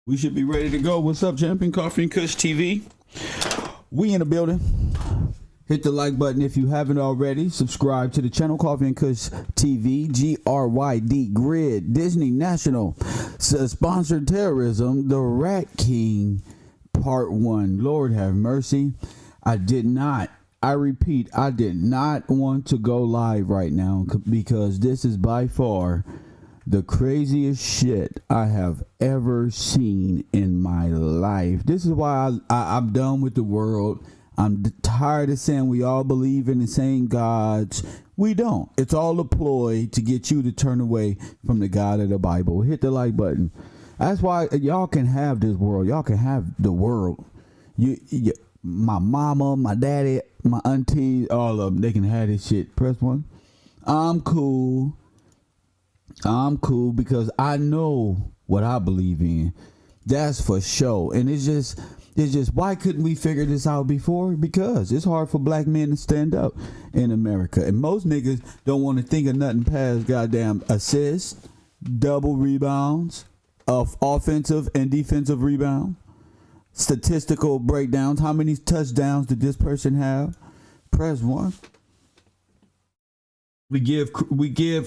We should be ready to go. What's up, Champion Coffee and Kush TV? We in the building. Hit the like button if you haven't already. Subscribe to the channel, Coffee and Kush TV. G.R.Y.D. GRYD. Disney National sponsored terrorism. The Rat King Part 1. Lord have mercy. I did not want to go live right now because this is by far the craziest shit I have ever seen in my life. This is why I'm done with the world. I'm tired of saying we all believe in the same gods. We don't. It's all a ploy to get you to turn away from the God of the Bible. Hit the like button. That's why y'all can have this world. Y'all can have the world. My mama, my daddy, my aunties, all of them, they can have this shit. Press 1. I'm cool because I know what I believe in. That's for sure. And it's just why couldn't we figure this out before? Because it's hard for black men to stand up in America. And most niggas don't want to think of nothing past goddamn assists, double rebounds, of offensive and defensive rebound, statistical breakdowns. How many touchdowns did this person have? Press 1. We give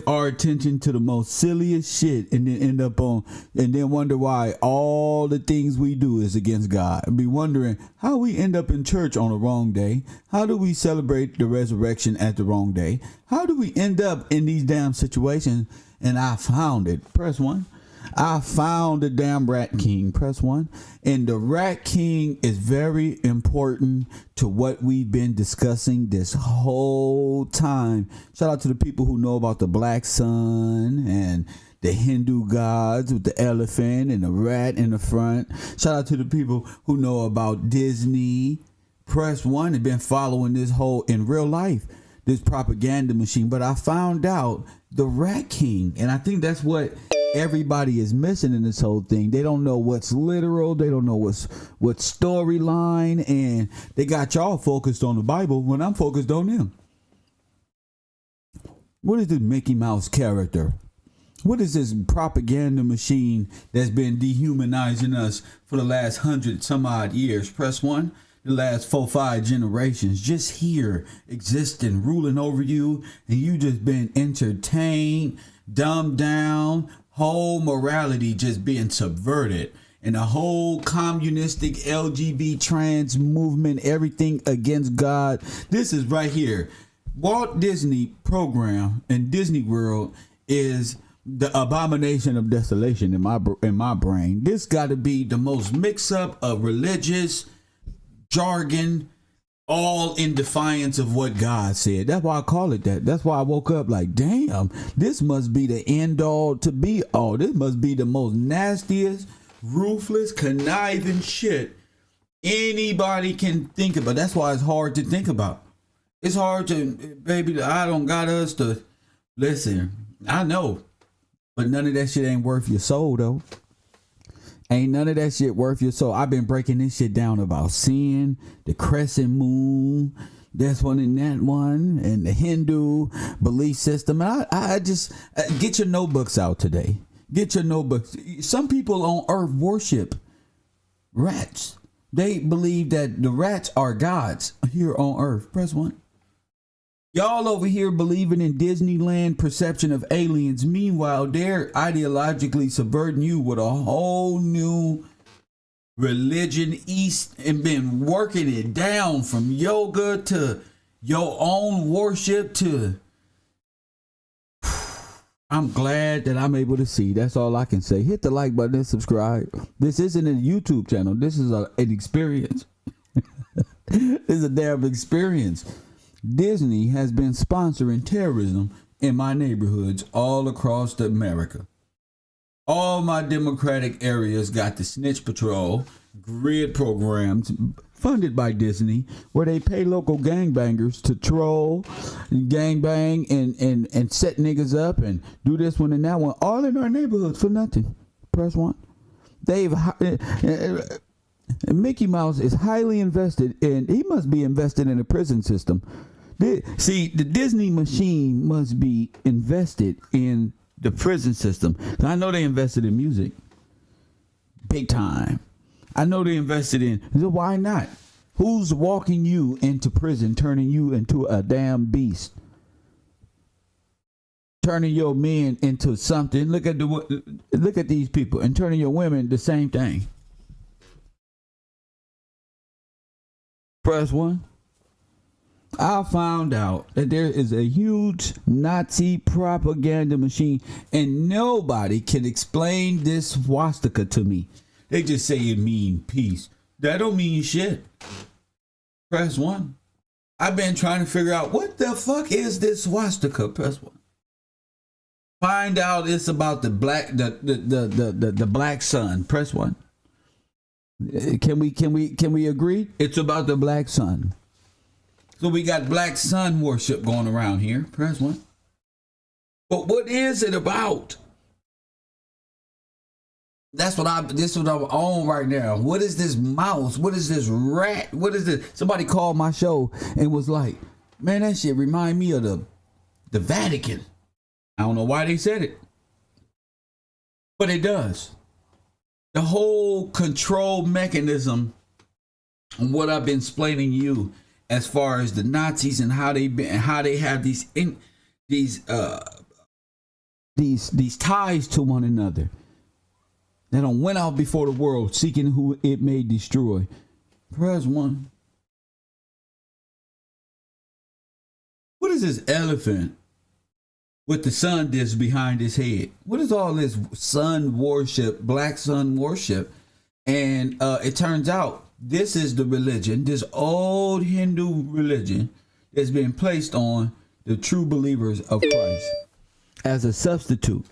our attention to the most silliest shit and then wonder why all the things we do is against God. And be wondering how we end up in church on the wrong day. How do we celebrate the resurrection at the wrong day? How do we end up in these damn situations? And I found it. Press 1. I found the damn Rat King. Press 1. And the Rat King is very important to what we've been discussing this whole time. Shout out to the people who know about the black sun and the Hindu gods with the elephant and the rat in the front. Shout out to the people who know about Disney. Press 1 and been following this whole in real life, this propaganda machine. But I found out the Rat King, and I think that's what everybody is missing in this whole thing. They don't know what's literal. They don't know what's storyline, and they got y'all focused on the Bible when I'm focused on them. What is this Mickey Mouse character? What is this propaganda machine that's been dehumanizing us for the last 100 some odd years? Press 1. The last 4-5 generations just here existing, ruling over you, and you just been entertained, dumbed down, whole morality just being subverted, and the whole communistic LGBT trans movement, everything against God. This is right here. Walt Disney program and Disney World is the abomination of desolation in my brain. This got to be the most mix up of religious jargon, all in defiance of what God said. That's why I call it that. That's why I woke up like, damn, this must be the end all to be all. This must be the most nastiest, ruthless, conniving shit anybody can think about. That's why it's hard to think about. It's hard to, baby, I don't got us to listen. I know, but none of that shit ain't worth your soul though. Ain't none of that shit worth your soul. I've been breaking this shit down about sin, the crescent moon, this one and that one, and the Hindu belief system. And I just get your notebooks out today. Get your notebooks. Some people on earth worship rats. They believe that the rats are gods here on earth. Press 1. Y'all over here believing in Disneyland perception of aliens. Meanwhile, they're ideologically subverting you with a whole new religion east and been working it down from yoga to your own worship to... I'm glad that I'm able to see. That's all I can say. Hit the like button and subscribe. This isn't a YouTube channel. This is an experience. This is a damn experience. Disney has been sponsoring terrorism in my neighborhoods all across America. All my democratic areas got the Snitch Patrol, GRYD programs funded by Disney, where they pay local gangbangers to troll, gangbang, and set niggas up and do this one and that one, all in our neighborhoods for nothing. Press 1. Mickey Mouse is highly invested in, he must be invested in a prison system. See, the Disney machine must be invested in the prison system. I know they invested in music. Big time. I know they invested in. So why not? Who's walking you into prison, turning you into a damn beast? Turning your men into something. Look at these people, and turning your women the same thing. Press 1. I found out that there is a huge Nazi propaganda machine, and nobody can explain this swastika to me. They just say it mean peace. That don't mean shit. Press 1. I've been trying to figure out what the fuck is this swastika. Press 1. Find out it's about the black sun. Press 1. Can we agree? It's about the black sun. So we got black sun worship going around here. Press 1. But what is it about? This is what I'm on right now. What is this mouse? What is this rat? What is this? Somebody called my show and was like, man, that shit remind me of the Vatican. I don't know why they said it, but it does. The whole control mechanism and what I've been explaining to you as far as the Nazis and how they have these ties to one another. They don't went out before the world seeking who it may destroy. Press 1. What is this elephant with the sun disk behind his head? What is all this sun worship, black sun worship? And it turns out this is the religion, this old Hindu religion that's been placed on the true believers of Christ as a substitute.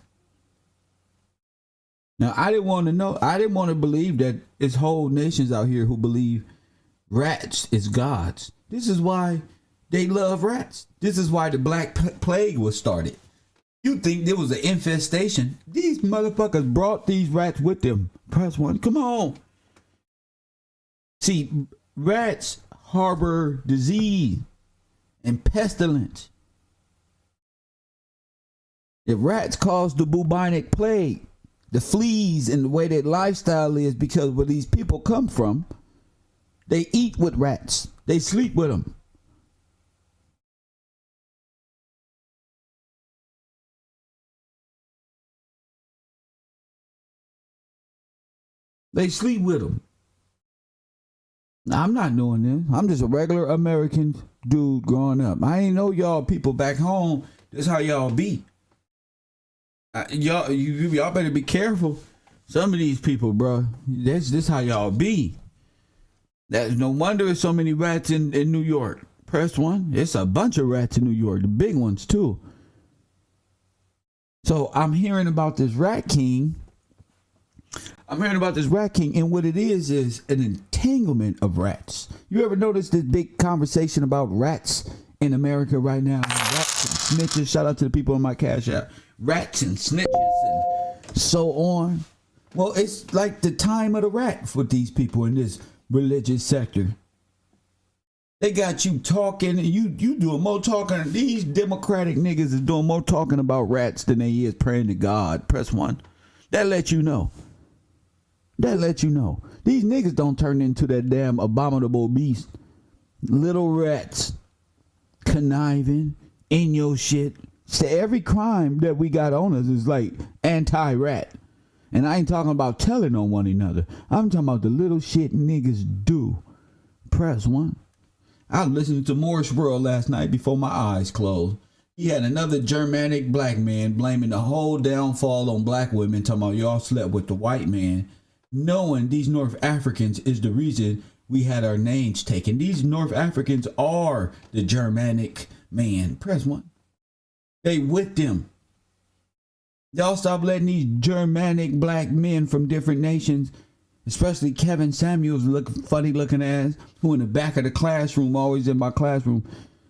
Now, I didn't want to believe that it's whole nations out here who believe rats is gods. This is why they love rats. This is why the Black Plague was started. You think there was an infestation? These motherfuckers brought these rats with them. Press 1. Come on. See, rats harbor disease and pestilence. If rats cause the bubonic plague, the fleas and the way their lifestyle is, because where these people come from, they eat with rats. They sleep with them. They sleep with them. Now, I'm not doing this. I'm just a regular American dude growing up. I ain't know y'all people back home. This how y'all be. Y'all better be careful. Some of these people, bro, this how y'all be. That's no wonder there's so many rats in New York. Press 1. It's a bunch of rats in New York, the big ones too. So I'm hearing about this rat king. And what it is an entanglement of rats. You ever notice this big conversation about rats in America right now? Rats and snitches. Shout out to the people on my Cash App. Rats and snitches and so on. Well, it's like the time of the rat for these people in this religious sector. They got you talking, and you doing more talking. These Democratic niggas is doing more talking about rats than they is praying to God. Press 1. That let you know. These niggas don't turn into that damn abominable beast. Little rats conniving in your shit. So every crime that we got on us is like anti-rat. And I ain't talking about telling on one another. I'm talking about the little shit niggas do. Press 1. I listened to Morris World last night before my eyes closed. He had another Germanic black man blaming the whole downfall on black women, talking about y'all slept with the white man, knowing these North Africans is the reason we had our names taken. These North Africans are the Germanic man. Press 1. They with them. Y'all stop letting these Germanic black men from different nations, especially Kevin Samuels, funny looking ass, who in the back of the classroom, always in my classroom,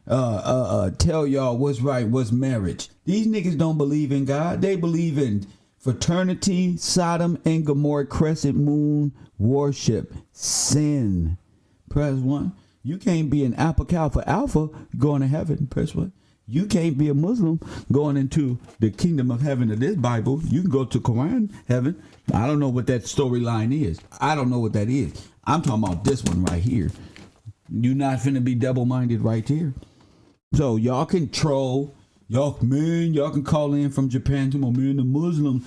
tell y'all what's right, what's marriage. These niggas don't believe in God. They believe in fraternity, Sodom and Gomorrah, crescent moon worship, sin. Press 1. You can't be an alpha cow for alpha going to heaven. Press 1. You can't be a Muslim going into the kingdom of heaven of this Bible. You can go to Quran heaven. I don't know what that storyline is. I don't know what that is. I'm talking about this one right here. You not finna be double-minded right here. So y'all can troll. Y'all can call in from Japan to man, the Muslim.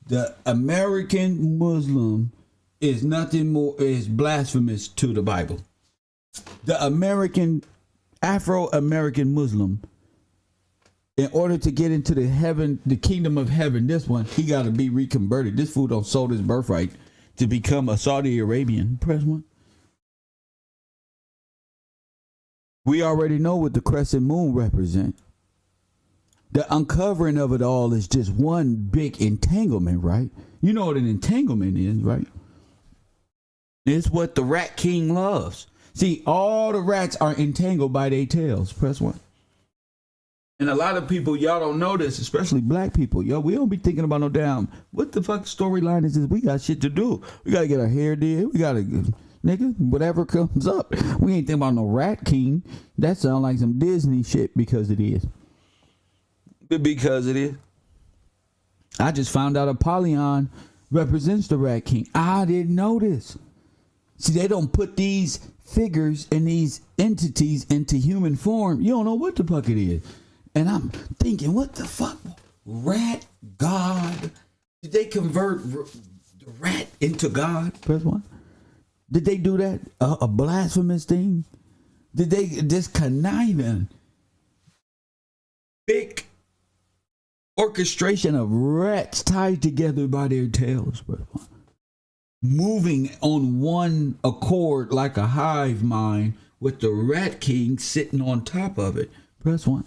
The American Muslim is nothing more, is blasphemous to the Bible. The Afro-American Muslim, in order to get into the kingdom of heaven, this one, he got to be reconverted. This fool don't sold his birthright to become a Saudi Arabian. Press one. We already know what the crescent moon represents. The uncovering of it all is just one big entanglement, right? You know what an entanglement is, right? It's what the rat king loves. See, all the rats are entangled by their tails. Press one. And a lot of people, y'all don't know this, especially black people. Yo, we don't be thinking about no damn, what the fuck storyline is this? We got shit to do. We got to get our hair did. We got to, nigga, whatever comes up. We ain't thinking about no rat king. That sounds like some Disney shit because it is. Because it is. I just found out Apollyon represents the rat king. I didn't know this. See, they don't put these figures and these entities into human form. You don't know what the fuck it is. And I'm thinking, what the fuck? Rat God? Did they convert the rat into God? Press one. Did they do that? A blasphemous thing? Did they just conniving? Big orchestration of rats tied together by their tails. Press one. Moving on one accord like a hive mind with the rat king sitting on top of it. Press one.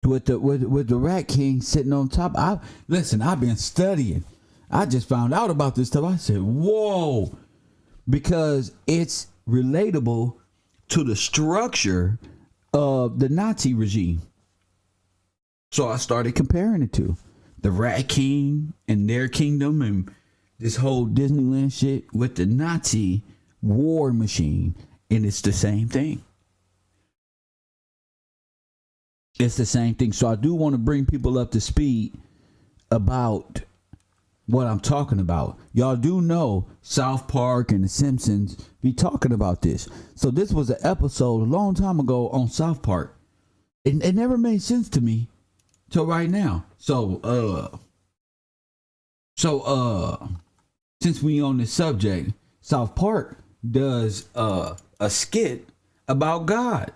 With the rat king sitting on top. I've been studying. I just found out about this stuff. I said, whoa, because it's relatable to the structure of the Nazi regime. So I started comparing it to the rat king and their kingdom and this whole Disneyland shit with the Nazi war machine. And it's the same thing. It's the same thing. So I do want to bring people up to speed about what I'm talking about. Y'all do know South Park and The Simpsons be talking about this. So this was an episode a long time ago on South Park. It never made sense to me till right now. So since we on this subject, South Park does a skit about God.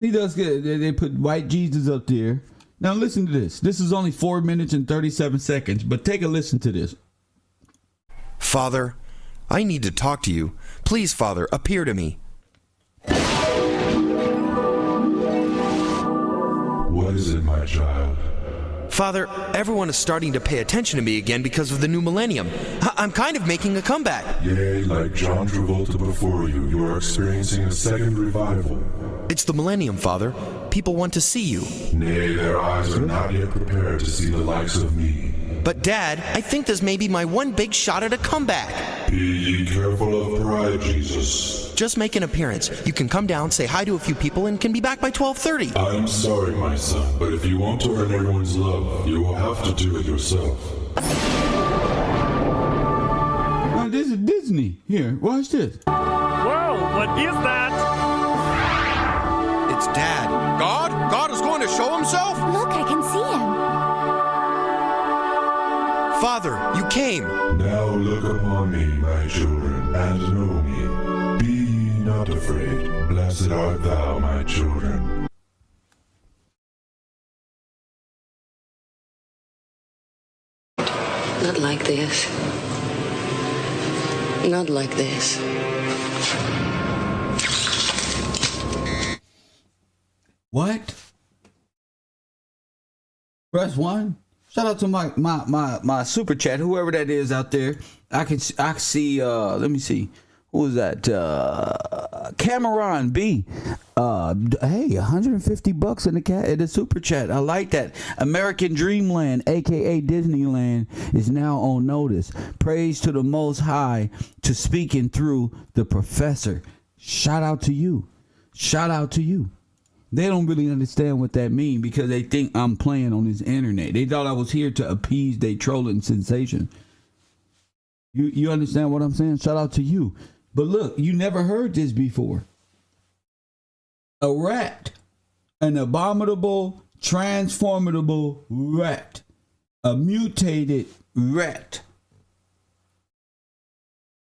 He does good. They put white Jesus up there. Now listen to this. This is only 4 minutes and 37 seconds, but take a listen to this. Father, I need to talk to you. Please, Father, appear to me. What is it, my child? Father, everyone is starting to pay attention to me again because of the new millennium. I'm kind of making a comeback. Yea, like John Travolta before you, you are experiencing a second revival. It's the millennium, Father. People want to see you. Nay, their eyes are not yet prepared to see the likes of me. But Dad, I think this may be my one big shot at a comeback. Be ye careful of pride, Jesus. Just make an appearance. You can come down, say hi to a few people, and can be back by 12:30. I'm sorry, my son, but if you want to earn everyone's love, you will have to do it yourself. Now, this is Disney. Here, watch this. Whoa, what is that? It's Dad. God? God is going to show himself? Look, I can see him. Father, you came. Now look upon me, my children, and know me. Be ye not afraid. Blessed art thou, my children. Not like this. Not like this. What? Press one. Shout out to my super chat, whoever that is out there. I see. Let me see. Who was that? Cameron B. Hey, $150 in the super chat. I like that. American Dreamland, aka Disneyland, is now on notice. Praise to the Most High to speaking through the professor. Shout out to you. Shout out to you. They don't really understand what that means because they think I'm playing on this internet. They thought I was here to appease their trolling sensation. You understand what I'm saying? Shout out to you. But look, you never heard this before. A rat, an abominable, transformable rat, a mutated rat.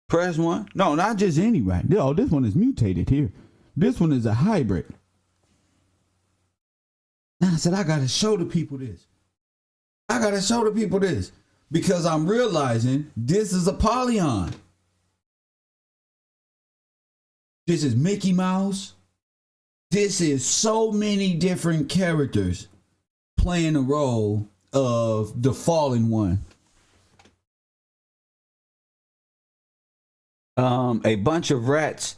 Press 1. No, not just any rat. Oh, this one is mutated here. This one is a hybrid. Now I said, I got to show the people this. I got to show the people this because I'm realizing this is a polyon. This is Mickey Mouse. This is so many different characters playing the role of the fallen one. A bunch of rats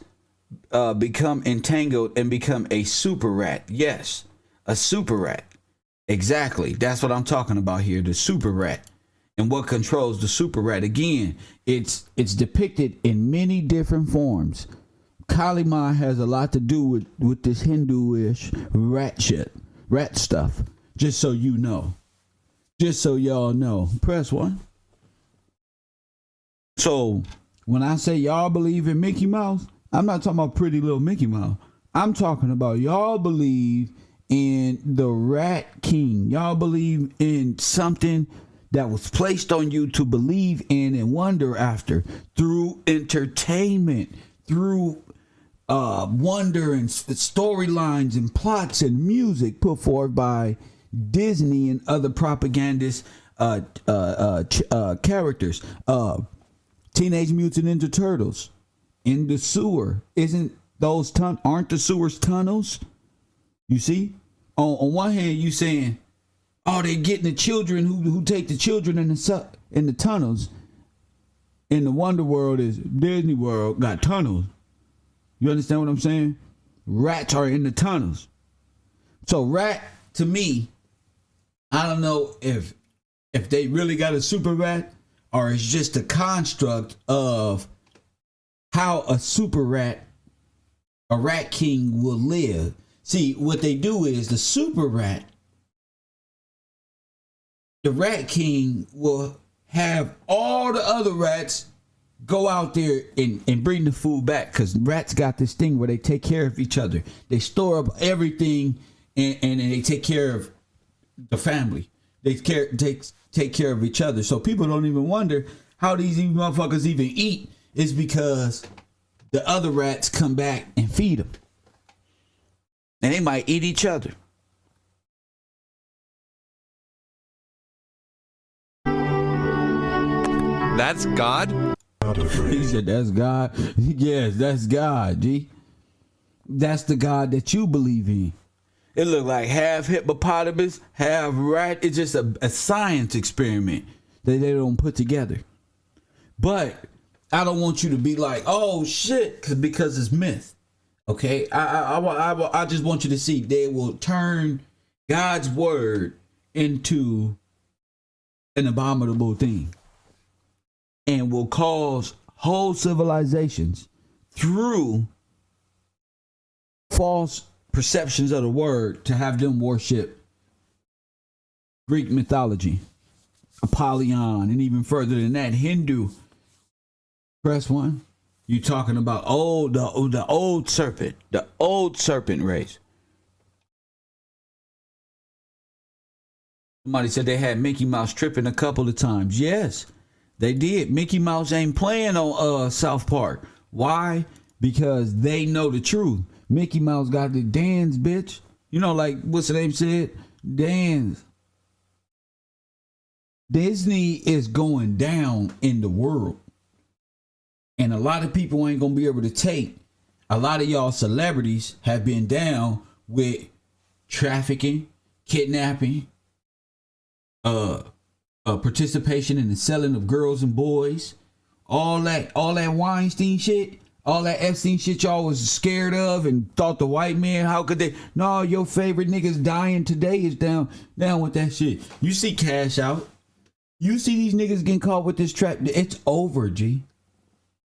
become entangled and become a super rat. Yes, a super rat. Exactly. That's what I'm talking about here, the super rat. And what controls the super rat? Again, it's depicted in many different forms. Kali Ma has a lot to do with this Hindu-ish rat shit, rat stuff. Just so you know. Just so y'all know. Press 1. So when I say y'all believe in Mickey Mouse, I'm not talking about pretty little Mickey Mouse. I'm talking about y'all believe in the Rat King. Y'all believe in something that was placed on you to believe in and wonder after through entertainment, through wonder and storylines and plots and music put forth by Disney and other propagandist characters. Teenage Mutant Ninja Turtles in the sewer. Aren't the sewers tunnels? You see? On one hand, you saying, oh, they're getting the children who take the children in the tunnels. In the Wonder World is Disney World got tunnels. You understand what I'm saying? Rats are in the tunnels. So rat, to me, I don't know if they really got a super rat or it's just a construct of how a super rat, a rat king will live. See, what they do is the super rat, the rat king will have all the other rats go out there and bring the food back because rats got this thing where they take care of each other. They store up everything and they take care of the family. They take care of each other. So people don't even wonder how these motherfuckers even eat. It's because the other rats come back and feed them. And they might eat each other. That's God? He said, that's God. Yes, that's God, G. That's the God that you believe in. It looked like half hippopotamus, half rat. It's just a science experiment that they don't put together. But I don't want you to be like, oh shit, because it's myth. Okay, I just want you to see they will turn God's word into an abominable thing and will cause whole civilizations through false perceptions of the word to have them worship Greek mythology, Apollyon, and even further than that, Hindu. Press 1. You talking about the old serpent race. Somebody said they had Mickey Mouse tripping a couple of times. Yes, they did. Mickey Mouse ain't playing on South Park. Why? Because they know the truth. Mickey Mouse got the Dan's, bitch. You know, like what's the name said? Dan's. Disney is going down in the world. And a lot of people ain't going to be able to take. A lot of y'all celebrities have been down with trafficking, kidnapping, participation in the selling of girls and boys, all that Weinstein shit. All that Epstein shit y'all was scared of and thought the white man, how could they? No, your favorite niggas dying today is down with that shit. You see Cash Out. You see these niggas getting caught with this trap. It's over, G.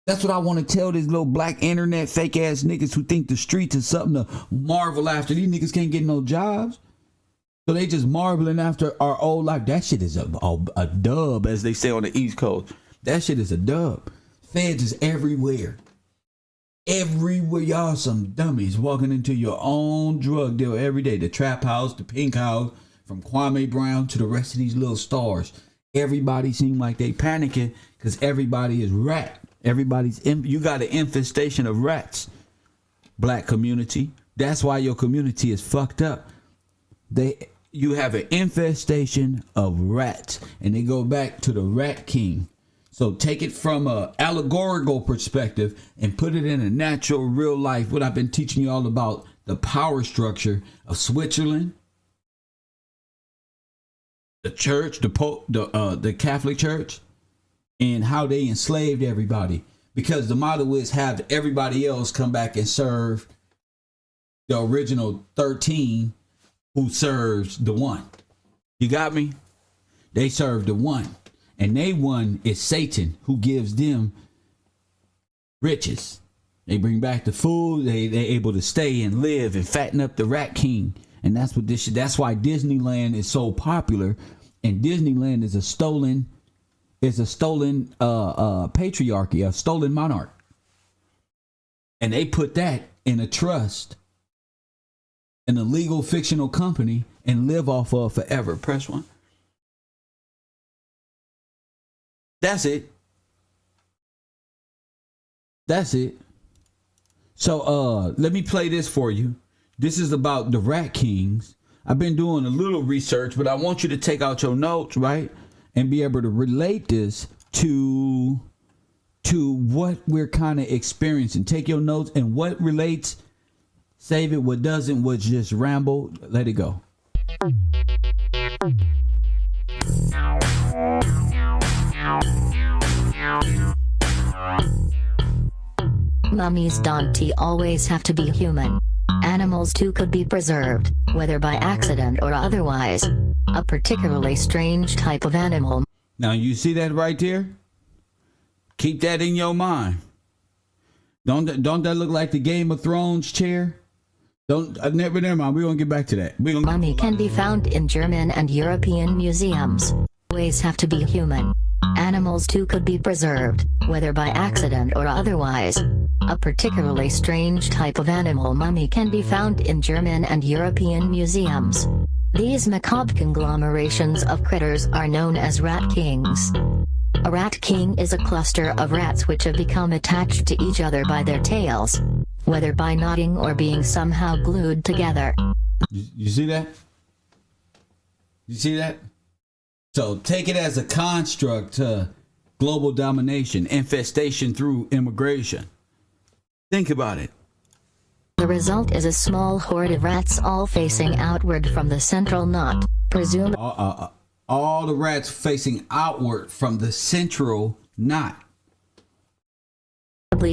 That's what I want to tell these little black internet fake ass niggas who think the streets is something to marvel after. These niggas can't get no jobs. So they just marveling after our old life. That shit is a dub, as they say on the East Coast. That shit is a dub. Feds is everywhere. Everywhere. Y'all some dummies walking into your own drug deal every day. The Trap House, the Pink House, from Kwame Brown to the rest of these little stars. Everybody seem like they panicking because everybody is rat. You got an infestation of rats. Black community. That's why your community is fucked up. You have an infestation of rats, and they go back to the Rat King. So take it from a allegorical perspective and put it in a natural, real life. What I've been teaching you all about the power structure of Switzerland, the church, the Pope, the Catholic Church, and how they enslaved everybody. Because the motto is have everybody else come back and serve the original 13 who serves the one. You got me? They serve the one. And they one is Satan, who gives them riches. They bring back the food. They able to stay and live and fatten up the Rat King. And that's what this shit. That's why Disneyland is so popular. And Disneyland is a stolen patriarchy, a stolen monarch. And they put that in a trust, an illegal fictional company, and live off of forever. Press one. That's it. That's it. So let me play this for you. This is about the Rat Kings. I've been doing a little research, but I want you to take out your notes, right? And be able to relate this to what we're kind of experiencing. Take your notes and what relates, save it. What doesn't, what just ramble, let it go. Mummies don't always have to be human. Animals too could be preserved, whether by accident or otherwise. A particularly strange type of animal. Now you see that right there? Keep that in your mind. Don't that look like the Game of Thrones chair? Never mind. We're gonna get back to that. Mummy can be found in German and European museums. Always have to be human. Animals too could be preserved, whether by accident or otherwise. A particularly strange type of animal mummy can be found in German and European museums. These macabre conglomerations of critters are known as rat kings. A rat king is a cluster of rats which have become attached to each other by their tails, whether by knotting or being somehow glued together. You see that? You see that? So take it as a construct to global domination, infestation through immigration. Think about it. The result is a small horde of rats all facing outward from the central knot, presumably all the rats facing outward from the central knot.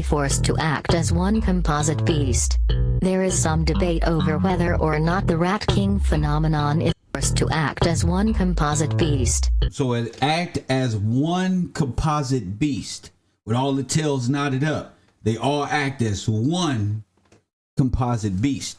Forced to act as one composite beast. There is some debate over whether or not the Rat King phenomenon is forced to act as one composite beast. So it act as one composite beast with all the tails knotted up. They all act as one composite beast.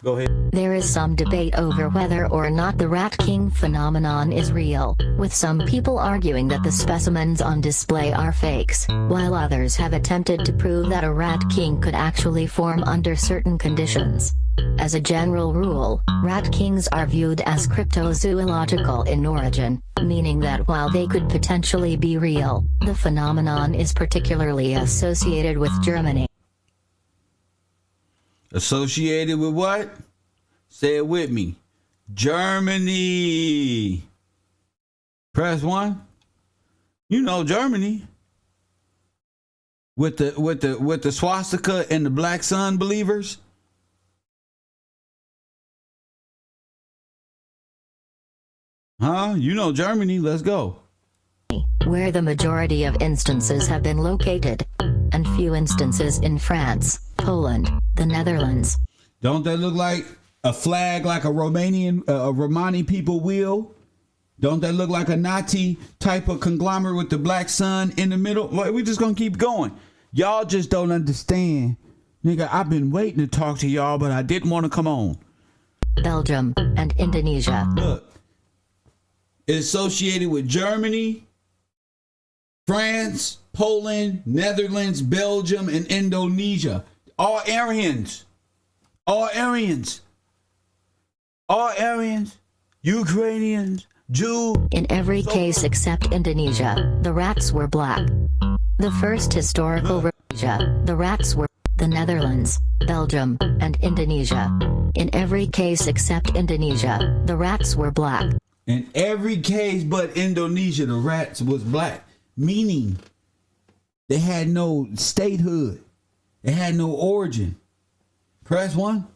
Go ahead. There is some debate over whether or not the Rat King phenomenon is real, with some people arguing that the specimens on display are fakes, while others have attempted to prove that a Rat King could actually form under certain conditions. As a general rule, Rat Kings are viewed as cryptozoological in origin, meaning that while they could potentially be real, the phenomenon is particularly associated with Germany. Associated with what? Say it with me. Germany. Press one. You know Germany. With the swastika and the black sun believers. Huh? You know Germany. Let's go. where the majority of instances have been located, and few instances in France, Poland, the Netherlands. Don't that look like a flag, like a Romani people will? Don't that look like a Nazi type of conglomerate with the black sun in the middle? Like, we just gonna keep going. Y'all just don't understand. Nigga, I've been waiting to talk to y'all, but I didn't want to come on. Belgium and Indonesia. Look, it's associated with Germany, France, Poland, Netherlands, Belgium, and Indonesia. All Aryans. All Aryans. All Aryans. Ukrainians. Jew. In every case except Indonesia, the rats were black. The first historical the rats were the Netherlands, Belgium, and Indonesia. In every case except Indonesia, the rats were black. In every case but Indonesia, the rats was black. Meaning, they had no statehood. They had no origin. Press 1.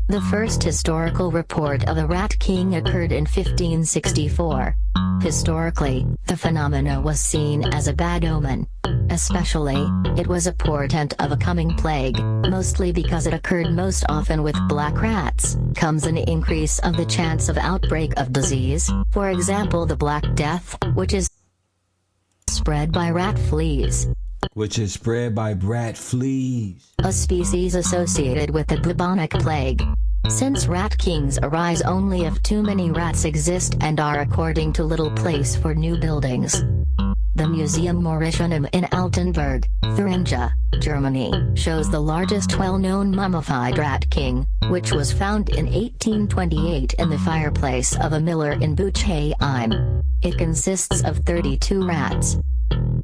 The first historical report of the Rat King occurred in 1564. Historically, the phenomena was seen as a bad omen. Especially, it was a portent of a coming plague, mostly because it occurred most often with black rats. Comes an increase of the chance of outbreak of disease, for example the Black Death, which is spread by rat fleas. A species associated with the bubonic plague. Since rat kings arise only if too many rats exist and are according to little place for new buildings. The Museum Mauritianum in Altenburg, Thuringia, Germany, shows the largest well-known mummified rat king, which was found in 1828 in the fireplace of a miller in Buchheim. It consists of 32 rats.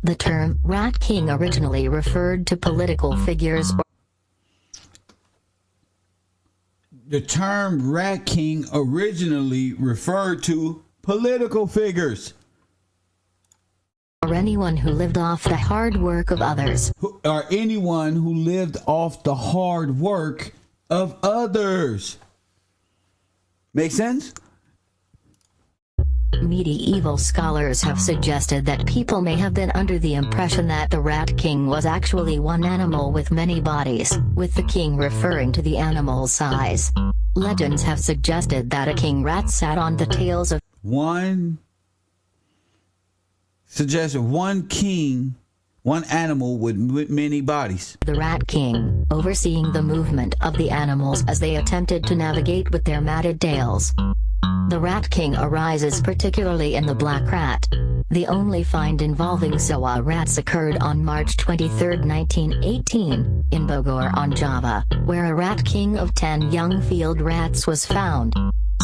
The term Rat King originally referred to political figures. The term Rat King originally referred to political figures. Or anyone who lived off the hard work of others. Or anyone who lived off the hard work of others. Make sense? Medieval scholars have suggested that people may have been under the impression that the Rat King was actually one animal with many bodies, with the king referring to the animal's size. Legends have suggested that a king rat sat on the tails of one animal with many bodies. The Rat King, overseeing the movement of the animals as they attempted to navigate with their matted tails. The Rat King arises particularly in the black rat. The only find involving Zawa rats occurred on March 23, 1918, in Bogor on Java, where a Rat King of 10 young field rats was found.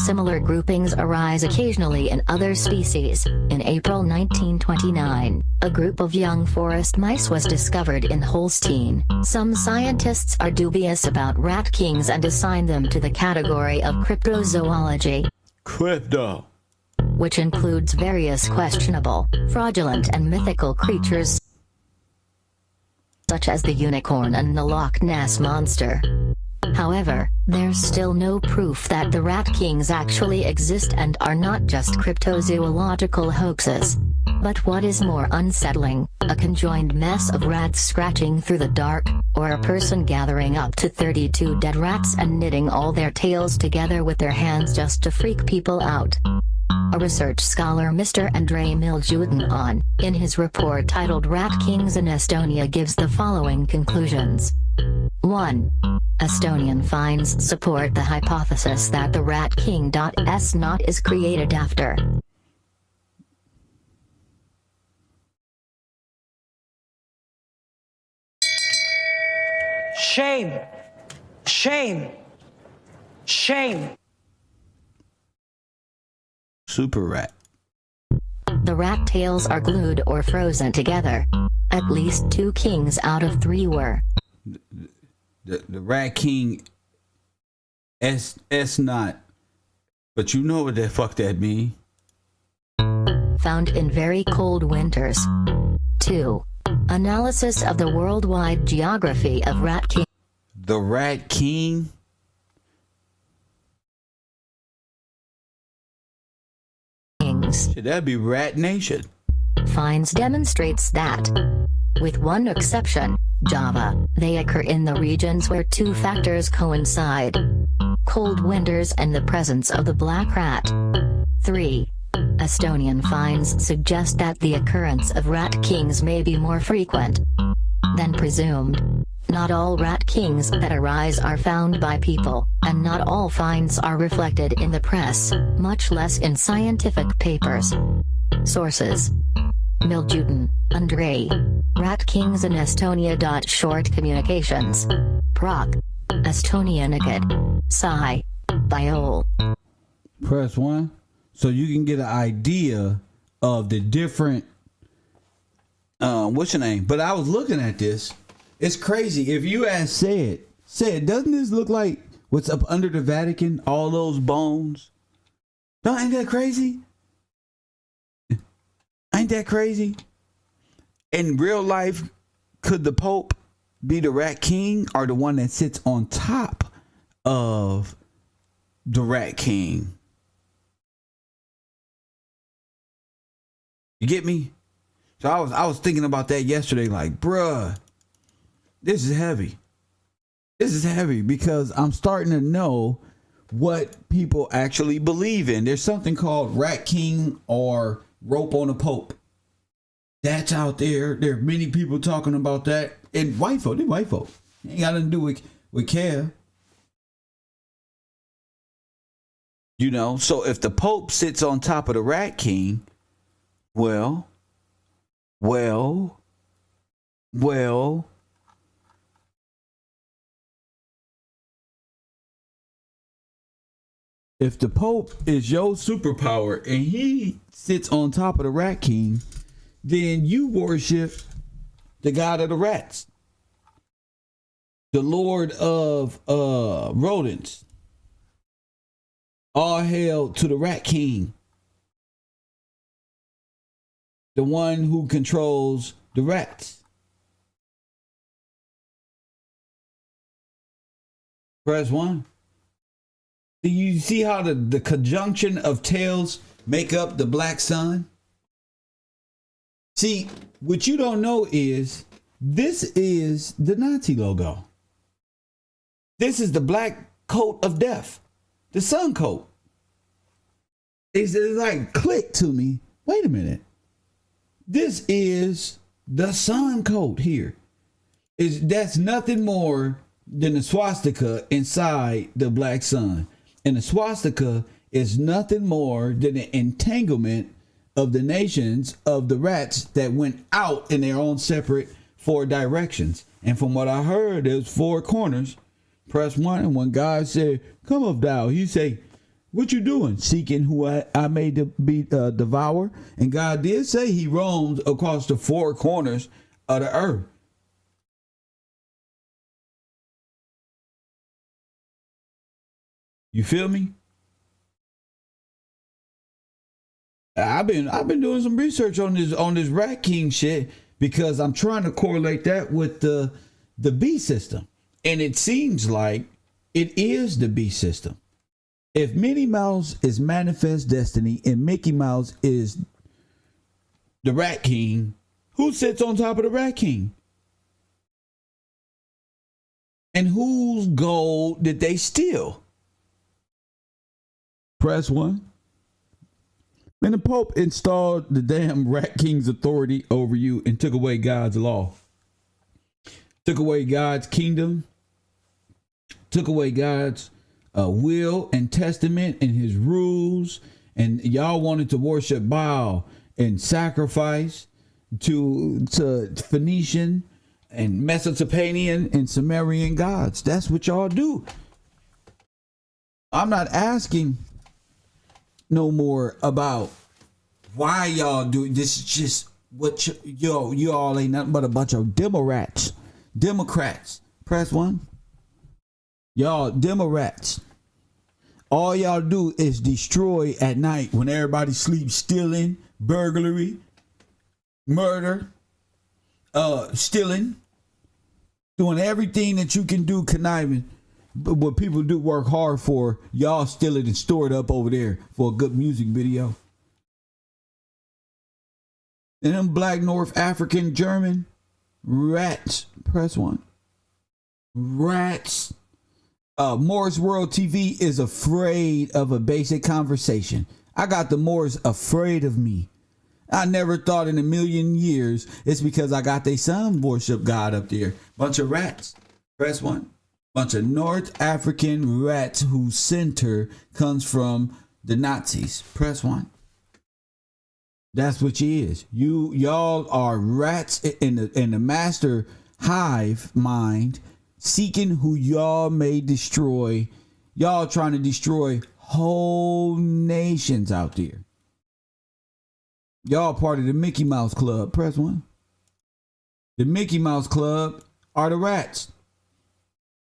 Similar groupings arise occasionally in other species. In April 1929, a group of young forest mice was discovered in Holstein. Some scientists are dubious about rat kings and assign them to the category of cryptozoology. Crypto. Which includes various questionable, fraudulent and mythical creatures such as the unicorn and the Loch Ness Monster. However, there's still no proof that the Rat Kings actually exist and are not just cryptozoological hoaxes. But what is more unsettling, a conjoined mess of rats scratching through the dark, or a person gathering up to 32 dead rats and knitting all their tails together with their hands just to freak people out? A research scholar Mr. Andrei Miljudin in his report titled Rat Kings in Estonia gives the following conclusions. 1. Estonian finds support the hypothesis that the Rat King S not is created after. Shame! Shame! Shame! Super rat. The rat tails are glued or frozen together. At least 2 kings out of 3 were. The Rat King S not. But you know what the fuck that mean. Found in very cold winters. 2. Analysis of the worldwide geography of Rat King. The Rat King Kings. Should that be Rat Nation? Finds demonstrates that, with one exception, Java, they occur in the regions where two factors coincide: cold winters and the presence of the black rat. 3. Estonian finds suggest that the occurrence of rat kings may be more frequent than presumed. Not all rat kings that arise are found by people, and not all finds are reflected in the press, much less in scientific papers. Sources: Miljutin, Andrei. Rat Kings in Estonia. Short Communications. Proc. Estonianikid. Sci. Biol. Press 1. So you can get an idea of the different, what's your name? But I was looking at this. It's crazy. If you ask said, doesn't this look like what's up under the Vatican? All those bones. Ain't that crazy? Ain't that crazy? In real life, could the Pope be the Rat King or the one that sits on top of the Rat King? You get me? So I was thinking about that yesterday, like, bruh, this is heavy. This is heavy because I'm starting to know what people actually believe in. There's something called Rat King or rope on the Pope. That's out there. There are many people talking about that. And white folk, ain't got nothing to do with care. You know, so if the Pope sits on top of the Rat King, well, if the Pope is your superpower and he sits on top of the Rat King, then you worship the god of the rats, the lord of rodents. All hail to the Rat King, the one who controls the rats. Press 1. Do you see how the conjunction of tails make up the black sun? See, what you don't know is this is the Nazi logo. This is the black coat of death, the sun coat. It's like click to me. Wait a minute. This is the sun coat here. That's nothing more than the swastika inside the black sun. And the swastika is nothing more than an entanglement of the nations of the rats that went out in their own separate 4 directions. And from what I heard, there's 4 corners. Press 1. And when God said, "Come up thou," he say, "What you doing? Seeking who I made to be devour." And God did say he roams across the 4 corners of the earth. You feel me? I've been doing some research on this Rat King shit because I'm trying to correlate that with the B system. And it seems like it is the B system. If Minnie Mouse is Manifest Destiny and Mickey Mouse is the Rat King, who sits on top of the Rat King? And whose gold did they steal? Press 1. And the Pope installed the damn Rat King's authority over you and took away God's law. Took away God's kingdom. Took away God's will and testament and his rules. And y'all wanted to worship Baal and sacrifice to Phoenician and Mesopotamian and Sumerian gods. That's what y'all do. I'm not asking no more about why y'all do this. Is just what you all ain't nothing but a bunch of Democrats. Press 1. Y'all Democrats. All y'all do is destroy at night when everybody sleeps, stealing, burglary, murder, stealing, doing everything that you can do, conniving. But what people do work hard for, y'all steal it and store it up over there for a good music video. And them black North African German rats. Press 1. Rats. Moore's World TV is afraid of a basic conversation. I got the Moors afraid of me. I never thought in a million years it's because I got they son worship God up there. Bunch of rats. Press 1. Bunch of North African rats whose center comes from the Nazis. Press 1. That's what you is. Y'all are rats in the master hive mind, seeking who y'all may destroy. Y'all trying to destroy whole nations out there. Y'all part of the Mickey Mouse Club. Press 1. The Mickey Mouse Club are the rats.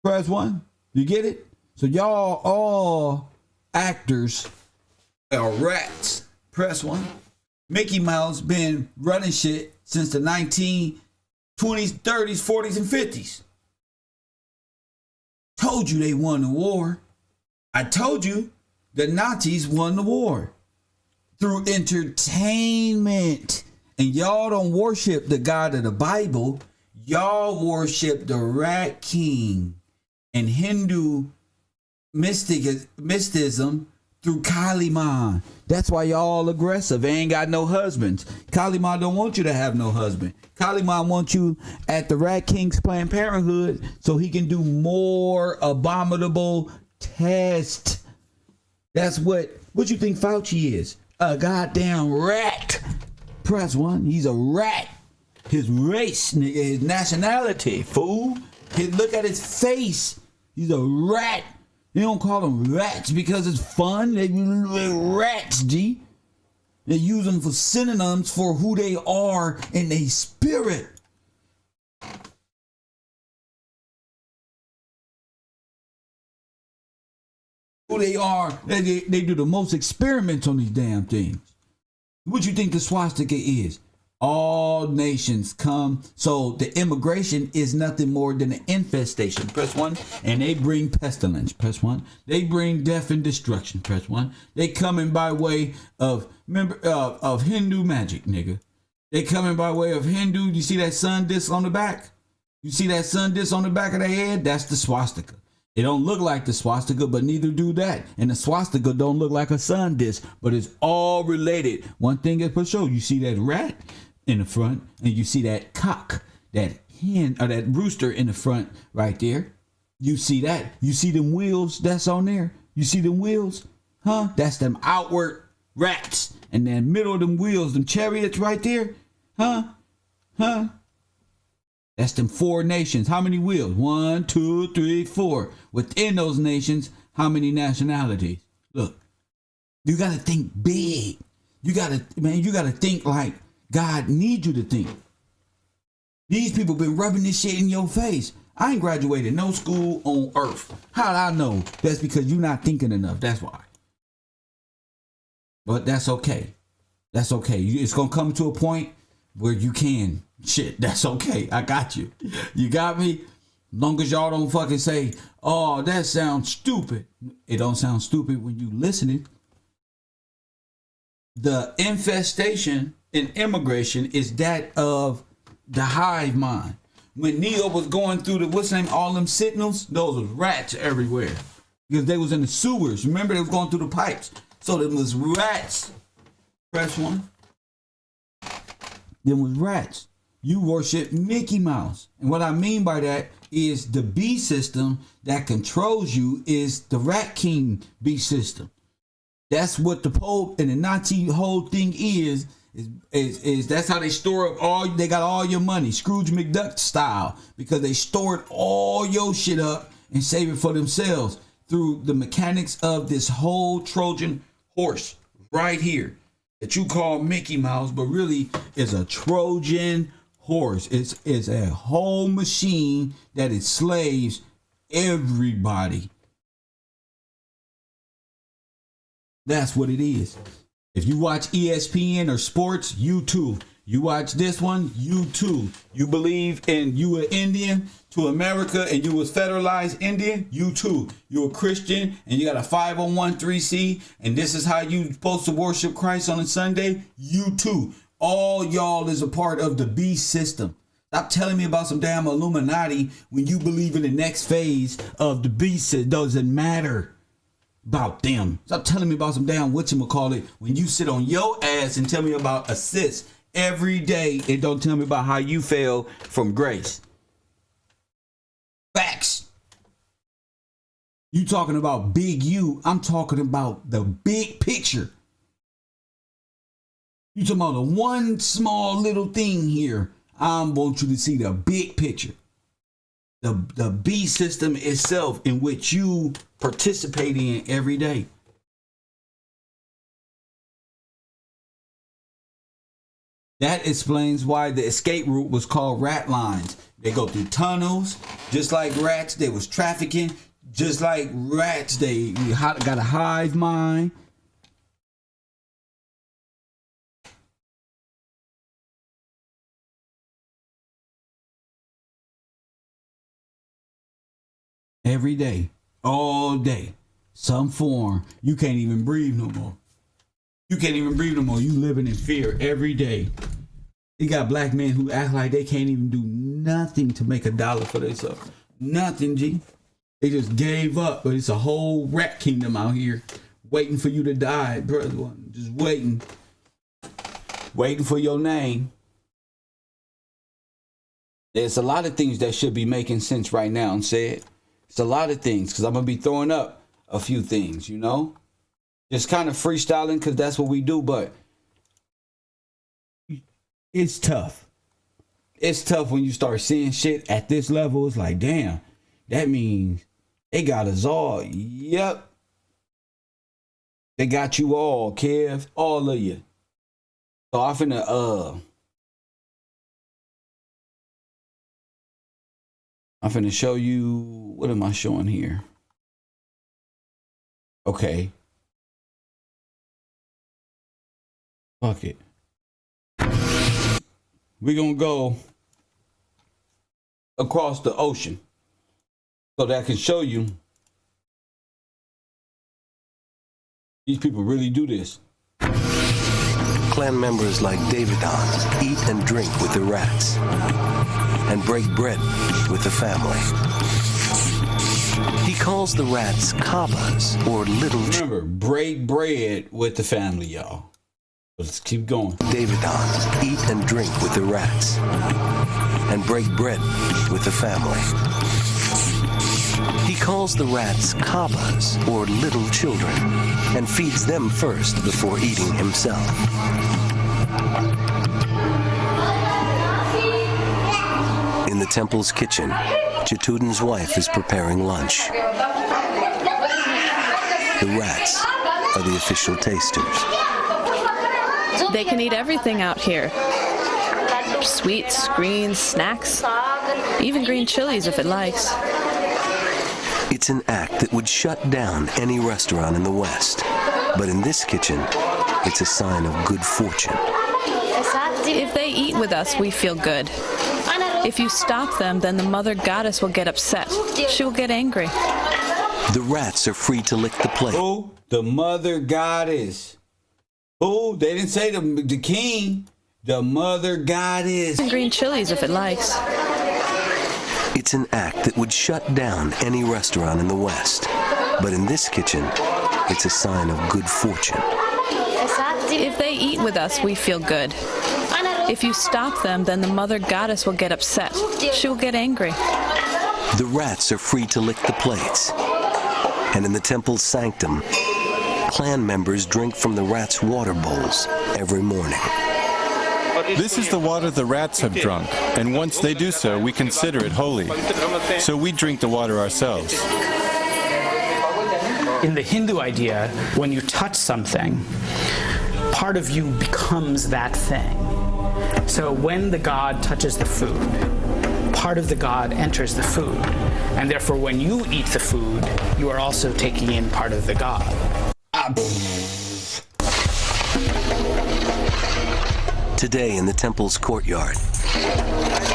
Press 1. You get it? So y'all all actors are rats. Press 1. Mickey Mouse been running shit since the 1920s, 30s, 40s, and 50s. Told you they won the war. I told you the Nazis won the war through entertainment. And y'all don't worship the God of the Bible. Y'all worship the Rat King and Hindu mysticism through Kali Ma. That's why y'all aggressive. They ain't got no husbands. Kali Ma don't want you to have no husband. Kali Ma wants you at the Rat King's Planned Parenthood so he can do more abominable tests. That's what you think Fauci is? A goddamn rat. Press 1. He's a rat. His race, nigga, his nationality, fool. Look at his face. He's a rat. You don't call them rats because it's fun. They're rats, G. They use them for synonyms for who they are in their spirit. Who they are. They do the most experiments on these damn things. What you think the swastika is? All nations come. So the immigration is nothing more than an infestation. Press 1. And they bring pestilence. Press 1. They bring death and destruction. Press 1. They coming by way of Hindu magic, nigga. They coming by way of Hindu. You see that sun disc on the back? You see that sun disc on the back of their head? That's the swastika. It don't look like the swastika, but neither do that. And the swastika don't look like a sun disc, but it's all related. One thing is for sure, you see that rat in the front, and you see that cock, that hen, or that rooster in the front right there. You see that. You see them wheels that's on there. You see them wheels? Huh? That's them outward rats. And then middle of them wheels, them chariots right there. Huh? That's them 4 nations. How many wheels? 1, 2, 3, 4. Within those nations, how many nationalities? Look, you got to think big. You got to think like God needs you to think. These people been rubbing this shit in your face. I ain't graduated no school on earth. How'd I know? That's because you're not thinking enough. That's why. But that's okay. That's okay. It's going to come to a point where you can. Shit, that's okay. I got you. You got me? Long as y'all don't fucking say, oh, that sounds stupid. It don't sound stupid when you listening. The infestation in immigration is that of the hive mind. When Neo was going through all them sentinels, those was rats everywhere. Because they was in the sewers. Remember, they was going through the pipes. So there was rats. Press 1. There was rats. You worship Mickey Mouse. And what I mean by that is the beast system that controls you is the Rat King beast system. That's what the Pope and the Nazi whole thing is that's how they store up they got all your money, Scrooge McDuck style, because they stored all your shit up and save it for themselves through the mechanics of this whole Trojan horse right here that you call Mickey Mouse, but really is a Trojan horse. It's a whole machine that enslaves everybody. That's what it is. If you watch ESPN or sports, you too. You watch this one, you too. You believe in you an Indian to America and you was federalized Indian, you too. You're a Christian and you got a 501(c) and this is how you supposed to worship Christ on a Sunday, you too. All y'all is a part of the beast system. Stop telling me about some damn Illuminati when you believe in the next phase of the beast. It doesn't matter about them. Stop telling me about some damn whatchamacallit when you sit on your ass and tell me about assist every day and don't tell me about how you fell from grace. Facts. You talking about Big U. I'm talking about the big picture. You talking about the one small little thing here. I want you to see the big picture. The B system itself in which you participate in every day. That explains why the escape route was called rat lines. They go through tunnels, just like rats. They was trafficking, just like rats. They got a hive mind. Every day, all day, some form. You can't even breathe no more. You can't even breathe no more. You living in fear every day. You got black men who act like they can't even do nothing to make $1 for themselves. Nothing, G. They just gave up. But it's a whole rat kingdom out here waiting for you to die, brother. Just waiting. Waiting for your name. There's a lot of things that should be making sense right now and said. It's a lot of things because I'm going to be throwing up a few things, you know? Just kind of freestyling because that's what we do, but it's tough. It's tough when you start seeing shit at this level. It's like, damn, that means they got us all. Yep. They got you all, Kev. All of you. So I'm finna show you, what am I showing here? Okay. Fuck it. We're gonna go across the ocean so that I can show you these people really do this. Clan members like Davidon eat and drink with the rats and break bread with the family. He calls the rats kabbas, or little children. Remember, break bread with the family, y'all. Let's keep going. Davidon eat and drink with the rats and break bread with the family. He calls the rats kabbas, or little children, and feeds them first before eating himself. In the temple's kitchen, Chatudan's wife is preparing lunch. The rats are the official tasters. They can eat everything out here. Sweets, greens, snacks, even green chilies if it likes. It's an act that would shut down any restaurant in the West. But in this kitchen, it's a sign of good fortune. If they eat with us, we feel good. If you stop them, then the mother goddess will get upset. She will get angry. The rats are free to lick the plate. Oh, the mother goddess. Oh, they didn't say the king. The mother goddess. Green chilies if it likes. It's an act that would shut down any restaurant in the West. But in this kitchen, it's a sign of good fortune. If they eat with us, we feel good. If you stop them, then the mother goddess will get upset. She will get angry. The rats are free to lick the plates. And in the temple's sanctum, clan members drink from the rats' water bowls every morning. This is the water the rats have drunk, and once they do so, we consider it holy. So we drink the water ourselves. In the Hindu idea, when you touch something, part of you becomes that thing. So when the god touches the food, part of the god enters the food. And therefore, when you eat the food, you are also taking in part of the god. Today in the temple's courtyard,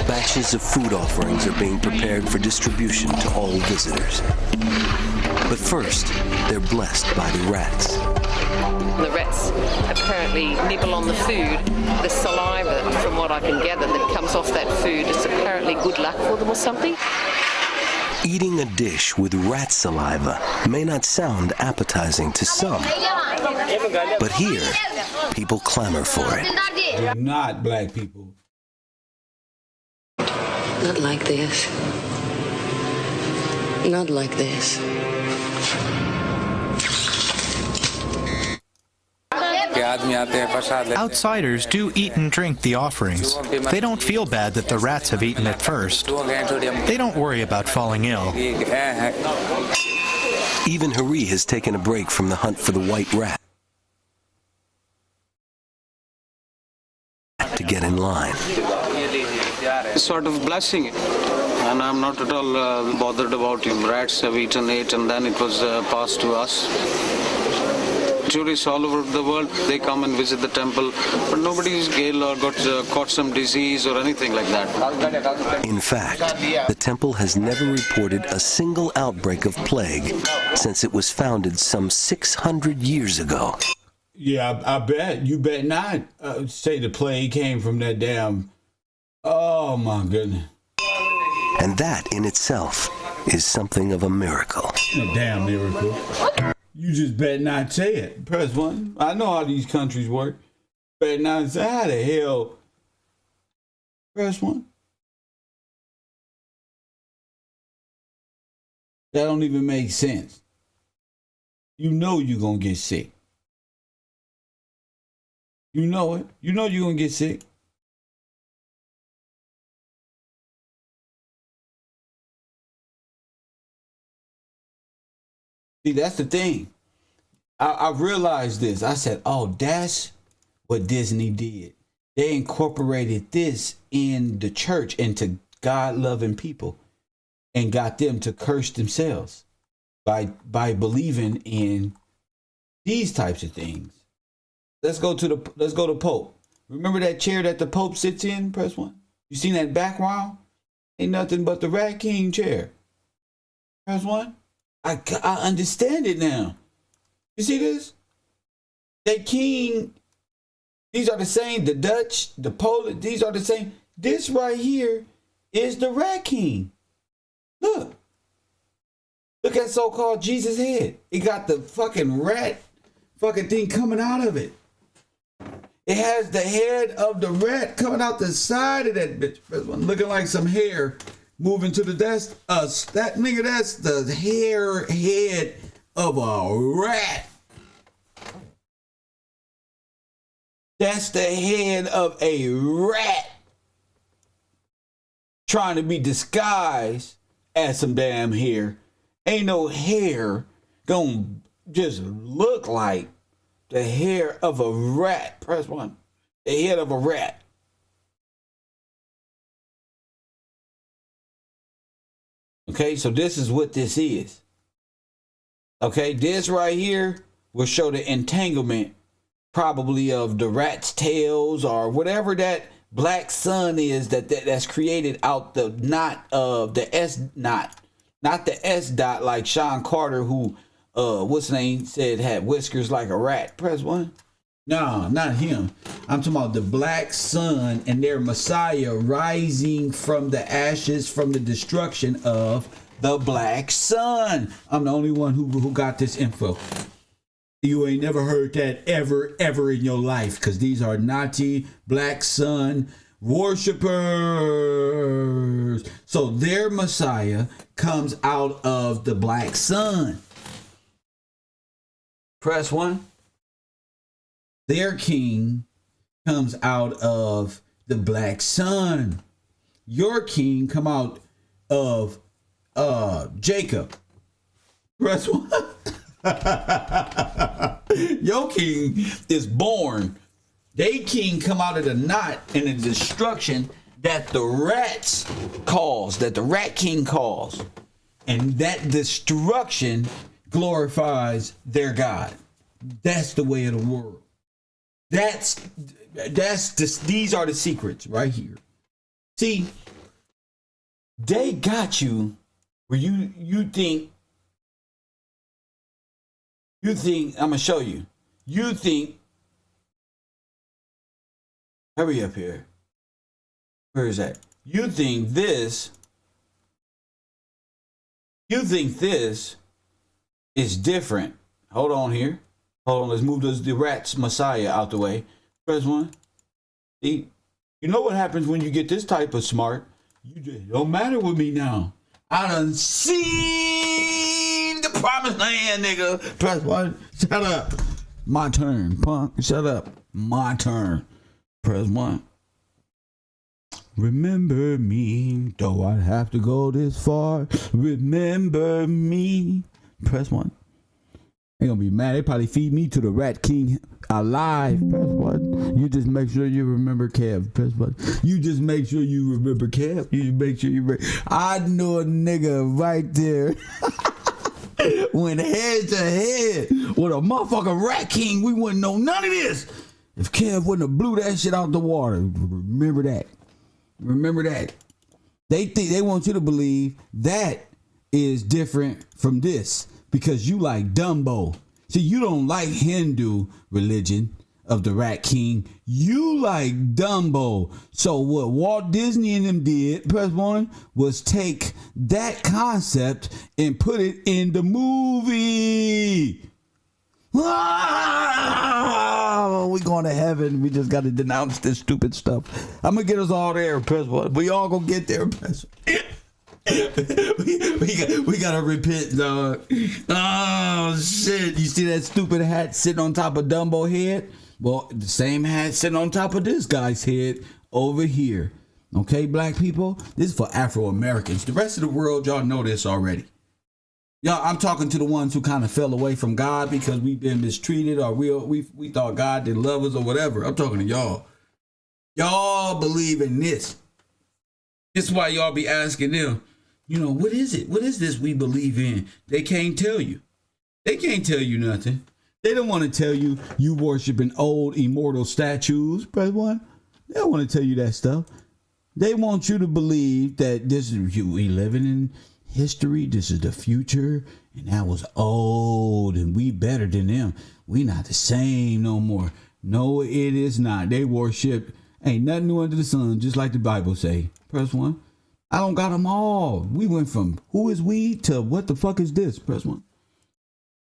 batches of food offerings are being prepared for distribution to all visitors. But first, they're blessed by the rats. The rats apparently nibble on the food. The saliva, from what I can gather, that comes off that food, it's apparently good luck for them or something. Eating a dish with rat saliva may not sound appetizing to some, but here, people clamor for it. Do not, black people. Not like this. Not like this. Outsiders do eat and drink the offerings. They don't feel bad that the rats have eaten it first. They don't worry about falling ill. Even G.R.Y.D has taken a break from the hunt for the white rat to get in line. Sort of blessing it. And I'm not at all bothered about him. Rats have eaten it and then it was passed to us. Tourists all over the world, they come and visit the temple, but nobody is ill or caught some disease or anything like that. In fact, the temple has never reported a single outbreak of plague since it was founded some 600 years ago. Yeah, I bet. You bet not say the plague came from that damn... Oh, my goodness. And that in itself is something of a miracle. A damn miracle. You just better not say it. Press 1. I know how these countries work. Better not say, how the hell? Press 1. That don't even make sense. You know you're going to get sick. You know it. You know you're going to get sick. See, that's the thing. I realized this. I said, oh, that's what Disney did. They incorporated this in the church into God-loving people and got them to curse themselves by believing in these types of things. Let's go to Pope. Remember that chair that the Pope sits in? Press 1. You seen that background? Ain't nothing but the Rat King chair. Press 1. I understand it now. You see this? They king, these are the same. The Dutch, the Polish, these are the same. This right here is the Rat King. Look. Look at so-called Jesus' head. It got the fucking rat fucking thing coming out of it. It has the head of the rat coming out the side of that bitch. Looking like some hair. Moving to the desk, that nigga, that's the head of a rat. That's the head of a rat. Trying to be disguised as some damn hair. Ain't no hair gonna just look like the hair of a rat. Press 1. The head of a rat. Okay, so this is what this is. Okay, this right here will show the entanglement probably of the rat's tails or whatever that black sun is that's created out the knot of the S knot. Not the S dot like Sean Carter, who what's his name said had whiskers like a rat. Press 1. No, not him. I'm talking about the black sun and their Messiah rising from the ashes from the destruction of the black sun. I'm the only one who got this info. You ain't never heard that ever in your life, because these are Nazi black sun worshipers. So their Messiah comes out of the black sun. Press 1. Their king comes out of the black sun. Your king come out of Jacob. Press 1. Your king is born. They king come out of the knot and the destruction that the rats cause, that the rat king caused. And that destruction glorifies their God. That's the way of the world. That's these are the secrets right here. See, they got you where you think I'm gonna show you. You think, hurry up here. Where is that? You think this is different. Hold on here. Hold on, let's move the rat's messiah out the way. Press 1. See, you know what happens when you get this type of smart? You just don't matter with me now. I done seen the promised land, nigga. Press 1. Shut up. My turn, punk. Shut up. My turn. Press 1. Remember me, though I have to go this far. Remember me. Press 1. They gonna be mad. They probably feed me to the Rat King alive. Press 1. You just make sure you remember Kev. Press 1. You just make sure you remember Kev. You just make sure you remember. I know a nigga right there. Went head to head with a motherfucking Rat King. We wouldn't know none of this if Kev wouldn't have blew that shit out the water. Remember that. Remember that. They think they want you to believe that is different from this because you like Dumbo. See, you don't like Hindu religion of the Rat King. You like Dumbo. So what Walt Disney and them did, press 1, was take that concept and put it in the movie. Ah, we going to heaven. We just got to denounce this stupid stuff. I'm going to get us all there. Press 1. We all going to get there. Press 1. we got to repent, dog. Oh, shit. You see that stupid hat sitting on top of Dumbo's head? Well, the same hat sitting on top of this guy's head over here. Okay, black people? This is for Afro-Americans. The rest of the world, y'all know this already. Y'all, I'm talking to the ones who kind of fell away from God because we've been mistreated or we thought God didn't love us or whatever. I'm talking to y'all. Y'all believe in this. This is why y'all be asking them, you know, what is it? What is this we believe in? They can't tell you. They can't tell you nothing. They don't want to tell you you worshiping old immortal statues. Press 1. They don't want to tell you that stuff. They want you to believe that this is we living in history. This is the future, and that was old, and we better than them. We not the same no more. No, it is not. They worship ain't nothing new under the sun, just like the Bible say. Press 1. I don't got them all. We went from who is we to what the fuck is this? Press 1.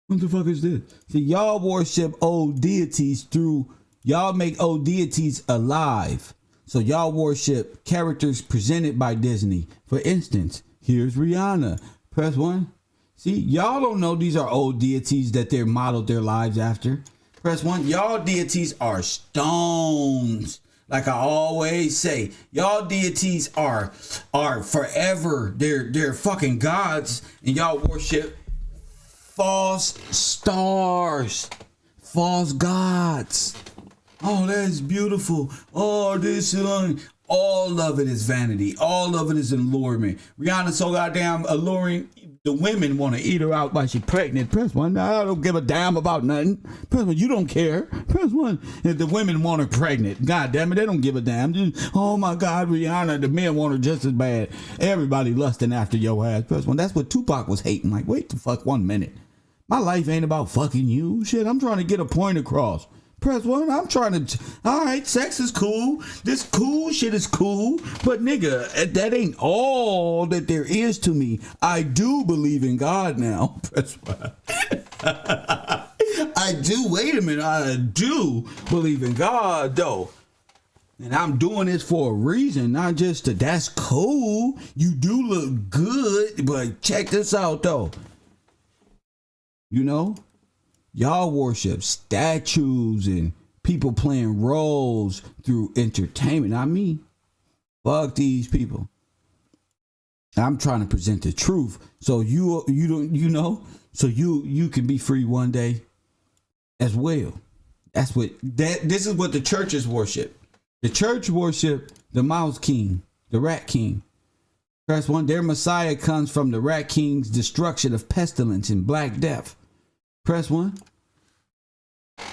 What the fuck is this? See, y'all worship old deities through, y'all make old deities alive. So y'all worship characters presented by Disney. For instance, here's Rihanna. Press 1. See, y'all don't know these are old deities that they're modeled their lives after. Press 1. Y'all deities are stones. Like I always say, y'all deities are forever. They're fucking gods, and y'all worship false stars, false gods. Oh, that's beautiful. Oh, this and all of it is vanity. All of it is allurement. Rihanna's so goddamn alluring. The women want to eat her out while she's pregnant. Press 1. I don't give a damn about nothing. Press 1. You don't care. Press 1. If the women want her pregnant, god damn it, they don't give a damn. Just, oh my God, Rihanna, the men want her just as bad. Everybody lusting after your ass. Press 1. That's what Tupac was hating. Like, wait the fuck 1 minute. My life ain't about fucking you. Shit, I'm trying to get a point across. Press 1. I'm trying to. All right, sex is cool. This cool shit is cool. But nigga, that ain't all that there is to me. I do believe in God now. Press 1. I do. Wait a minute. I do believe in God though. And I'm doing this for a reason, not just to. That's cool. You do look good, but check this out though. You know? Y'all worship statues and people playing roles through entertainment. Not me. Fuck these people. I'm trying to present the truth so you don't, you know, so you can be free one day as well. That's what this is what the churches worship. The church worship the Mouse King, the Rat King. Press 1. Their Messiah comes from the Rat King's destruction of pestilence and Black Death. Press 1.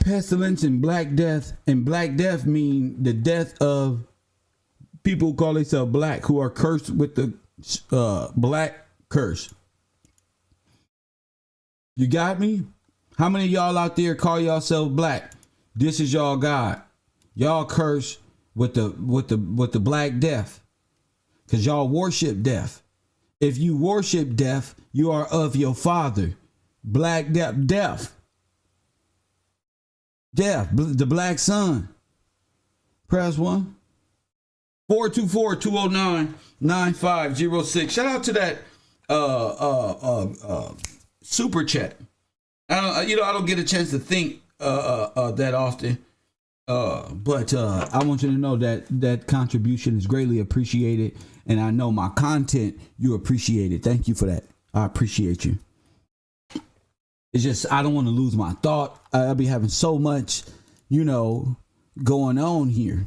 Pestilence and Black Death. And Black Death mean the death of people who call themselves black, who are cursed with the black curse. You got me? How many of y'all out there call yourself black? This is y'all God. Y'all curse with the black death. Because y'all worship death. If you worship death, you are of your father. Black death. Death. The black sun. Press 1. 424-209-9506. Shout out to that super chat. I don't get a chance to think that often. But I want you to know that contribution is greatly appreciated, and I know my content you appreciate it. Thank you for that. I appreciate you. It's just I don't want to lose my thought. I'll be having so much, going on here.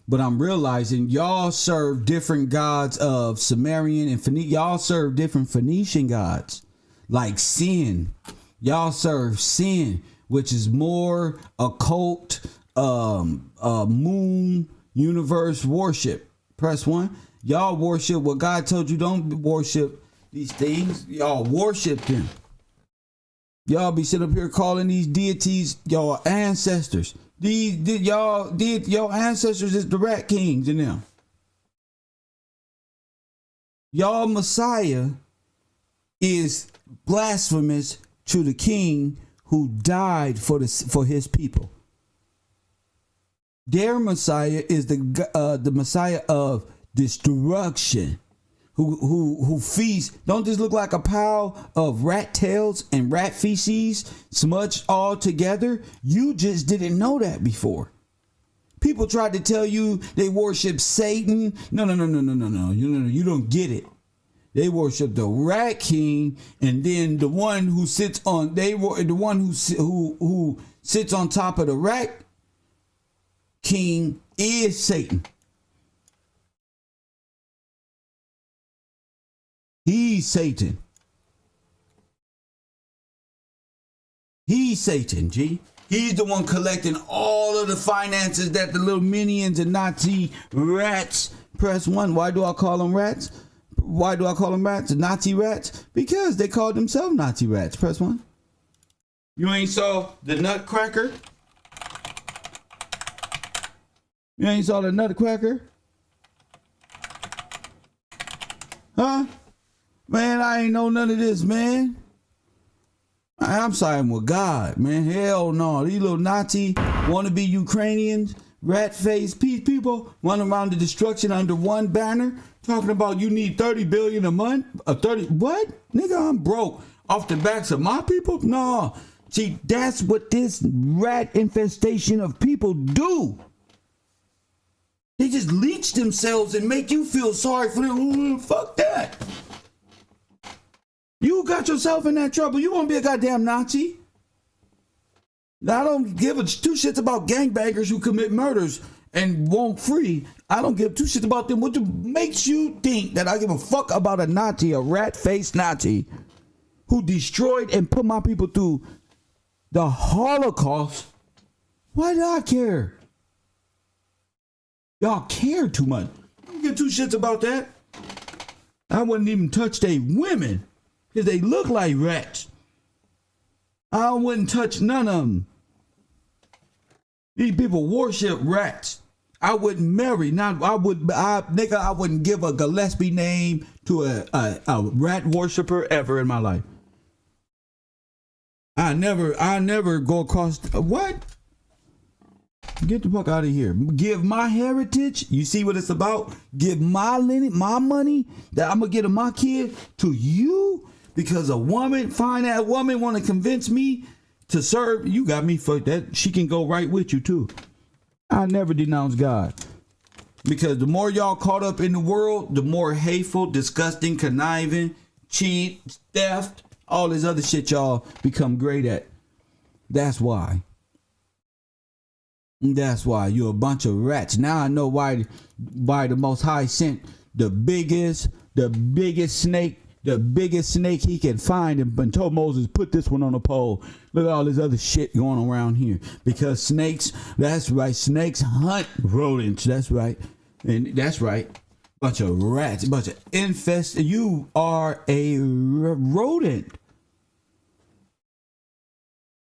But I'm realizing y'all serve different gods of Sumerian and y'all serve different Phoenician gods, like sin. Y'all serve sin, which is more occult, moon, universe worship. Press 1. Y'all worship what God told you don't worship these things. Y'all worship them. Y'all be sitting up here calling these deities y'all ancestors. Your ancestors is the rat kings and them. Y'all Messiah is blasphemous to the king who died for his people. Their Messiah is the Messiah of destruction, who feasts. Don't this look like a pile of rat tails and rat feces smudged all together? You just didn't know that before. People tried to tell you they worship Satan. No. You don't get it. They worship the rat king, and then the one who sits on who sits on top of the rat king is Satan. He's Satan. He's Satan, G. He's the one collecting all of the finances that the little minions and Nazi rats. Press 1. Why do I call them rats? Why do I call them rats? Nazi rats? Because they called themselves Nazi rats. Press 1. You ain't saw the Nutcracker? You ain't saw the Nutcracker? Huh? Man, I ain't know none of this, man. I'm siding with God, man. Hell no. These little Nazi wannabe Ukrainians, rat-faced people running around the destruction under one banner, talking about you need 30 billion a month. 30 what? Nigga, I'm broke. Off the backs of my people? No. See, that's what this rat infestation of people do. They just leech themselves and make you feel sorry for them. Fuck that. You got yourself in that trouble. You won't be a goddamn Nazi. I don't give two shits about gangbangers who commit murders and won't free. I don't give two shits about them. What makes you think that I give a fuck about a Nazi, a rat-faced Nazi who destroyed and put my people through the Holocaust? Why do I care? Y'all care too much. I don't give two shits about that. I wouldn't even touch they women because they look like rats. I wouldn't touch none of them. These people worship rats. I wouldn't marry. I wouldn't give a Gillespie name to a rat worshiper ever in my life. I never go across. What? Get the fuck out of here. Give my heritage. You see what it's about? Give my lineage, my money that I'm gonna get to my kid to you because a woman, find that woman want to convince me to serve. You got me fucked. That she can go right with you too. I never denounce God because the more y'all caught up in the world, the more hateful, disgusting, conniving, cheat, theft, all this other shit y'all become great at. That's why. That's why you're a bunch of rats. Now I know why the Most High sent the biggest snake he can find and told Moses, put this one on a pole. Look at all this other shit going around here. Because snakes, that's right, snakes hunt rodents. That's right. And that's right. Bunch of rats, bunch of infest. You are a rodent.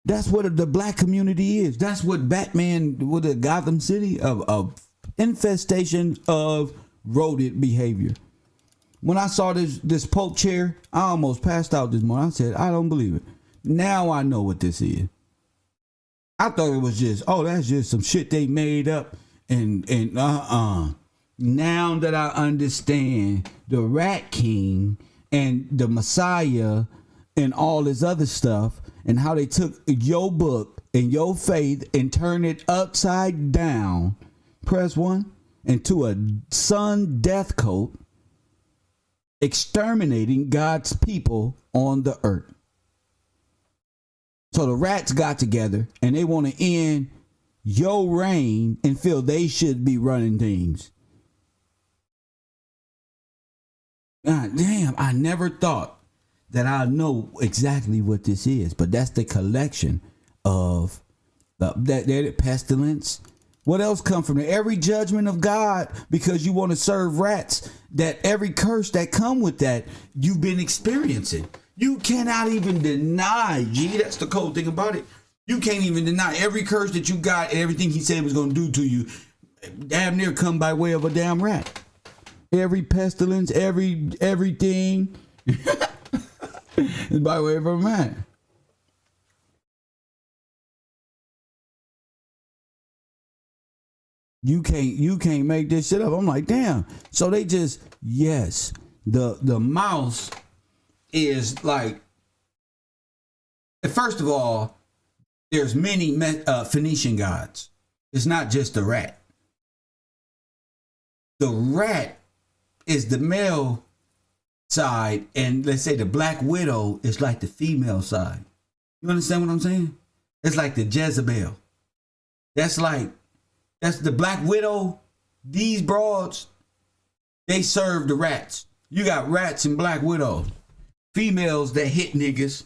That's what the black community is. That's what Batman with the Gotham City of infestation of rodent behavior. When I saw this Pope chair, I almost passed out this morning. I said, I don't believe it. Now I know what this is. I thought it was just, that's just some shit they made up. And Now that I understand the Rat King and the Messiah and all this other stuff, and how they took your book and your faith and turned it upside down, press 1, into a sun death coat, exterminating God's people on the earth. So the rats got together and they want to end your reign and feel they should be running things. God damn, I never thought that I know exactly what this is, but that's the collection of that pestilence. What else come from there? Every judgment of God, because you want to serve rats, that every curse that come with that, you've been experiencing. You cannot even deny, that's the cold thing about it. You can't even deny every curse that you got and everything he said was going to do to you, damn near come by way of a damn rat. Every pestilence, everything is by way of a rat. You can't make this shit up. I'm like, damn. So they just, yes, the mouse is like, first of all, there's many Phoenician gods. It's not just the rat. The rat is the male side, and let's say the Black Widow is like the female side. You understand what I'm saying? It's like the Jezebel. That's the Black Widow. These broads, they serve the rats. You got rats and Black Widows. Females that hit niggas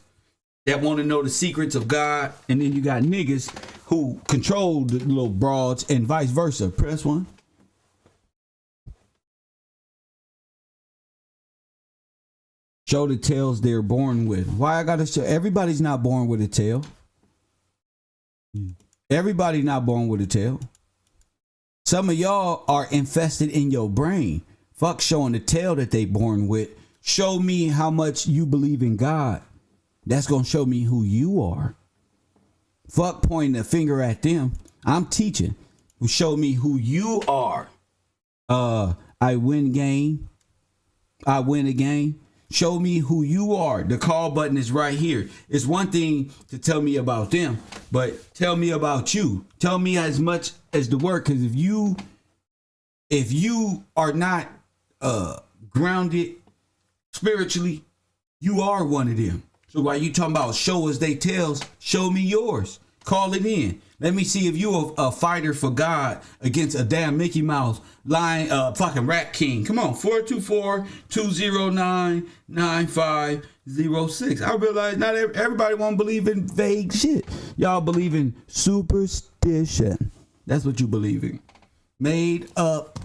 that want to know the secrets of God. And then you got niggas who control the little broads and vice versa. Press 1. Show the tails they're born with. Why I gotta show? Everybody's not born with a tail. Everybody not born with a tail. Some of y'all are infested in your brain. Fuck showing the tail that they born with. Show me how much you believe in God. That's gonna show me who you are. Fuck pointing a finger at them. I'm teaching. Show me who you are. I win game. I win a game. Show me who you are. The call button is right here. It's one thing to tell me about them, but tell me about you. Tell me as much as the word, because if you are not grounded spiritually, you are one of them. So while you talking about show us they tails, show me yours. Call it in. Let me see if you a fighter for God against a damn Mickey Mouse lying fucking Rat King. Come on, 424-209-9506. I realize not everybody won't believe in vague shit. Y'all believe in superstition. That's what you believe in. Made up,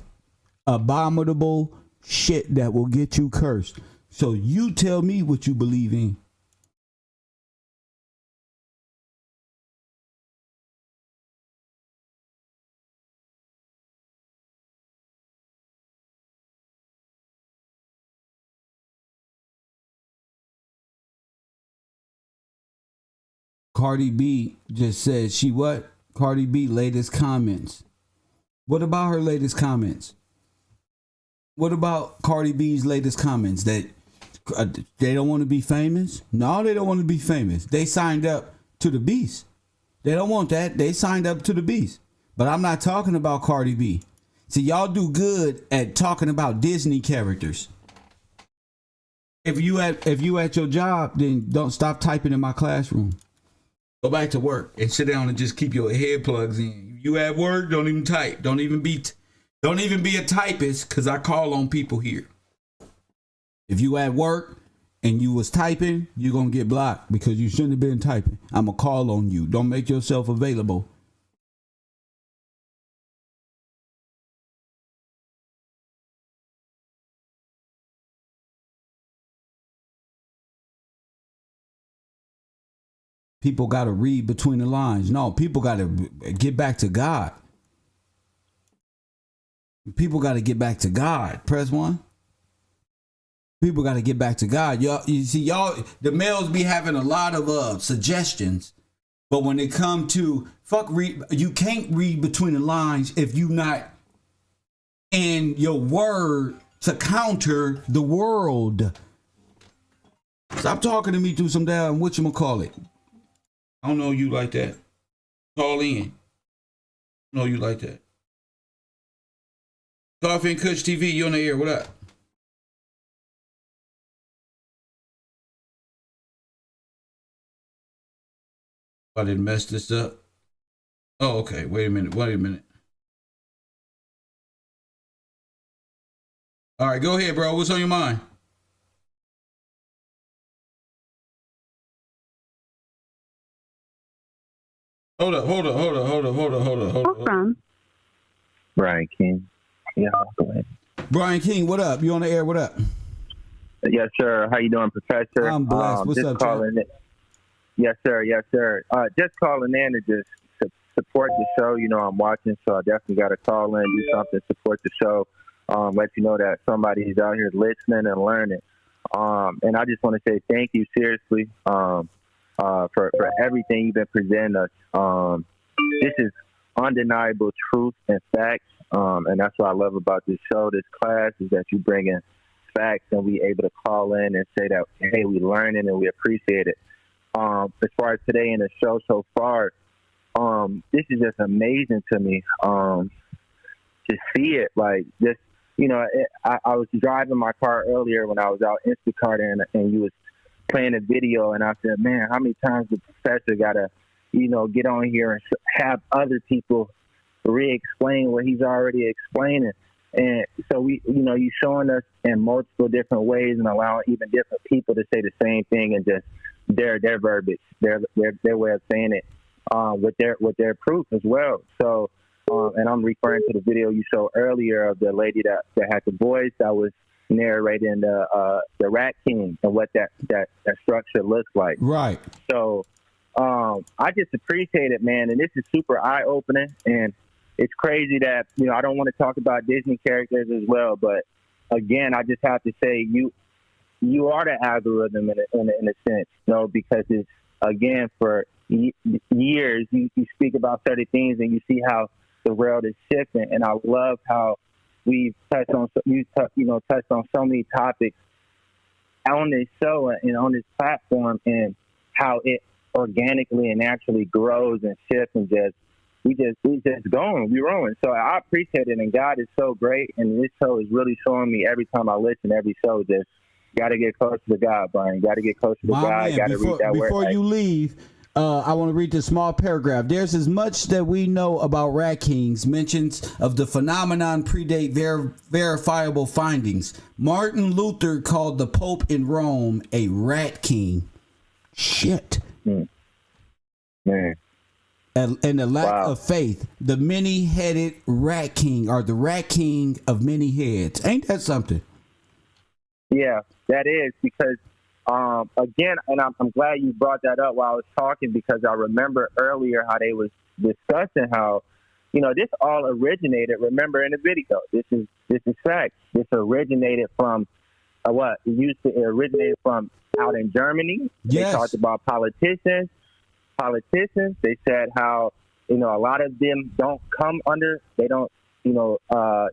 abominable shit that will get you cursed. So you tell me what you believe in. Cardi B just said she what? Cardi B latest comments. What about her latest comments? What about Cardi B's latest comments that they don't want to be famous? No, they don't want to be famous. They signed up to the beast. They don't want that. They signed up to the beast. But I'm not talking about Cardi B. See, y'all do good at talking about Disney characters. If you at your job, then don't stop typing in my classroom. Go back to work and sit down and just keep your head plugs in. You at work, don't even type. Don't even be a typist, because I call on people here. If you at work and you was typing, you're going to get blocked because you shouldn't have been typing. I'm going to call on you. Don't make yourself available. people got to read between the lines. No, people got to get back to God. People got to get back to God. Press 1. People got to get back to God. Y'all, you see, y'all, the males be having a lot of suggestions, but when it come to read, you can't read between the lines if you not in your word to counter the world. Stop talking to me through some damn whatchamacallit. I don't know you like that. Call in. I know you like that. Coffee and Kush TV, you on the air. What up? I didn't mess this up. Oh, okay. Wait a minute. All right, go ahead, bro. What's on your mind? Hold up. Brian King. Yeah, go ahead. Brian King, what up? You on the air? What up? Yes, sir. How you doing, Professor? I'm blessed. What's up, calling in. Yes, sir. Just calling in to just support the show. You know, I'm watching, so I definitely got to call in, do something, support the show, let you know that somebody's out here listening and learning. And I just want to say thank you, seriously, for everything you've been presenting us. This is undeniable truth and facts, and that's what I love about this show, this class, is that you bring in facts and we able to call in and say that, hey, we learning and we appreciate it. As far as today in the show so far, this is just amazing to me to see it. Like, just, you know, I was driving my car earlier when I was out Instacarting and you was playing a video, and I said, man, how many times the professor got to, you know, get on here and have other people re-explain what he's already explaining. And so we, you know, you showing us in multiple different ways and allowing even different people to say the same thing and just their verbiage, their way of saying it, with their proof as well. So, and I'm referring to the video you showed earlier of the lady that had the voice that was narrating the Rat King and what that structure looks like. Right. So, I just appreciate it, man. And this is super eye opening, and it's crazy that, you know, I don't want to talk about Disney characters as well, but again, I just have to say you are the algorithm in a sense, you know, because it's, again, for years you speak about certain things and you see how the world is shifting, and I love how we've touched on so many topics on this show and on this platform, and how it organically and naturally grows and shifts, and we just going, we rolling. So I appreciate it, and God is so great, and this show is really showing me every time I listen, every show, just got to get closer to God, Brian. Got to get closer to God. Got to read that word. Before you leave, I want to read this small paragraph. There's as much that we know about Rat Kings. Mentions of the phenomenon predate verifiable findings. Martin Luther called the Pope in Rome a Rat King. Shit. Man. And the lack of faith. The many-headed Rat King, or the Rat King of many heads. Ain't that something? Yeah, that is, because again, and I'm glad you brought that up while I was talking, because I remember earlier how they was discussing how, you know, this all originated. Remember in the video, this is fact. This originated from what? It used to originate from out in Germany. Yes. They talked about politicians. They said how, you know, a lot of them don't come under. They don't. You know,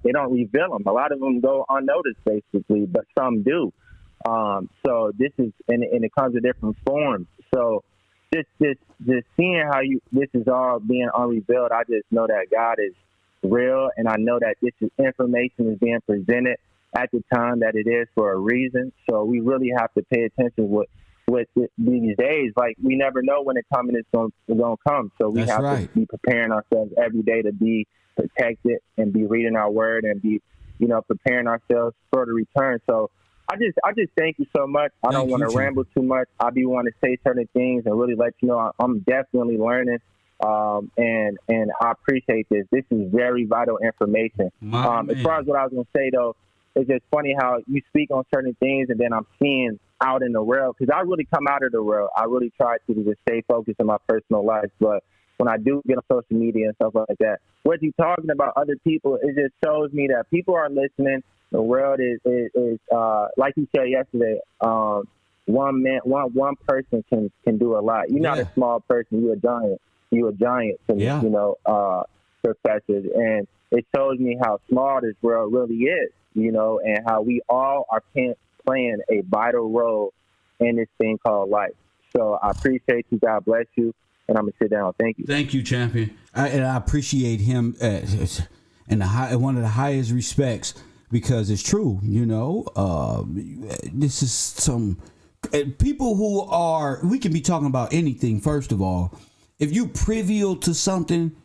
they don't reveal them. A lot of them go unnoticed, basically, but some do. So this is, and it comes in different forms. So just seeing how this is all being unrevealed, I just know that God is real, and I know that this information is being presented at the time that it is for a reason. So we really have to pay attention with these days. Like, we never know when the coming is going to come. So we have to be preparing ourselves every day to be protected and be reading our word and be, you know, preparing ourselves for the return. So I just thank you so much. I don't want to ramble too much. I do want to say certain things and really let you know I'm definitely learning. And I appreciate this. This is very vital information. As far as what I was going to say, though, it's just funny how you speak on certain things, and then I'm seeing out in the world, because I really come out of the world. I really try to just stay focused on my personal life. But when I do get on social media and stuff like that, what you're talking about other people, it just shows me that people are listening. The world is like you said yesterday, one person can do a lot. You're not a small person. You're a giant. You're a giant to me, professors. And it shows me how small this world really is, and how we all are playing a vital role in this thing called life. So I appreciate you. God bless you. And I'm going to sit down. Thank you. Thank you, champion. And I appreciate him in one of the highest respects, because it's true. This is some people who are, we can be talking about anything. First of all, if you trivial to something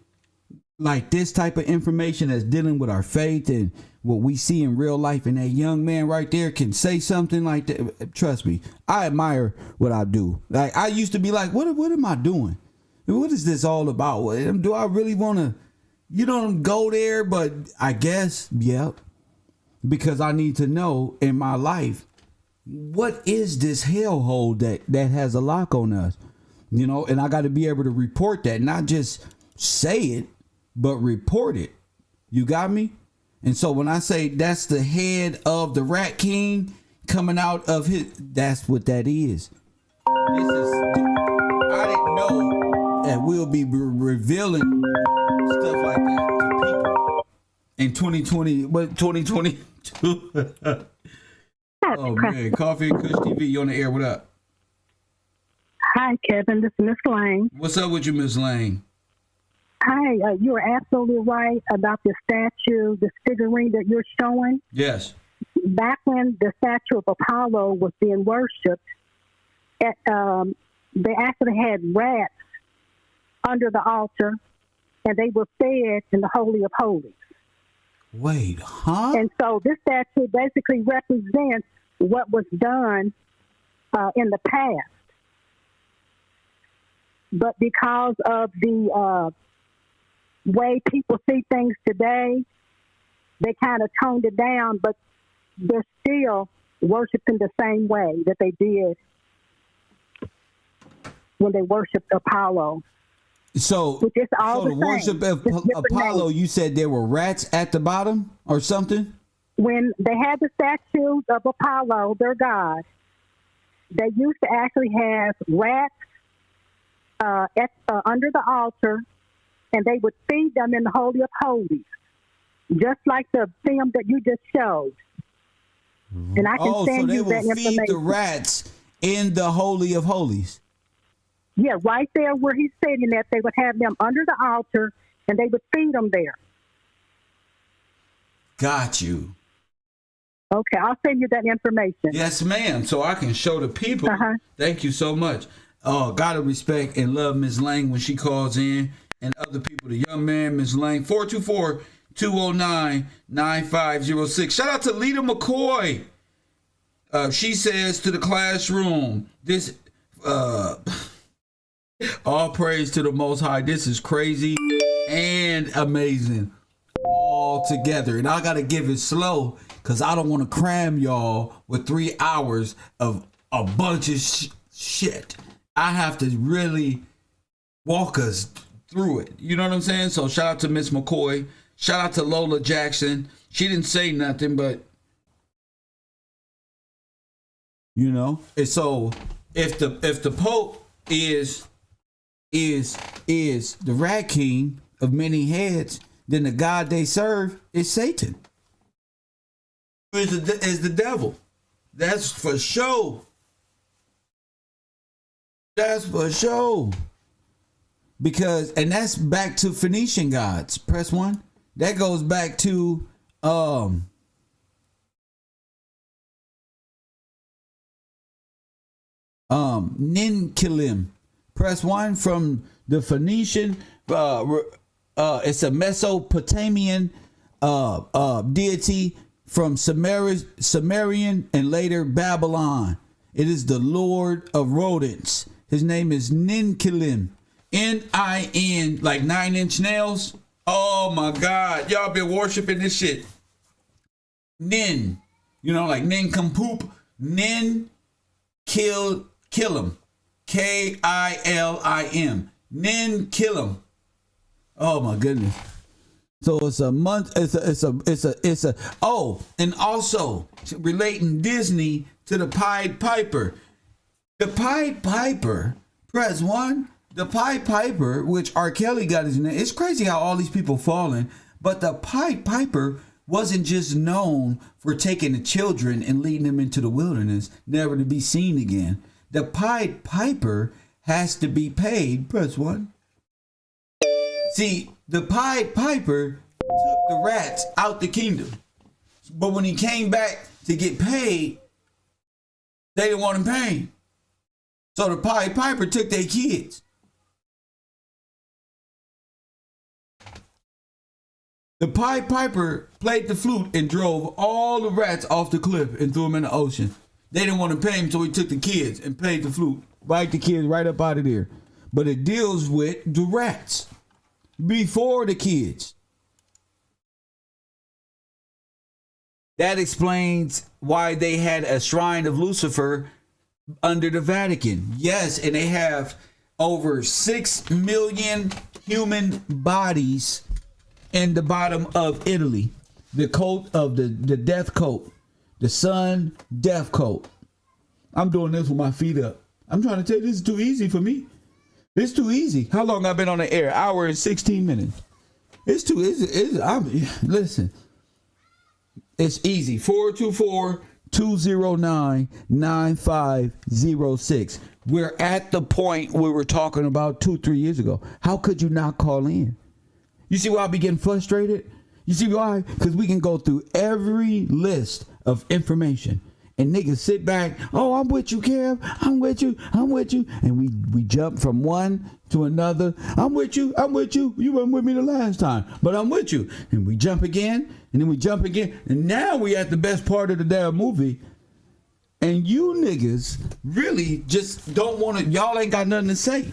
like this type of information that's dealing with our faith and what we see in real life, and that young man right there can say something like that, trust me, I admire what I do. Like, I used to be like, what am I doing? What is this all about? Do I really want to, go there? But I guess, because I need to know in my life, what is this hellhole that has a lock on us? And I got to be able to report that, not just say it, but report it. You got me? And so when I say that's the head of the Rat King coming out of that's what that is. I didn't know that we'll be revealing stuff like that to people in 2022. Oh man, Coffee and Kush TV, you on the air? What up? Hi, Kevin. This is Miss Lang. What's up with you, Miss Lang? Hi, you are absolutely right about the statue, the figurine that you're showing. Yes. Back when the statue of Apollo was being worshipped, they actually had rats under the altar, and they were fed in the Holy of Holies. Wait, huh? And so this statue basically represents what was done in the past. But because of the way people see things today, they kind of toned it down, but they're still worshiping the same way that they did when they worshiped Apollo. So, which is all the worship of Apollo, you said there were rats at the bottom or something? When they had the statues of Apollo, their god, they used to actually have rats under the altar, and they would feed them in the Holy of Holies, just like the film that you just showed. And I can send you that information. So they will feed the rats in the Holy of Holies? Yeah, right there where he's sitting at, they would have them under the altar, and they would feed them there. Got you. Okay, I'll send you that information. Yes, ma'am, so I can show the people. Thank you so much. Oh, gotta respect and love Ms. Lang when she calls in, and other people. The young man, Ms. Lang, 424-209-9506. Shout out to Lita McCoy. She says to the classroom, this... all praise to the Most High. This is crazy and amazing all together. And I got to give it slow because I don't want to cram y'all with 3 hours of a bunch of shit. I have to really walk us through it. You know what I'm saying? So shout out to Miss McCoy. Shout out to Lola Jackson. She didn't say nothing, but and so if the Pope is the Rat King of many heads, then the God they serve is Satan. Is the devil. That's for sure. That's for sure. Because, and that's back to Phoenician gods. Press 1. That goes back to Ninkilim. Press 1 from the Phoenician. It's a Mesopotamian deity from Sumerian and later Babylon. It is the Lord of rodents. His name is Ninkilim. N-I-N, like 9-inch nails. Oh my God. Y'all been worshiping this shit. Nin. Like nincompoop. Nin. Kill him. K-I-L-I-M. Nin kill him. Oh my goodness. So it's a month. It's a. Oh, and also relating Disney to the Pied Piper. The Pied Piper. Press 1. The Pied Piper, which R. Kelly got his name. It's crazy how all these people falling. But the Pied Piper wasn't just known for taking the children and leading them into the wilderness, never to be seen again. The Pied Piper has to be paid. Press 1. See, the Pied Piper took the rats out the kingdom. But when he came back to get paid, they didn't want him paying. So the Pied Piper took their kids. The Pied Piper played the flute and drove all the rats off the cliff and threw them in the ocean. They didn't want to pay him, so he took the kids and played the flute. Bite the kids right up out of there. But it deals with the rats before the kids. That explains why they had a shrine of Lucifer under the Vatican. Yes, and they have over 6 million human bodies in the bottom of Italy. The coat of the death coat. The sun death coat. I'm doing this with my feet up. I'm trying to tell you, this is too easy for me. It's too easy. How long I've been on the air? Hour and 16 minutes. It's too easy. Listen. It's easy. 424-209-9506. We're at the point we were talking about 2-3 years ago. How could you not call in? You see why I be getting frustrated? You see why? Because we can go through every list of information and niggas sit back. Oh, I'm with you, Kev. I'm with you. And we jump from one to another. I'm with you. You weren't with me the last time, but I'm with you. And we jump again, and then we jump again. And now we at the best part of the damn movie. And you niggas really just don't want to, y'all ain't got nothing to say.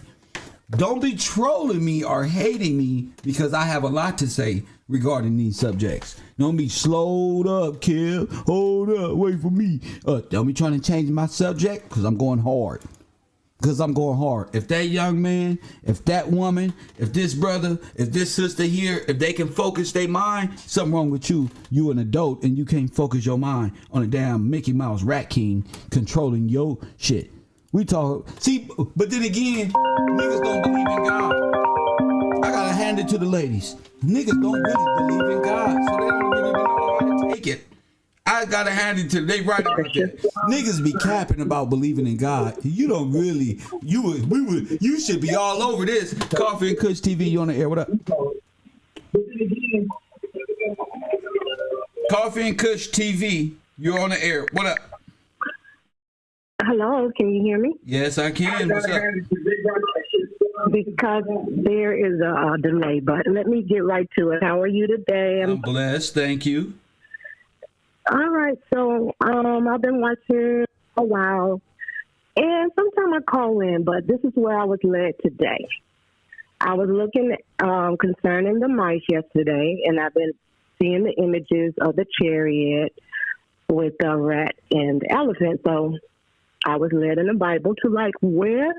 Don't be trolling me or hating me because I have a lot to say regarding these subjects. Don't be slowed up, kid. Hold up, wait for me. Don't be trying to change my subject because I'm going hard. If that young man, if that woman, if this brother, if this sister here, if they can focus their mind, something wrong with you. You an adult and you can't focus your mind on a damn Mickey Mouse Rat King controlling your shit. We talk, see, but then again, niggas don't believe in God. I gotta hand it to the ladies. Niggas don't really believe in God, so they don't really know how to take it. I gotta hand it to them. They right about that. Niggas be capping about believing in God. You don't really, you should be all over this. Coffee and Kush TV, you on the air, what up? Coffee and Kush TV, you're on the air, what up? Hello, can you hear me? Yes, I can. What's up? Because there is a delay, but let me get right to it. How are you today? I'm blessed, thank you. All right, so I've been watching a while, and sometimes I call in, but this is where I was led today. I was looking concerning the mice yesterday, and I've been seeing the images of the chariot with the rat and the elephant, so I was led in the Bible to where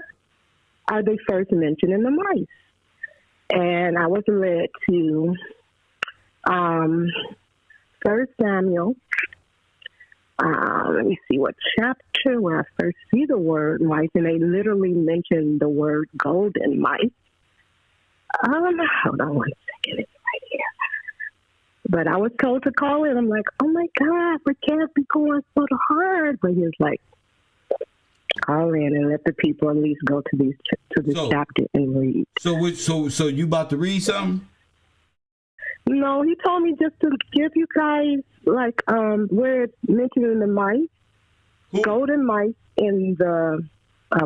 are they first mentioned in the mice? And I was led to 1 Samuel. Let me see what chapter where I first see the word mice, and they literally mention the word golden mice. Hold on 1 second, it's right here. But I was told to call in. I'm like, oh my God, we can't be going so hard. But he was like, call in and let the people at least go to this chapter and read. So you about to read something? No, he told me just to give you guys where it's mentioned in the mice, golden mice in the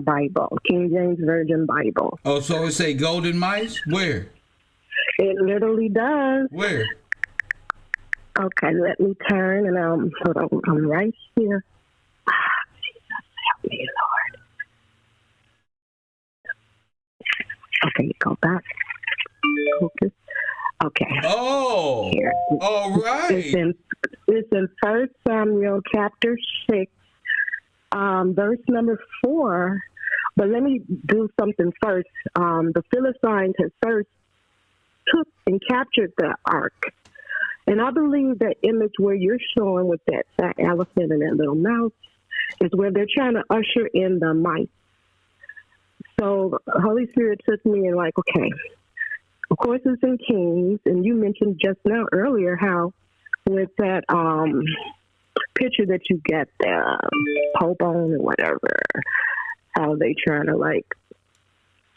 Bible, King James Version Bible. Oh, so it say golden mice? Where? It literally does. Where? Okay, let me turn and hold on, I'm right here. Me, Lord. Okay, go back. Focus. Okay. Oh. Here. All right. It's in 1 Samuel chapter 6, verse number 4. But let me do something first. The Philistines had first took and captured the ark. And I believe that image where you're showing with that fat elephant and that little mouse is where they're trying to usher in the mice. So the Holy Spirit took me and like, okay, of course it's in Kings, and you mentioned just now earlier how with that picture that you get the Pope on or whatever, how they trying to like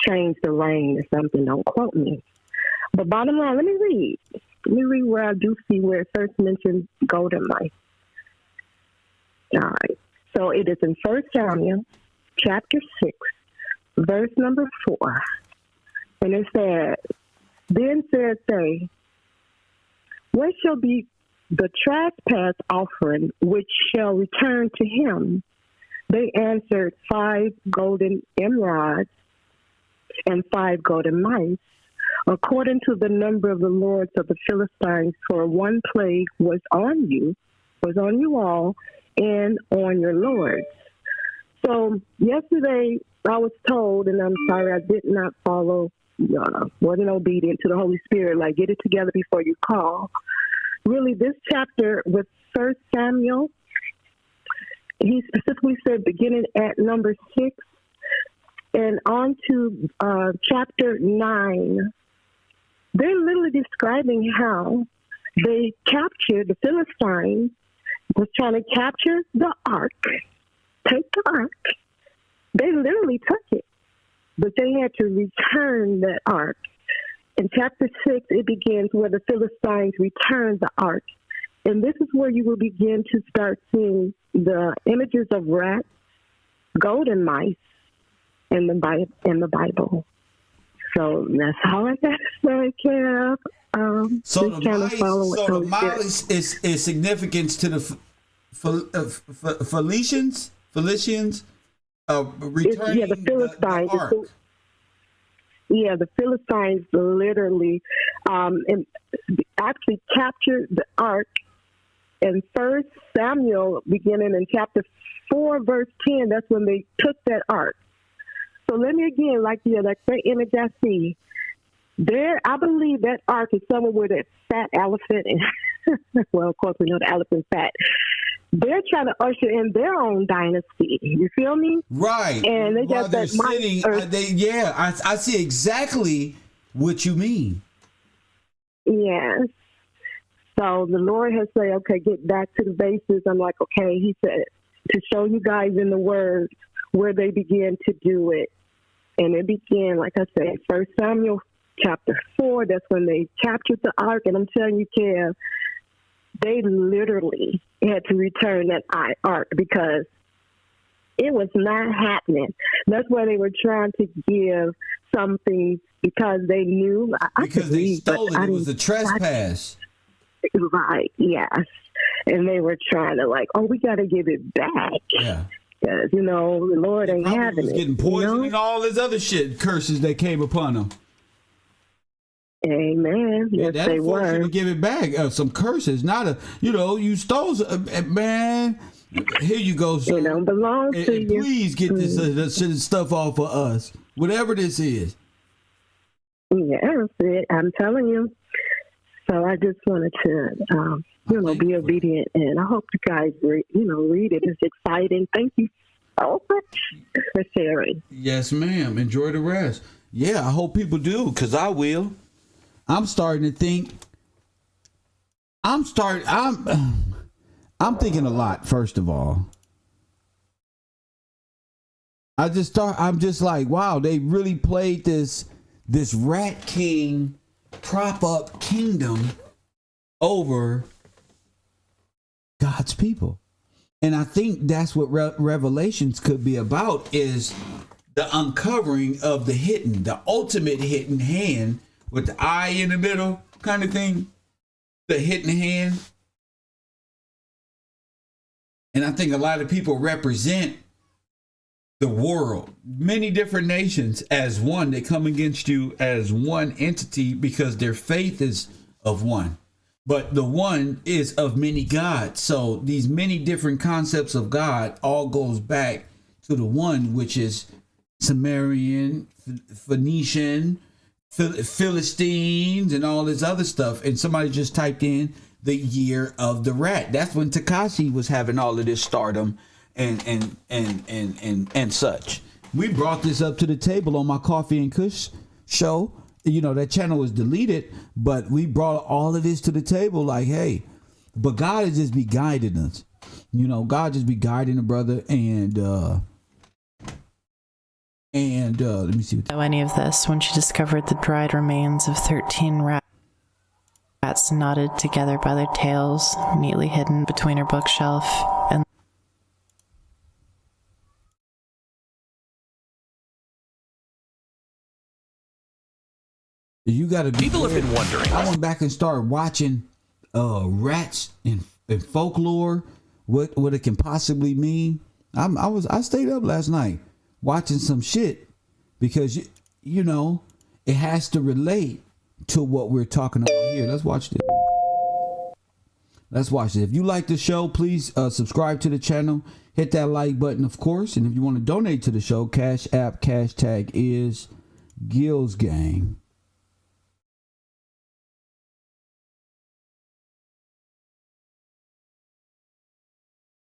change the rain or something. Don't quote me. But bottom line, let me read. Let me read where I do see where it first mentions golden mice. All right. So it is in 1 Samuel chapter 6, verse number 4. And it said, then said they, what shall be the trespass offering which shall return to him? They answered, 5 golden emerods and 5 golden mice, according to the number of the lords of the Philistines, for one plague was on you all, and on your lords. So yesterday I was told, and I'm sorry I did not follow, wasn't obedient to the Holy Spirit, like get it together before you call. Really, this chapter with 1 Samuel, he specifically said beginning at number 6 and on to chapter 9, they're literally describing how they captured, the Philistines was trying to capture the ark, take the ark. They literally took it, but they had to return that ark. In chapter 6, it begins where the Philistines return the ark. And this is where you will begin to start seeing the images of rats, golden mice in the Bible. So that's how I got to say, Kev. So the mice is significance to the Philistines returning the Philistines. the ark. The Philistines literally actually captured the ark. In 1 Samuel, beginning in chapter 4, verse 10, that's when they took that ark. So let me again, like that image I see, there, I believe that ark is somewhere where that fat elephant, well, of course we know the elephant's fat. They're trying to usher in their own dynasty. You feel me? Right. And they While got they're that sitting, I see exactly what you mean. Yes. So the Lord has said, okay, get back to the basis. I'm like, okay, he said, to show you guys in the Word where they began to do it. And it began, like I said, 1 Samuel chapter 4, that's when they captured the ark. And I'm telling you, Kev, they literally had to return that ark because it was not happening. That's why they were trying to give something because they knew. Because they stole it. It was a trespass. Right, yes. And they were trying to we got to give it back. Yeah. Because, the Lord ain't having it. Getting poisoned and all this other shit, curses that came upon them. Amen. Yes, that they were. You to give it back. Some curses, not you stole, man. Here you go, sir. It don't belong to you. Please get this stuff off of us, whatever this is. Yes, I'm telling you. So I just wanted to, be obedient, and I hope you guys, read it. It's exciting. Thank you so much for sharing. Yes, ma'am. Enjoy the rest. Yeah, I hope people do, because I will. I'm starting to think. I'm thinking a lot. First of all, I'm just like, wow, they really played this Rat King prop up kingdom over God's people. And I think that's what Revelations could be about, is the uncovering of the ultimate hidden hand with the eye in the middle kind of thing, the hidden hand. And I think a lot of people represent the world, many different nations as one. They come against you as one entity because their faith is of one. But the one is of many gods. So these many different concepts of God all goes back to the one, which is Sumerian, Phoenician, Philistines, and all this other stuff. And somebody just typed in the year of the rat. That's when Tekashi was having all of this stardom and such. We brought this up to the table on my Coffee and Kush show. You know, that channel was deleted, but we brought all of this to the table like, hey, but God is just be guiding us. You know, God just be guiding the brother and let me see. Any of this when she discovered the dried remains of 13 rats knotted together by their tails, neatly hidden between her bookshelf and you gotta be people have been wondering. I went back and started watching rats in folklore, what it can possibly mean. I stayed up last night watching some shit because you know it has to relate to what we're talking about here. Let's watch this. If you like the show, please subscribe to the channel, hit that like button, of course, and if you want to donate to the show, Cash App #tag is Gills Gang.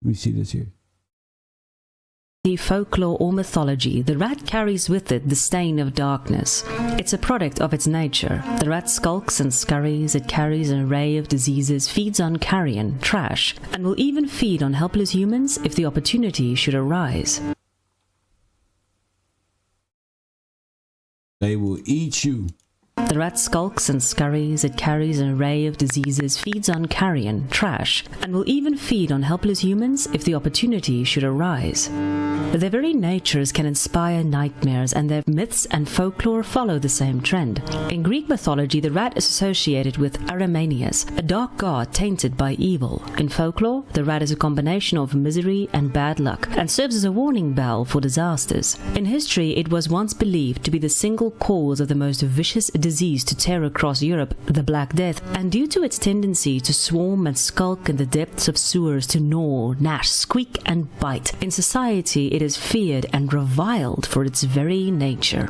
Let me see this here. Folklore or mythology, the rat carries with it the stain of darkness. It's a product of its nature. The rat skulks and scurries, it carries an array of diseases, feeds on carrion, trash, and will even feed on helpless humans if the opportunity should arise. They will eat you. The rat skulks and scurries, it carries an array of diseases, feeds on carrion, trash, and will even feed on helpless humans if the opportunity should arise. Their very natures can inspire nightmares, and their myths and folklore follow the same trend. In Greek mythology, the rat is associated with Arimanius, a dark god tainted by evil. In folklore, the rat is a combination of misery and bad luck, and serves as a warning bell for disasters. In history, it was once believed to be the single cause of the most vicious disease to tear across Europe, the Black Death, and due to its tendency to swarm and skulk in the depths of sewers to gnaw, gnash, squeak, and bite. In society, it is feared and reviled for its very nature.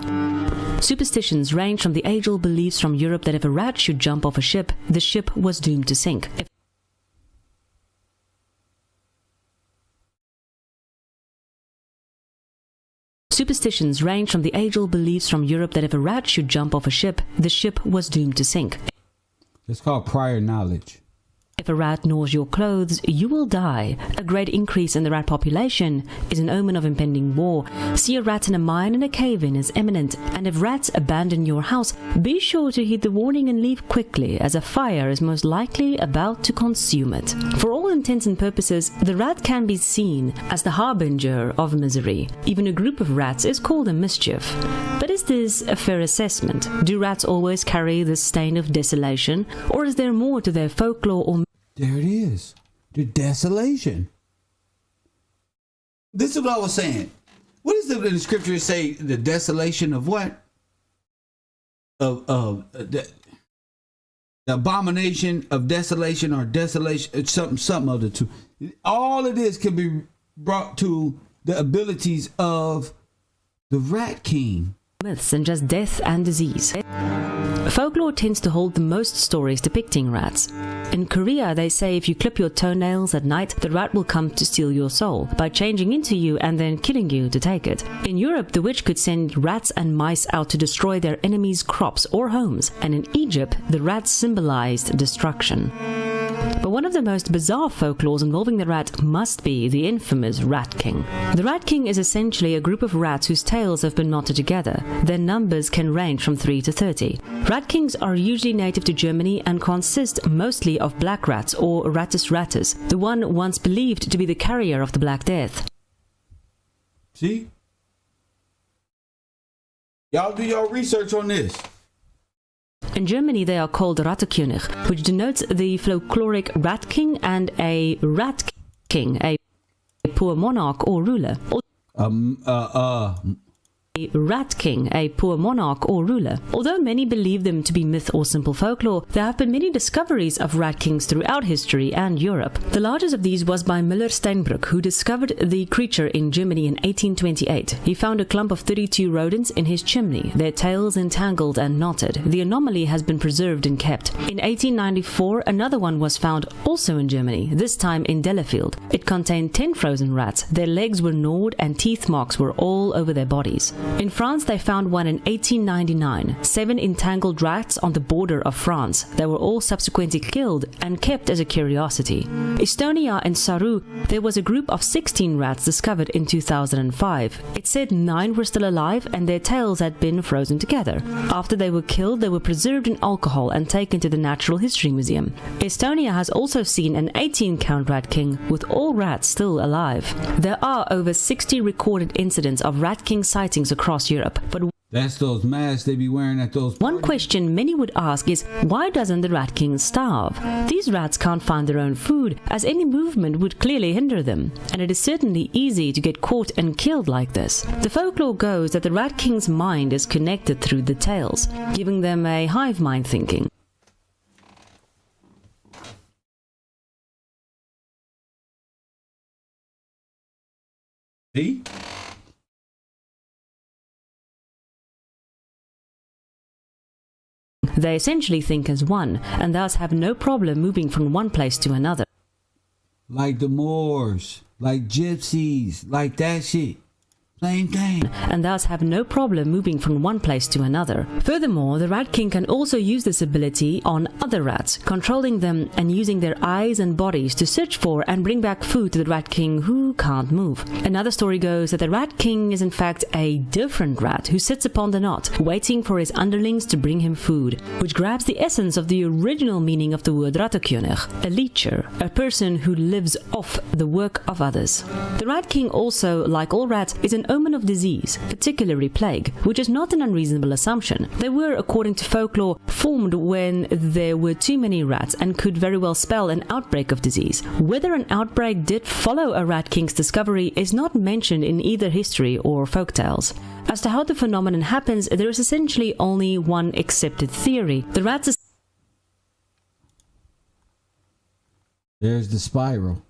Superstitions range from the age-old beliefs from Europe that if a rat should jump off a ship, the ship was doomed to sink. Superstitions range from the age-old beliefs from Europe that if a rat should jump off a ship, the ship was doomed to sink. It's called prior knowledge. If a rat gnaws your clothes, you will die. A great increase in the rat population is an omen of impending war. See a rat in a mine and a cave-in is imminent, and if rats abandon your house, be sure to heed the warning and leave quickly, as a fire is most likely about to consume it. For all intents and purposes, the rat can be seen as the harbinger of misery. Even a group of rats is called a mischief. But is this a fair assessment? Do rats always carry this stain of desolation, or is there more to their folklore or there it is. The desolation. This is what I was saying. What is it in the scripture say? The desolation of what? Of the abomination of desolation or desolation, something of the two. All of this can be brought to the abilities of the Rat King. Myths and just death and disease. Folklore tends to hold the most stories depicting rats. In Korea, they say if you clip your toenails at night, the rat will come to steal your soul by changing into you and then killing you to take it. In Europe, the witch could send rats and mice out to destroy their enemies' crops or homes, and in Egypt, the rats symbolized destruction. But one of the most bizarre folklores involving the rat must be the infamous Rat King. The Rat King is essentially a group of rats whose tails have been knotted together. Their numbers can range from 3 to 30. Rat Kings are usually native to Germany and consist mostly of black rats or Rattus rattus, the one once believed to be the carrier of the Black Death. See? Y'all do your research on this. In Germany, they are called Rattekönig, which denotes the folkloric rat king, and a rat king, a poor monarch or ruler. Rat King, a poor monarch or ruler. Although many believe them to be myth or simple folklore, there have been many discoveries of rat kings throughout history and Europe. The largest of these was by Müller Steinbrück, who discovered the creature in Germany in 1828. He found a clump of 32 rodents in his chimney, their tails entangled and knotted. The anomaly has been preserved and kept. In 1894, another one was found also in Germany, this time in Delafield. It contained 10 frozen rats. Their legs were gnawed and teeth marks were all over their bodies. In France, they found one in 1899, 7 entangled rats on the border of France. They were all subsequently killed and kept as a curiosity. Estonia and Saru, there was a group of 16 rats discovered in 2005. It said 9 were still alive and their tails had been frozen together. After they were killed, they were preserved in alcohol and taken to the Natural History Museum. Estonia has also seen an 18-count rat king with all rats still alive. There are over 60 recorded incidents of rat king sightings across Europe, but that's those masks they be wearing at those parties. One question many would ask is, why doesn't the rat king starve? These rats can't find their own food, as any movement would clearly hinder them, and it is certainly easy to get caught and killed like this. The folklore goes that the rat king's mind is connected through the tails, giving them a hive mind thinking. See? They essentially think as one, and thus have no problem moving from one place to another. Like the Moors, like gypsies, like that shit. Same thing. And thus have no problem moving from one place to another. Furthermore, the Rat King can also use this ability on other rats, controlling them and using their eyes and bodies to search for and bring back food to the Rat King who can't move. Another story goes that the Rat King is in fact a different rat who sits upon the knot, waiting for his underlings to bring him food, which grabs the essence of the original meaning of the word rattenkönig, a leecher, a person who lives off the work of others. The Rat King also, like all rats, is an omen of disease, particularly plague, which is not an unreasonable assumption. They were, according to folklore, formed when there were too many rats and could very well spell an outbreak of disease. Whether an outbreak did follow a Rat King's discovery is not mentioned in either history or folktales. As to how the phenomenon happens, there is essentially only one accepted theory. The rats There's the spiral.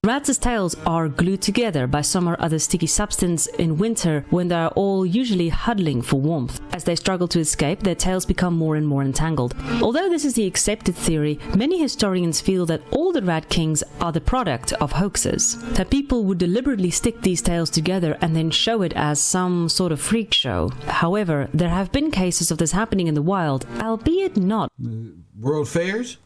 Rats' tails are glued together by some or other sticky substance in winter when they are all usually huddling for warmth. As they struggle to escape, their tails become more and more entangled. Although this is the accepted theory, many historians feel that all the Rat Kings are the product of hoaxes. That people would deliberately stick these tails together and then show it as some sort of freak show. However, there have been cases of this happening in the wild, albeit not World fairs?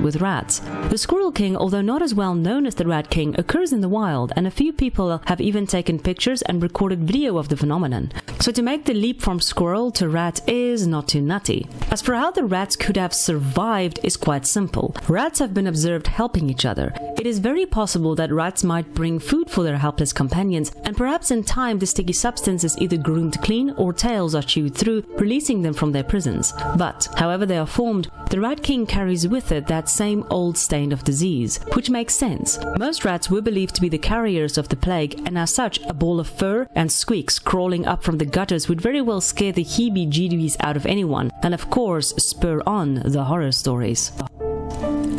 with rats. The Squirrel King, although not as well known as the Rat King, occurs in the wild, and a few people have even taken pictures and recorded video of the phenomenon. So to make the leap from squirrel to rat is not too nutty. As for how the rats could have survived is quite simple. Rats have been observed helping each other. It is very possible that rats might bring food for their helpless companions, and perhaps in time the sticky substance is either groomed clean or tails are chewed through, releasing them from their prisons. But, however they are formed, the Rat King carries with it that same old stain of disease, which makes sense. Most rats were believed to be the carriers of the plague, and as such, a ball of fur and squeaks crawling up from the gutters would very well scare the heebie-jeebies out of anyone, and of course spur on the horror stories.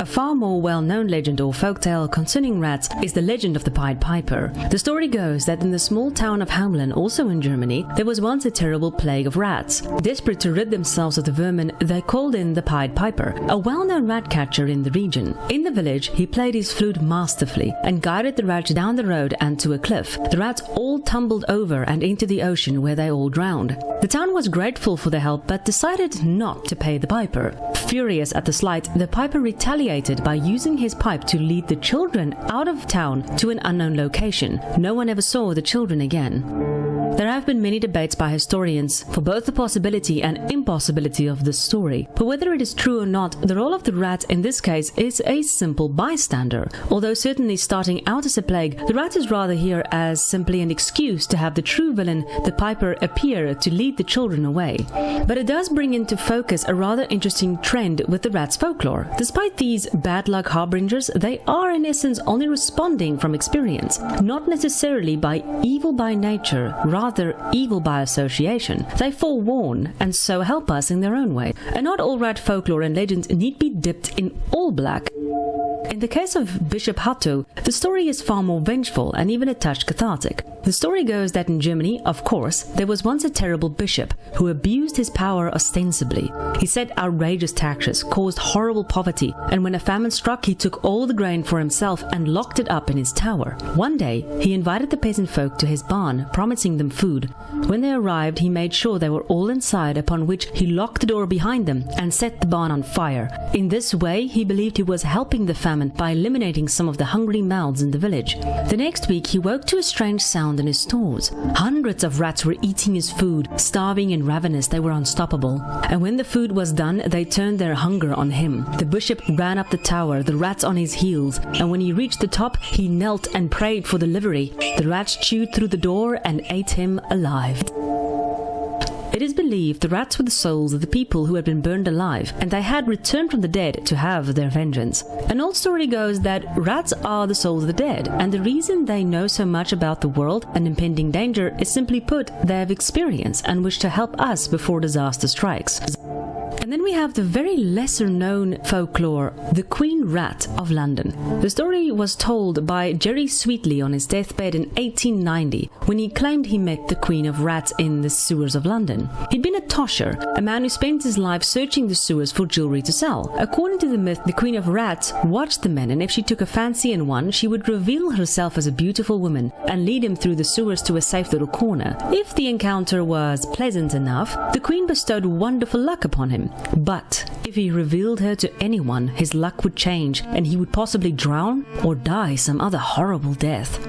A far more well-known legend or folktale concerning rats is the legend of the Pied Piper. The story goes that in the small town of Hamelin, also in Germany, there was once a terrible plague of rats. Desperate to rid themselves of the vermin, they called in the Pied Piper, a well-known rat catcher in the region. In the village, he played his flute masterfully and guided the rats down the road and to a cliff. The rats all tumbled over and into the ocean, where they all drowned. The town was grateful for the help but decided not to pay the piper. Furious at the slight, the piper retaliated by using his pipe to lead the children out of town to an unknown location. No one ever saw the children again. There have been many debates by historians for both the possibility and impossibility of this story. But whether it is true or not, the role of the rat in this case is a simple bystander. Although certainly starting out as a plague, the rat is rather here as simply an excuse to have the true villain, the piper, appear to lead the children away. But it does bring into focus a rather interesting trend with the rat's folklore. Despite these bad luck harbingers, they are in essence only responding from experience, not necessarily by evil by nature, rather rather evil by association. They forewarn and so help us in their own way. And not all rat folklore and legends need be dipped in all black. In the case of Bishop Hatto, the story is far more vengeful and even a touch cathartic. The story goes that in Germany, of course, there was once a terrible bishop who abused his power ostensibly. He set outrageous taxes, caused horrible poverty, and when a famine struck, he took all the grain for himself and locked it up in his tower. One day, he invited the peasant folk to his barn, promising them food. When they arrived, he made sure they were all inside, upon which he locked the door behind them and set the barn on fire. In this way, he believed he was helping the famine by eliminating some of the hungry mouths in the village. The next week, he woke to a strange sound in his stores. Hundreds of rats were eating his food. Starving and ravenous, they were unstoppable. And when the food was done, they turned their hunger on him. The bishop ran up the tower, the rats on his heels, and when he reached the top, he knelt and prayed for delivery. The rats chewed through the door and ate him alive. It is believed the rats were the souls of the people who had been burned alive, and they had returned from the dead to have their vengeance. An old story goes that rats are the souls of the dead, and the reason they know so much about the world and impending danger is simply put, they have experience and wish to help us before disaster strikes. And then we have the very lesser-known folklore, the Queen Rat of London. The story was told by Jerry Sweetley on his deathbed in 1890, when he claimed he met the Queen of Rats in the sewers of London. He'd been a tosher, a man who spent his life searching the sewers for jewelry to sell. According to the myth, the Queen of Rats watched the men, and if she took a fancy in one, she would reveal herself as a beautiful woman and lead him through the sewers to a safe little corner. If the encounter was pleasant enough, the Queen bestowed wonderful luck upon him. But if he revealed her to anyone, his luck would change and he would possibly drown or die some other horrible death.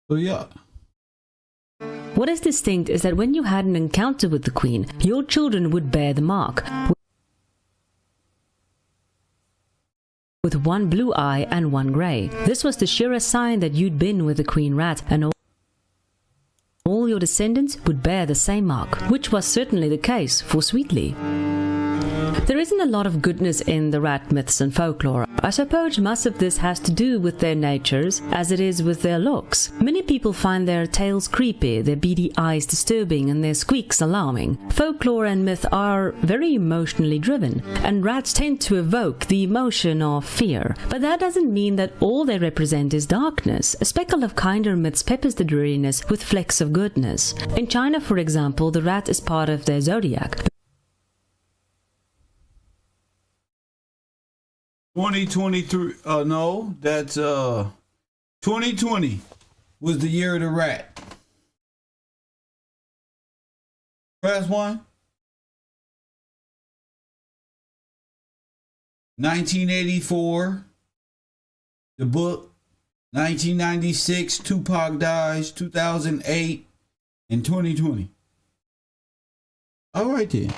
So yeah. What is distinct is that when you had an encounter with the Queen, your children would bear the mark, with one blue eye and one grey. This was the surest sign that you'd been with the Queen Rat, and all your descendants would bear the same mark, which was certainly the case for Sweetley. There isn't a lot of goodness in the rat myths and folklore. I suppose much of this has to do with their natures as it is with their looks. Many people find their tails creepy, their beady eyes disturbing, and their squeaks alarming. Folklore and myth are very emotionally driven, and rats tend to evoke the emotion of fear. But that doesn't mean that all they represent is darkness. A speckle of kinder myths peppers the dreariness with flecks of goodness. In China, for example, the rat is part of their zodiac. 2023, no, that's 2020 was the year of the rat. Press one. 1984, the book. 1996, Tupac dies. 2008, and 2020. All right then.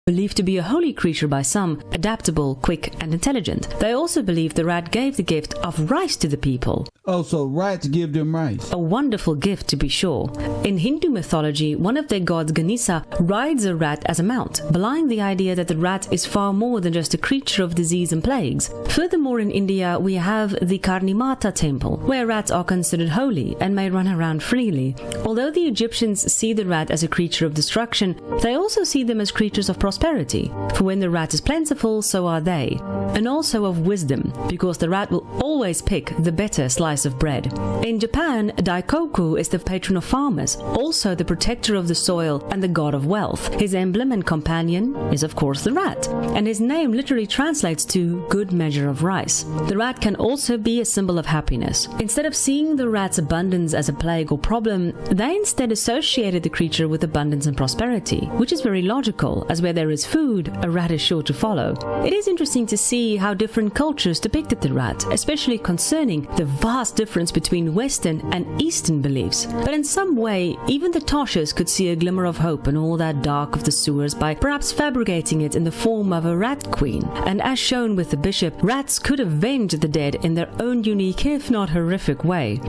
Believed to be a holy creature by some, adaptable, quick, and intelligent. They also believe the rat gave the gift of rice to the people. Oh, so rats give them rice. A wonderful gift, to be sure. In Hindu mythology, one of their gods, Ganesha, rides a rat as a mount, belying the idea that the rat is far more than just a creature of disease and plagues. Furthermore, in India, we have the Karnimata temple, where rats are considered holy and may run around freely. Although the Egyptians see the rat as a creature of destruction, they also see them as creatures of prosperity, for when the rat is plentiful, so are they, and also of wisdom, because the rat will always pick the better slice of bread. In Japan, Daikoku is the patron of farmers, also the protector of the soil and the god of wealth. His emblem and companion is of course the rat, and his name literally translates to good measure of rice. The rat can also be a symbol of happiness. Instead of seeing the rat's abundance as a plague or problem, they instead associated the creature with abundance and prosperity, which is very logical, as where there is food, a rat is sure to follow. It is interesting to see how different cultures depicted the rat, especially concerning the vast difference between Western and Eastern beliefs. But in some way, even the Toshers could see a glimmer of hope in all that dark of the sewers by perhaps fabricating it in the form of a rat queen. And as shown with the bishop, rats could avenge the dead in their own unique, if not horrific way.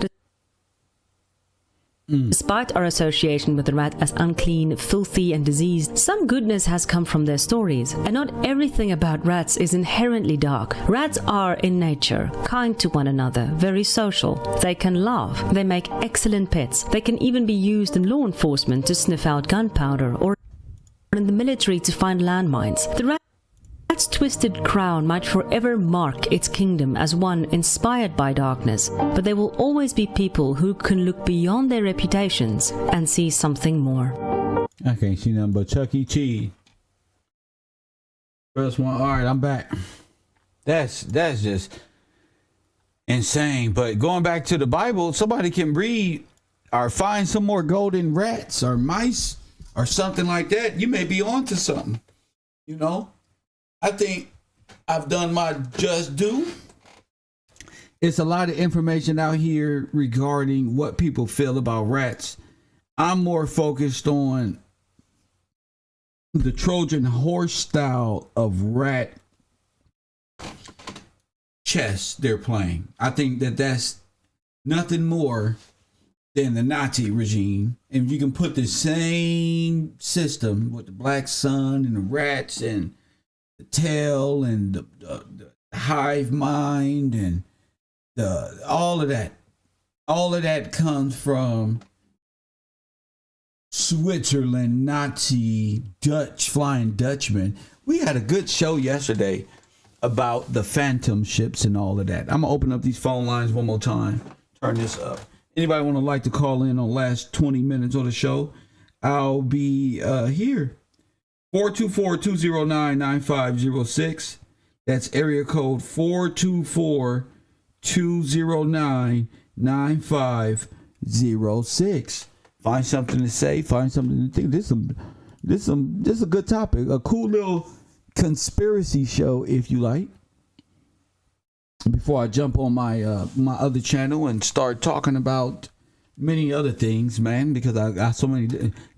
Despite our association with the rat as unclean, filthy, and diseased, some goodness has come from their stories, and not everything about rats is inherently dark. Rats are, in nature, kind to one another, very social. They can laugh, they make excellent pets, they can even be used in law enforcement to sniff out gunpowder, or in the military to find landmines. The rat's twisted crown might forever mark its kingdom as one inspired by darkness, but there will always be people who can look beyond their reputations and see something more. I can't see nothing but Chuck E. Cheese. First one. All right, I'm back. That's just insane. But going back to the Bible, somebody can read or find some more golden rats or mice or something like that. You may be onto something. You know, I think I've done my just due. It's a lot of information out here regarding what people feel about rats. I'm more focused on the Trojan horse style of rat chess they're playing. I think that that's nothing more than the Nazi regime. And you can put the same system with the black sun and the rats and the tail and the hive mind and all of that comes from Switzerland, Nazi, Dutch, Flying Dutchman. We had a good show yesterday about the phantom ships and all of that. I'm gonna open up these phone lines one more time. Turn this up. Anybody want to like to call in on the last 20 minutes of the show? I'll be here. 424-209-9506. That's area code 424-209-9506. Find something to say. Find something to think. This is a good topic. A cool little conspiracy show, if you like. Before I jump on my my other channel and start talking about many other things, man, because I got so many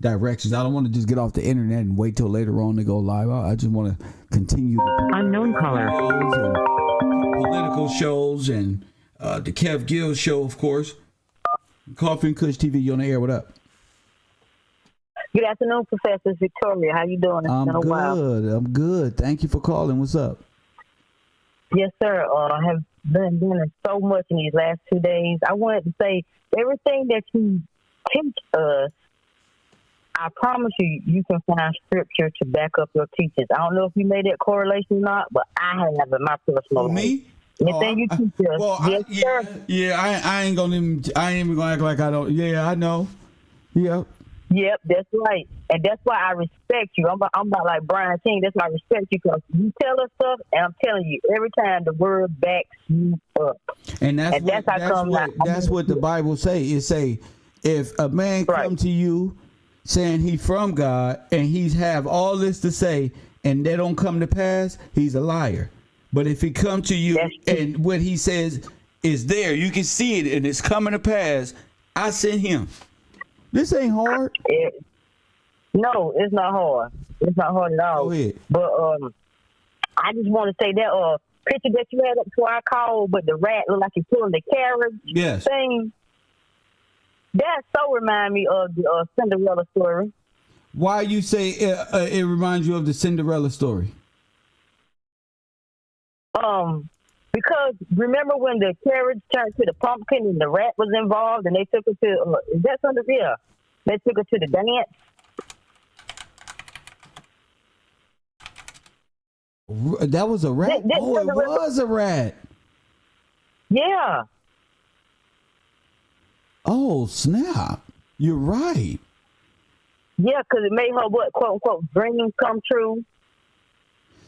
directions. I don't want to just get off the internet and wait till later on to go live. I just want to continue the unknown caller political shows and the Kev Gill show, of course. Coffee and Kush TV, you on the air? What up? Good afternoon, Professor Victoria. How you doing? It's I'm been a while. I'm good. Thank you for calling. What's up? Yes, sir. I have been doing so much in these last 2 days. I wanted to say everything that you teach us, I promise you, you can find scripture to back up your teachings. I don't know if you made that correlation or not, but I have in my personal life. Me? Anything you teach us. Well, yes, sir. Yeah, I ain't even gonna act like I don't. Yeah, I know. Yep. Yep, that's right. And that's why I respect you. I'm about like Brian King. That's why I respect you, because you tell us stuff, and I'm telling you, every time the word backs you up. And that's what the Bible say. It say, if a man come to you saying he from God and he's have all this to say and they don't come to pass, he's a liar. But if he come to you and what he says is there, you can see it and it's coming to pass, I sent him. This ain't hard. No, it's not hard. It's not hard at all. Go ahead. But I just want to say that picture that you had up before I called, but the rat looked like he pulling the carriage thing. That so remind me of the Cinderella story. Why you say it reminds you of the Cinderella story? Because remember when the carriage turned to the pumpkin and the rat was involved and they took her to, is that something? Yeah. They took her to the dance. That was a rat? It was a rat. Yeah. Oh, snap. You're right. Yeah, because it made her, what, quote, unquote, dreams come true.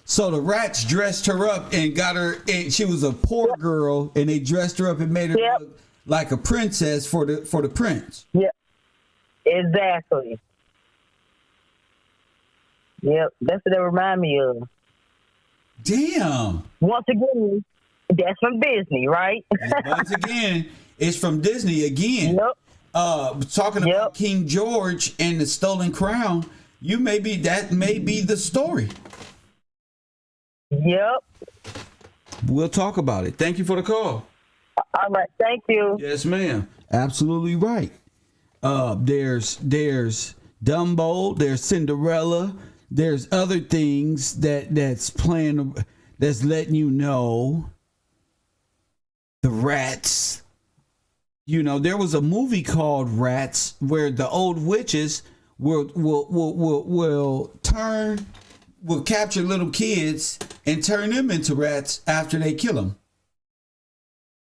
So the rats dressed her up and got her, and she was a poor girl, and they dressed her up and made her look like a princess for the prince. Yep, exactly. Yep, that's what they remind me of. Damn. Once again, that's from Disney, right? Once again, it's from Disney again. Yep. Talking about King George and the stolen crown, that may be the story. Yep. We'll talk about it. Thank you for the call. All right. Thank you. Yes, ma'am. Absolutely right. There's Dumbo, there's Cinderella, there's other things that's playing, that's letting you know. The rats. You know, there was a movie called Rats where the old witches will capture little kids and turn them into rats after they kill them.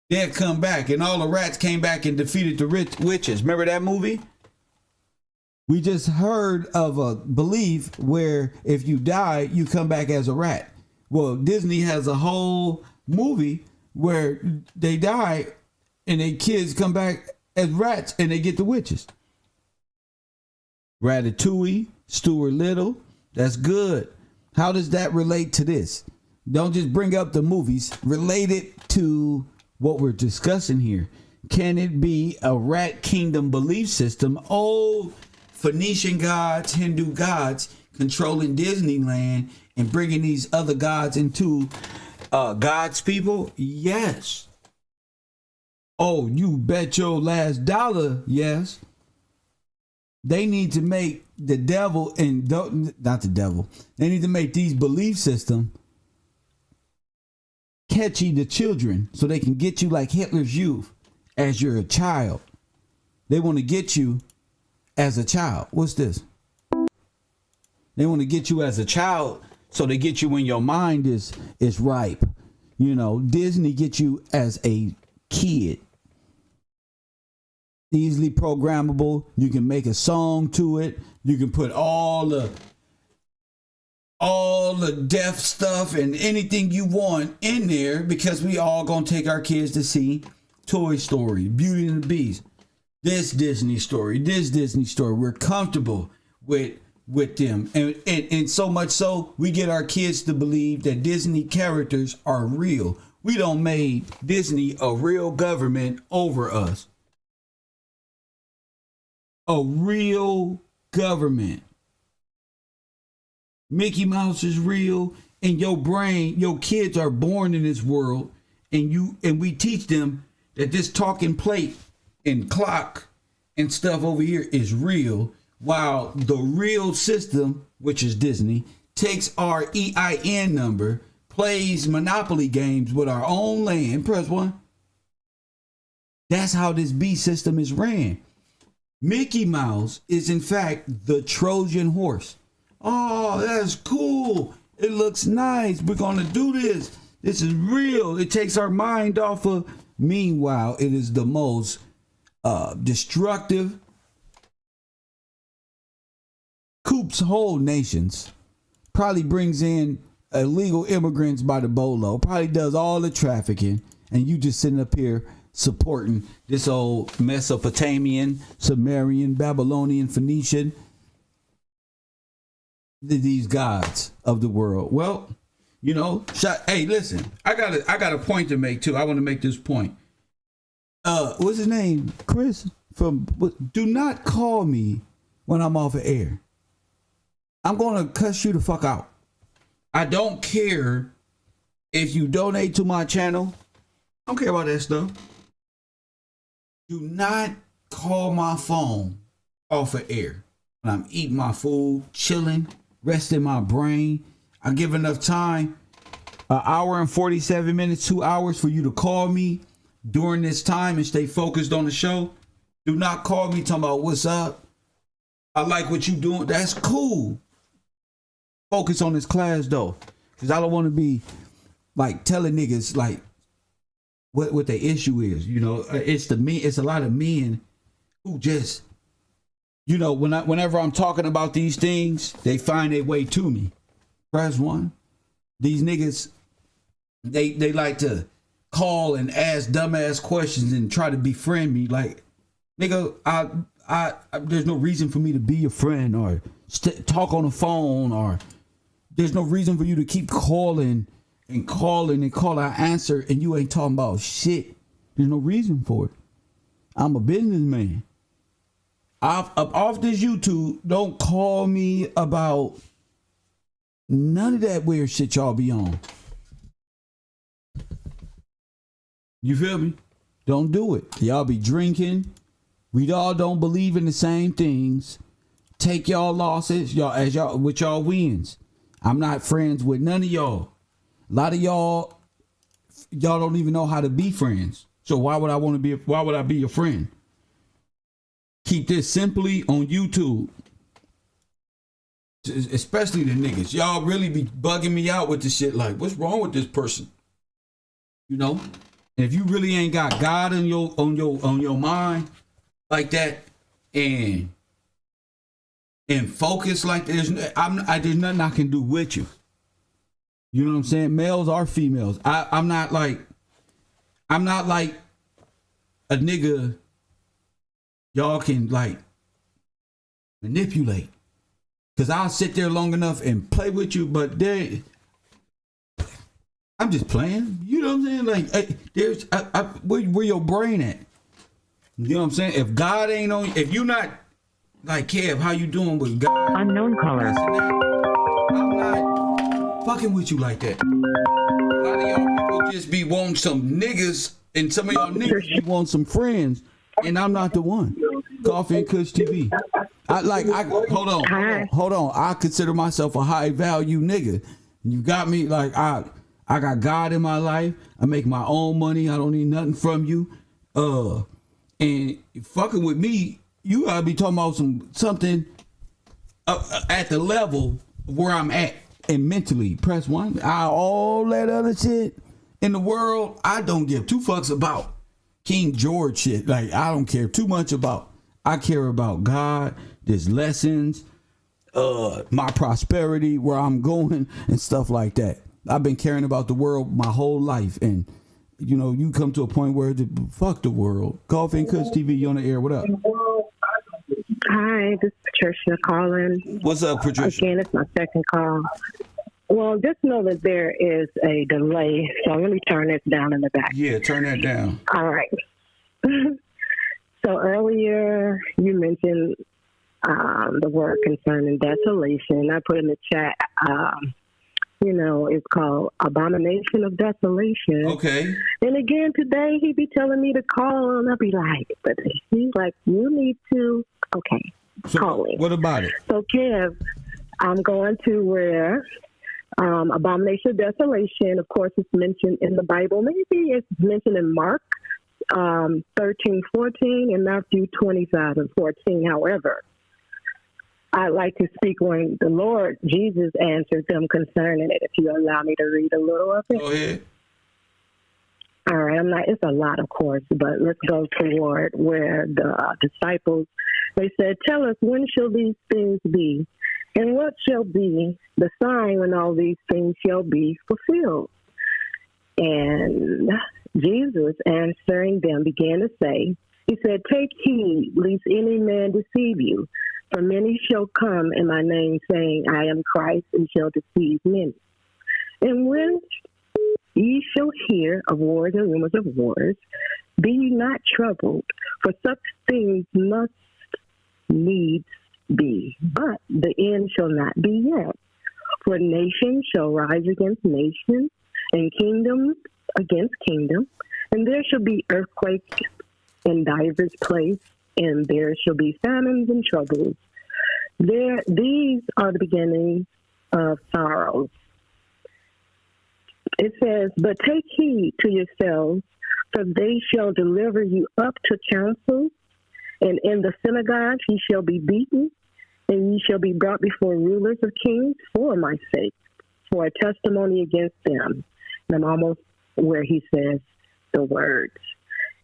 They'll come back, and all the rats came back and defeated the witches. Remember that movie? We just heard of a belief where if you die, you come back as a rat. Well, Disney has a whole movie where they die and their kids come back as rats and they get the witches. Ratatouille, Stuart Little, that's good. How does that relate to this? Don't just bring up the movies. Relate it to what we're discussing here. Can it be a rat kingdom belief system? Old Phoenician gods, Hindu gods controlling Disneyland and bringing these other gods into God's people? Yes. Oh, you bet your last dollar, yes. They need to make the devil and not the devil. They need to make these belief systems catchy to children so they can get you like Hitler's youth as you're a child. They want to get you as a child. What's this? They want to get you as a child, so they get you when your mind is ripe. You know, Disney gets you as a kid. Easily programmable. You can make a song to it. You can put all the deaf stuff and anything you want in there, because we all gonna take our kids to see Toy Story, Beauty and the Beast, this Disney story. We're comfortable with them, and so much so we get our kids to believe that Disney characters are real. We don't made Disney a real government over us. A real government. Mickey Mouse is real. In your brain, your kids are born in this world, and we teach them that this talking plate and clock and stuff over here is real, while the real system, which is Disney, takes our EIN number, plays Monopoly games with our own land. Press 1. That's how this B system is ran. Mickey Mouse is in fact the Trojan horse. Oh, that's cool. It looks nice. We're going to do this. This is real. It takes our mind off of. Meanwhile, it is the most destructive, coops whole nations, probably brings in illegal immigrants by the bolo, probably does all the trafficking, and you just sitting up here supporting this old Mesopotamian, Sumerian, Babylonian, Phoenician, these gods of the world. Well, you know, hey, listen, I got a point to make too. I want to make this point. What's his name? Chris do not call me when I'm off the air. I'm going to cuss you the fuck out. I don't care if you donate to my channel. I don't care about that stuff. Do not call my phone off of air when I'm eating my food, chilling, resting my brain. I give enough time, an hour and 47 minutes, 2 hours for you to call me during this time and stay focused on the show. Do not call me talking about what's up. I like what you doing. That's cool. Focus on this class though, because I don't want to be like telling niggas like what the issue is. You know, it's a lot of men who just, you know, whenever I'm talking about these things, they find their way to me. Press 1. These niggas, they like to call and ask dumbass questions and try to befriend me. Like, nigga, I there's no reason for me to be your friend or talk on the phone, or there's no reason for you to keep calling and call our answer and you ain't talking about shit. There's no reason for it. I'm a businessman. Off this YouTube, don't call me about none of that weird shit y'all be on. You feel me? Don't do it. Y'all be drinking, We all don't believe in the same things. Take y'all losses, y'all with y'all wins. I'm not friends with none of y'all. A lot of y'all don't even know how to be friends. So why would I be your friend? Keep this simply on YouTube. Especially the niggas. Y'all really be bugging me out with this shit. Like, what's wrong with this person? You know? And if you really ain't got God on your mind like that, and focus like there's nothing I can do with you. You know what I'm saying? Males or females. I'm not like a nigga y'all can like manipulate. Cause I'll sit there long enough and play with you, but I'm just playing. You know what I'm saying? Like, where your brain at? You know what I'm saying? If God ain't on, if you not like Kev, how you doing with God? Unknown caller. I'm not fucking with you like that. A lot of y'all people just be wanting some niggas, and some of y'all niggas be wanting some friends, and I'm not the one. Coffee and Kush TV. Hold on. I consider myself a high value nigga. You got me like I got God in my life. I make my own money. I don't need nothing from you. And fucking with me, you gotta be talking about something at the level where I'm at and mentally. Press 1. All that other shit in the world, I don't give 2 fucks about. King George shit. Like, I don't care too much about. I care about God, there's lessons, my prosperity, where I'm going, and stuff like that. I've been caring about the world my whole life, and you know, you come to a point where fuck the world. Coffee and Kush TV, you on the air? What up? Hi, this is Patricia calling. What's up, Patricia? Again, it's my second call. Well, just know that there is a delay, so let me turn this down in the back. Yeah, turn that down. All right. So earlier you mentioned the word concerning desolation. I put in the chat, it's called Abomination of Desolation. Okay. And again, today he be telling me to call, and I'll be like, but he's like, you need to, okay, so call me. What about it? So, Kev, I'm going to where Abomination of Desolation, of course, is mentioned in the Bible. Maybe it's mentioned in Mark 13:14 and Matthew 25:14. However, I'd like to speak when the Lord Jesus answered them concerning it. If you allow me to read a little of it. Go ahead. All right, it's a lot, of course, but let's go toward where the disciples, they said, tell us, when shall these things be? And what shall be the sign when all these things shall be fulfilled? And Jesus, answering them, began to say, he said, take heed, lest any man deceive you. For many shall come in my name, saying, I am Christ, and shall deceive many. And when ye shall hear of wars and rumors of wars, be ye not troubled, for such things must needs be. But the end shall not be yet. For nation shall rise against nation, and kingdom against kingdom, and there shall be earthquakes in divers places, and there shall be famines and troubles. These are the beginnings of sorrows. It says, but take heed to yourselves, for they shall deliver you up to councils, and in the synagogues ye shall be beaten, and ye shall be brought before rulers of kings for my sake, for a testimony against them. And I'm almost where he says the words.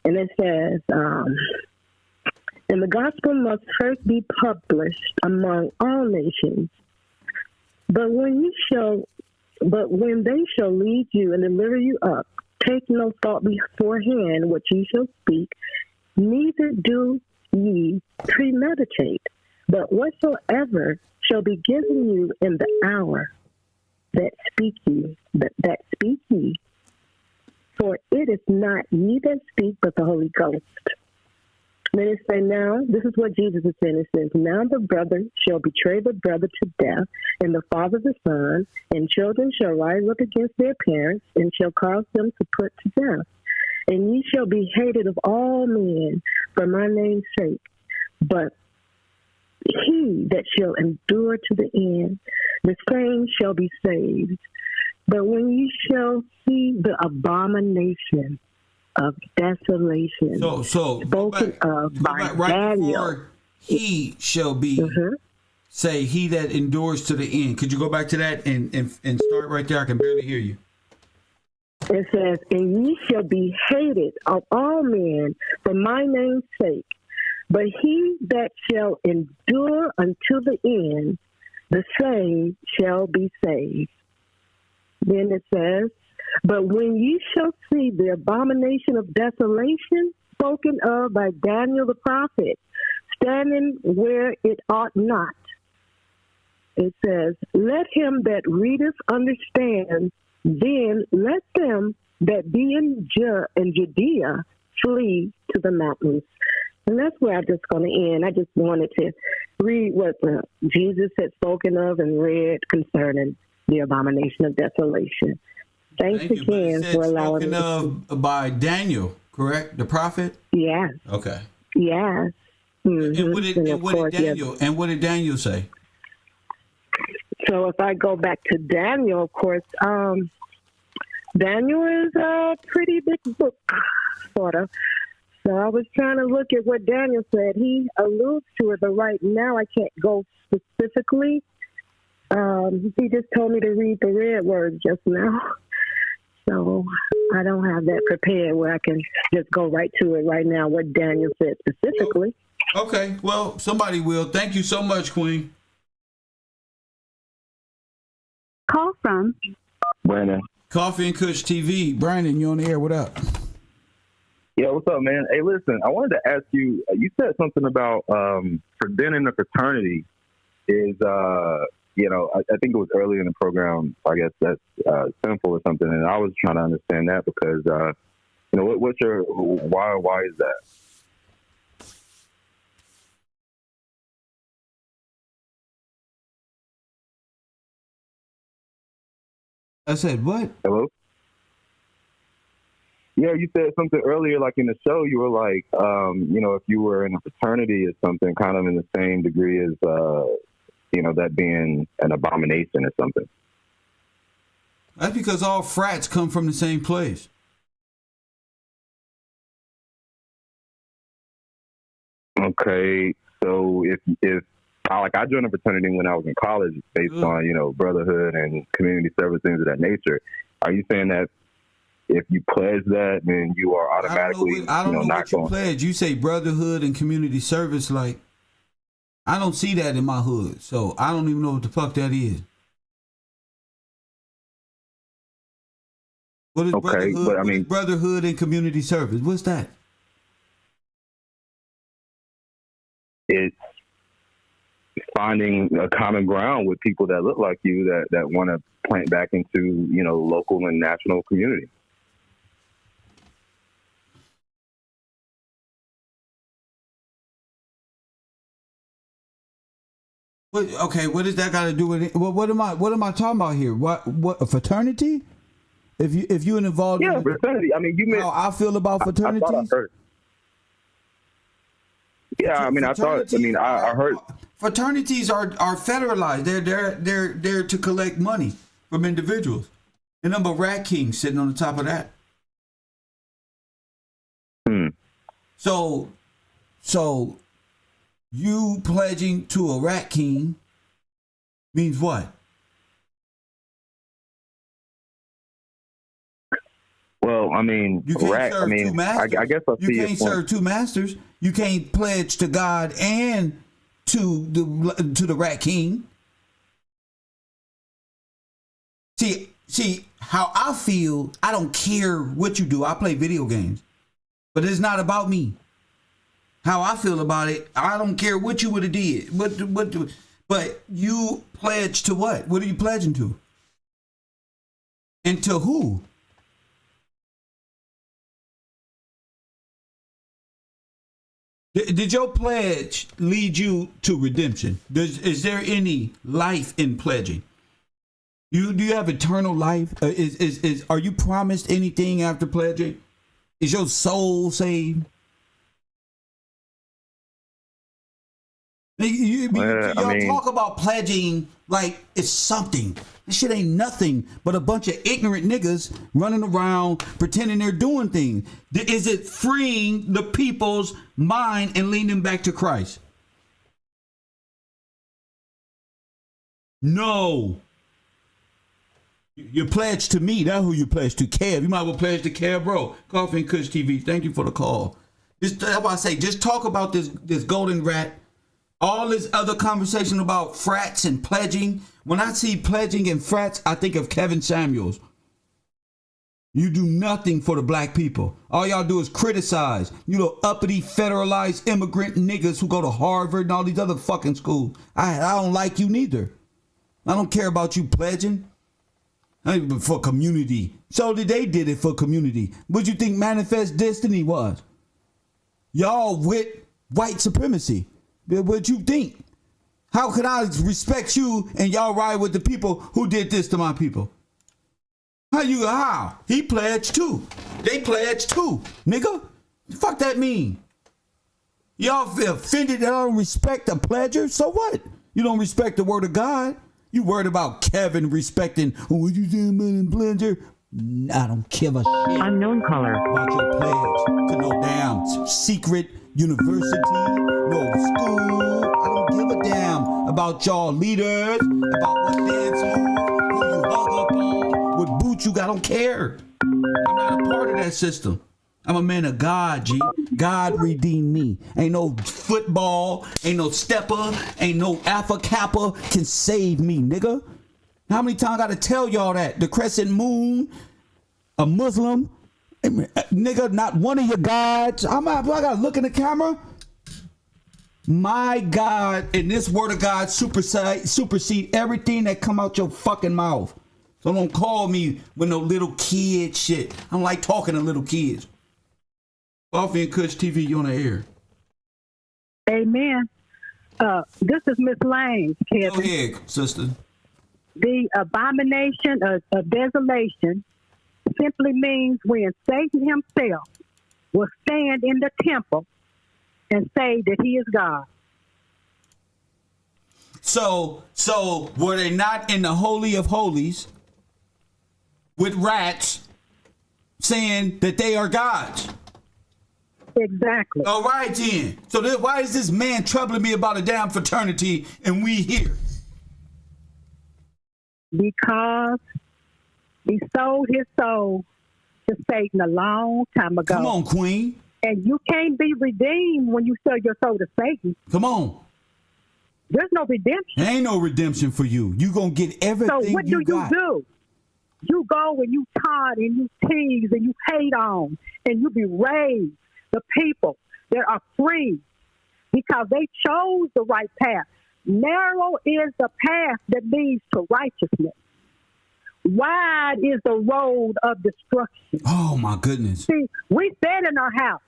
And it says, and the gospel must first be published among all nations. But when they shall lead you and deliver you up, take no thought beforehand what ye shall speak, neither do ye premeditate. But whatsoever shall be given you in the hour that speak ye, for it is not ye that speak, but the Holy Ghost. Then it says, now, this is what Jesus is saying. It says, now the brother shall betray the brother to death, and the father the son, and children shall rise up against their parents, and shall cause them to put to death. and ye shall be hated of all men for my name's sake. But he that shall endure to the end, the same shall be saved. But when ye shall see the abomination of desolation spoken of by Daniel, he shall be, say, he that endures to the end. Could you go back to that and start right there? I can barely hear you. It says, and ye shall be hated of all men for my name's sake. But he that shall endure unto the end, the same shall be saved. Then it says, but when ye shall see the abomination of desolation spoken of by Daniel the prophet, standing where it ought not, it says, let him that readeth understand, then let them that be in Judea flee to the mountains. And that's where I'm just going to end. I just wanted to read what Jesus had spoken of and read concerning the abomination of desolation. Thanks again for allowing me. Spoken of by Daniel, correct? The prophet? Yes. Okay. Yes. Mm-hmm. And what did Daniel say? So if I go back to Daniel, of course, Daniel is a pretty big book, sort of. So I was trying to look at what Daniel said. He alludes to it, but right now I can't go specifically. He just told me to read the red words just now. So I don't have that prepared where I can just go right to it right now, what Daniel said specifically. Okay, well, somebody will. Thank you so much, Queen. Call from Brandon. Coffee and Kush TV. Brandon, you on the air. What up? Yeah, what's up, man? Hey, listen, I wanted to ask you, you said something about preventing a fraternity is, I think it was earlier in the program, I guess that's sinful or something, and I was trying to understand that because, what's your, why is that? I said what? Hello? Yeah, you said something earlier, like in the show, you were like, if you were in a fraternity or something, kind of in the same degree as, that being an abomination or something. That's because all frats come from the same place. Okay, so if I joined a fraternity when I was in college based on, brotherhood and community service, things of that nature, are you saying that if you pledge that, then you are automatically, I don't know not what you going? pledge. You say brotherhood and community service, like, I don't see that in my hood, so I don't even know what the fuck that is. What is brotherhood? But what is brotherhood and community service? What's that? It's finding a common ground with people that look like you that want to plant back into, local and national community. What does that got to do with it? What am I talking about here? What a fraternity? If you involved in fraternity. I mean, you meant how I feel about fraternities. I heard. Yeah, I heard fraternities are federalized. They're to collect money from individuals. And number rat kings sitting on the top of that. So you pledging to a rat king means what? Well, I mean, you can't serve two masters. I guess you can't serve two masters. You can't pledge to God and to the rat king. See how I feel. I don't care what you do. I play video games, but it's not about me. How I feel about it, I don't care what you would have did. But you pledge to what? What are you pledging to? And to who? Did your pledge lead you to redemption? Is there any life in pledging? Do you have eternal life? Are you promised anything after pledging? Is your soul saved? Y'all talk about pledging like it's something. This shit ain't nothing but a bunch of ignorant niggas running around pretending they're doing things. Is it freeing the people's mind and leading them back to Christ? No. You pledge to me. That's who you pledge to. Kev. You might well pledge to Kev, bro. Coffee and Kush TV. Thank you for the call. That's why I say, just talk about this golden rat. All this other conversation about frats and pledging. When I see pledging and frats, I think of Kevin Samuels. You do nothing for the black people. All y'all do is criticize. You little uppity, federalized immigrant niggas who go to Harvard and all these other fucking schools. I don't like you neither. I don't care about you pledging. For community. So they did it for community. What you think Manifest Destiny was? Y'all with white supremacy. What you think? How could I respect you and y'all ride with the people who did this to my people? How? He pledged too. They pledged too. Nigga, the fuck that mean? Y'all feel offended that I don't respect a pledger? So what? You don't respect the word of God? You worried about Kevin respecting what you saying about a pledger? I don't give a shit. Unknown caller. About your pledge to no damn secret university, no school. I don't give a damn about y'all leaders, about what dance move, who you hug up on, what boots you got. I don't care. I'm not a part of that system. I'm a man of God, G. God redeemed me. Ain't no football, ain't no stepper, ain't no Alpha Kappa can save me, nigga. How many times I gotta tell y'all that? The crescent moon, a Muslim, nigga, not one of your gods. I gotta look in the camera. My God, and this word of God supersede everything that come out your fucking mouth. So don't call me with no little kid shit. I don't like talking to little kids. Coffee and Kush TV, you on the air. Amen. This is Miss Lane, Kevin. Go ahead, sister. The abomination of desolation simply means when Satan himself will stand in the temple and say that he is God. So were they not in the Holy of Holies with rats saying that they are gods? Exactly. All right, then. So why is this man troubling me about a damn fraternity and we here? Because he sold his soul to Satan a long time ago. Come on, Queen. And you can't be redeemed when you sell your soul to Satan. Come on. There's no redemption. There ain't no redemption for you. You gonna get everything. So what do you do? You go and you taunt and you tease and you hate on and you berate the people that are free because they chose the right path. Narrow is the path that leads to righteousness. Wide is the road of destruction. Oh, my goodness. See, we said in our house,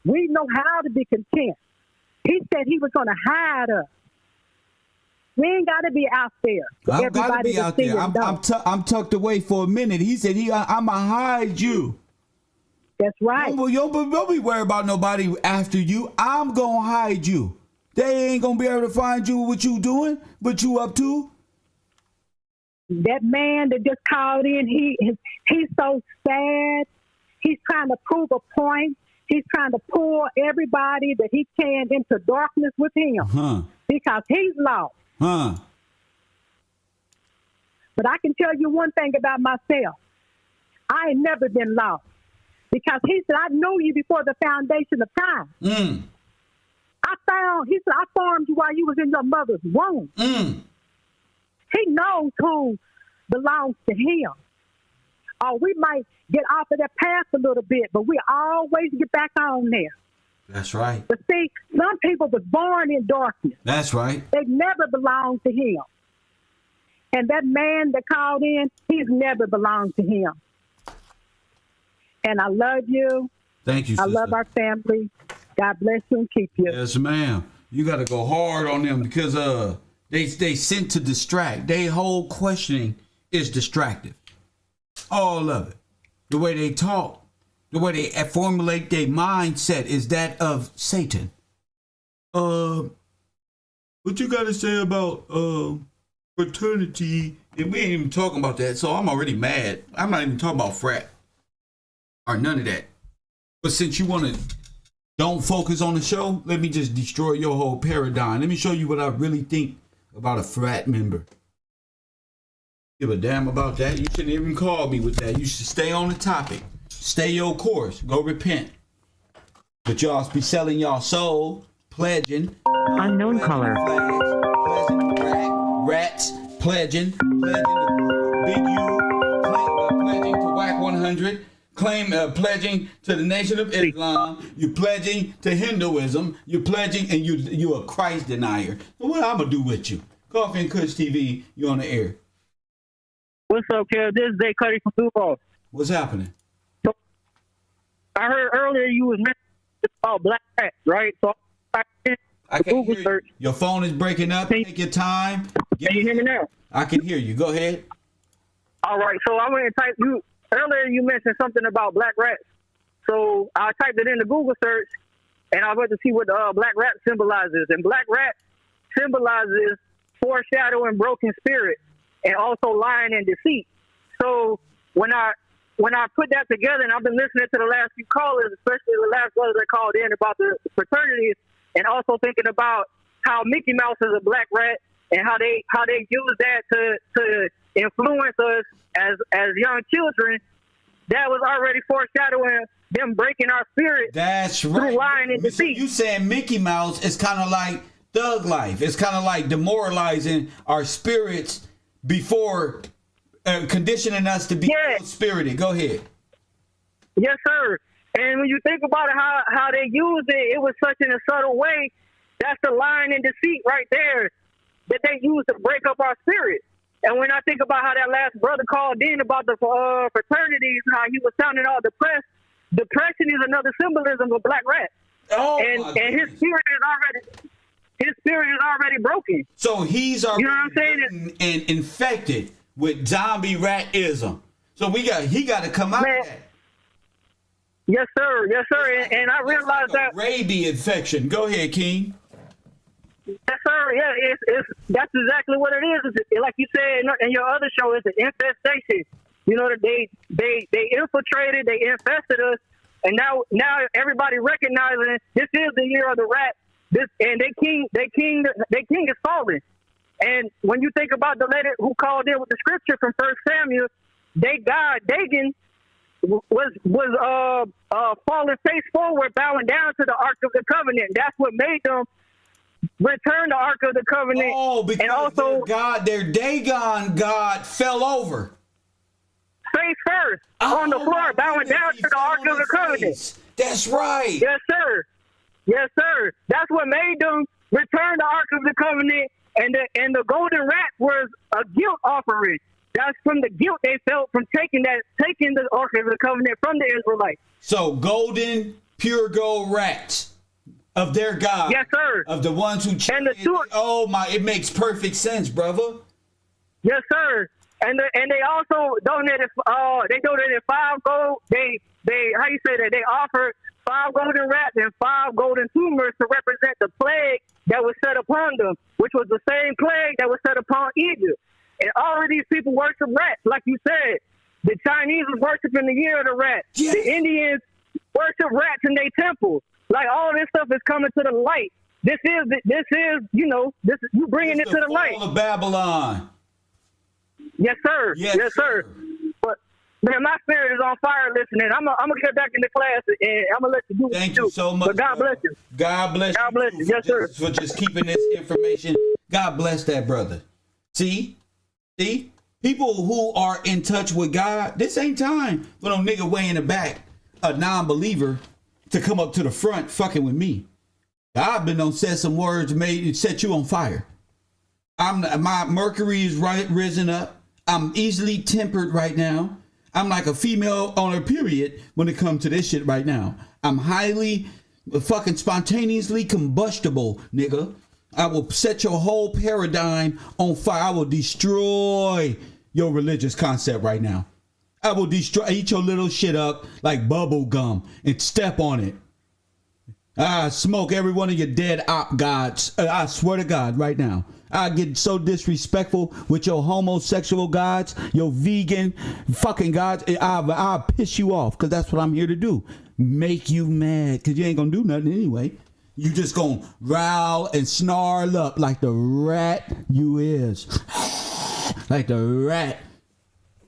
we know how to be content. He said he was going to hide us. We ain't got to be out there. I'm got to be out there. I'm tucked away for a minute. He said, I'm going to hide you. That's right. Don't be worried about nobody after you. I'm going to hide you. They ain't going to be able to find you what you doing, what you up to. That man that just called in, he's so sad. He's trying to prove a point. He's trying to pull everybody that he can into darkness with him because he's lost. But I can tell you one thing about myself. I ain't never been lost because he said, I knew you before the foundation of time. He said, I formed you while you was in your mother's womb. He knows who belongs to him. Or we might get off of that path a little bit, but we always get back on there. That's right. But see, some people was born in darkness. That's right. They never belonged to him. And that man that called in, he's never belonged to him. And I love you. Thank you, sister. I love our family. God bless you and keep you. Yes, ma'am. You got to go hard on them because they sent to distract. Their whole questioning is distractive. All of it. The way they talk, The way they formulate their mindset is that of Satan. What you got to say about fraternity? And we ain't even talking about that, so I'm already mad. I'm not even talking about frat or none of that. But since you want to don't focus on the show, let me just destroy your whole paradigm. Let me show you what I really think about a frat member. Give a damn about that. You shouldn't even call me with that. You should stay on the topic. Stay your course. Go repent. But y'all be selling y'all soul, pledging. Unknown caller. Rats, pledging to Big U, pledging to Wack 100, pledging to the Nation of Islam. You pledging to Hinduism. You pledging, and you a Christ denier. So what I'm gonna do with you? Coffee and Kush TV. You on the air? What's up, Kev? This is Day Cuddy from Duval. What's happening? So, I heard earlier you was mentioning about black rats, right? So I can't hear you. Your phone is breaking up. Take your time. Can you hear me now? I can hear you. Go ahead. All right. So I went and typed you earlier. You mentioned something about black rats. So I typed it in the Google search, and I went to see what black rat symbolizes. And black rat symbolizes foreshadowing broken spirit, and also lying and deceit. So when I put that together, and I've been listening to the last few callers, especially the last brother that called in about the fraternities, and also thinking about how Mickey Mouse is a black rat and how they use that to influence us as young children, that was already foreshadowing them breaking our spirit. That's right. Through lying and deceit. You saying Mickey Mouse is kind of like thug life. It's kind of like demoralizing our spirits before conditioning us to be spirited. Go ahead. Yes, sir. And when you think about it, how they used it, it was such in a subtle way. That's the lying and deceit right there that they used to break up our spirit. And when I think about how that last brother called in about the fraternities, how he was sounding all depressed, depression is another symbolism of black rat. Oh, and his spirit is already broken. So he's already, you know what I'm saying? And infected with zombie ratism. So he got to come out of that. Yes, sir. Yes, sir. And I realized that rabies infection. Go ahead, King. Yes, sir. Yeah, that's exactly what it is. It's, like you said in your other show, it's an infestation. You know that they infiltrated, they infested us, and now everybody recognizing this is the year of the rat. And they king is fallen. And when you think about the lady who called in with the scripture from 1 Samuel, Dagon was falling face forward, bowing down to the Ark of the Covenant. That's what made them return the Ark of the Covenant. Oh, because and also their Dagon God fell over. Face first on the floor, bowing down to the Ark of the Covenant. That's right. Yes, sir. Yes, sir. That's what made them return the Ark of the Covenant, and the golden rat was a guilt offering. That's from the guilt they felt from taking the Ark of the Covenant from the Israelites. So golden, pure gold rats of their God. Yes, sir. Of the ones who it makes perfect sense, brother. Yes, sir. And they also donated 5 gold. They they offered 5 golden rats and 5 golden tumors to represent the plague that was set upon them, which was the same plague that was set upon Egypt. And all of these people worship rats, like you said. The Chinese was worshiping the year of the rat. Yes. The Indians worship rats in their temples. Like all this stuff is coming to the light. This is you bringing it to the light. Fall of Babylon. Yes, sir. Yes, sir. But man, my spirit is on fire listening. I'm gonna get back into class and I'm gonna let you do. Thank you so much. But God bless you. God bless you. God bless you. Yes, sir. For just keeping this information. God bless that brother. See, people who are in touch with God. This ain't time for no nigga way in the back, a non-believer, to come up to the front fucking with me. I've been on said some words made set you on fire. My mercury is risen up. I'm easily tempered right now. I'm like a female on her period when it comes to this shit right now. I'm highly fucking spontaneously combustible, nigga. I will set your whole paradigm on fire. I will destroy your religious concept right now. I will eat your little shit up like bubble gum and step on it. I smoke every one of your dead op gods. I swear to God right now. I get so disrespectful with your homosexual gods, your vegan fucking gods. I'll piss you off because that's what I'm here to do. Make you mad because you ain't going to do nothing anyway. You just going to growl and snarl up like the rat you is. Like the rat.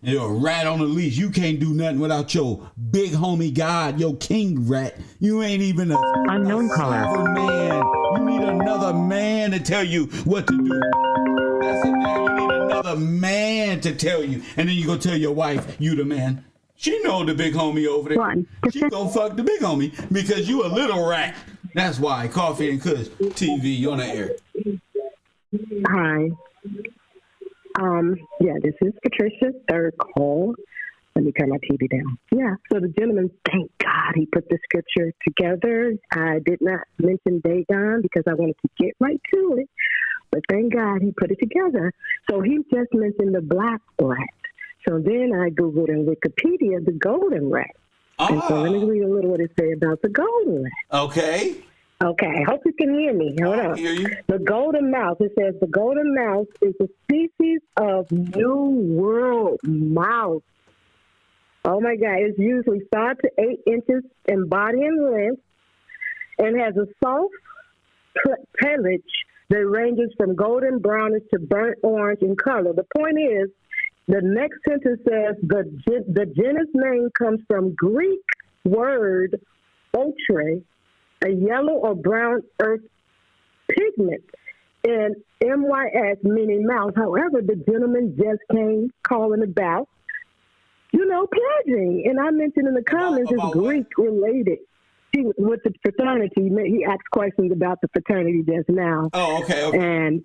You're a rat on a leash. You can't do nothing without your big homie God, your king rat. You ain't even a unknown caller. Man. You need another man to tell you what to do. That's it, man. You need another man to tell you. And then you go tell your wife, you the man. She know the big homie over there. She gonna fuck the big homie because you a little rat. That's why. Coffee and Kush TV on the air. Hi. Yeah, this is Patricia's third call. Let me turn my TV down. Yeah, so the gentleman, thank God he put the scripture together. I did not mention Dagon because I wanted to get right to it, but thank God he put it together. So he just mentioned the black rat. So then I Googled in Wikipedia the golden rat. And so let me read a little what it says about the golden rat. Okay. Okay, I hope you can hear me. Hold on. Hear you. The golden mouse, it says the golden mouse is a species of New World mouse. Oh my God, it's usually 5 to 8 inches in body and length and has a soft pelage that ranges from golden brownish to burnt orange in color. The point is, the next sentence says the genus name comes from Greek word otre, a yellow or brown earth pigment, and MYS, meaning mouse. However, the gentleman just came calling about, pledging. And I mentioned in the comments it's Greek related. With the fraternity, he asked questions about the fraternity just now. Oh, okay. And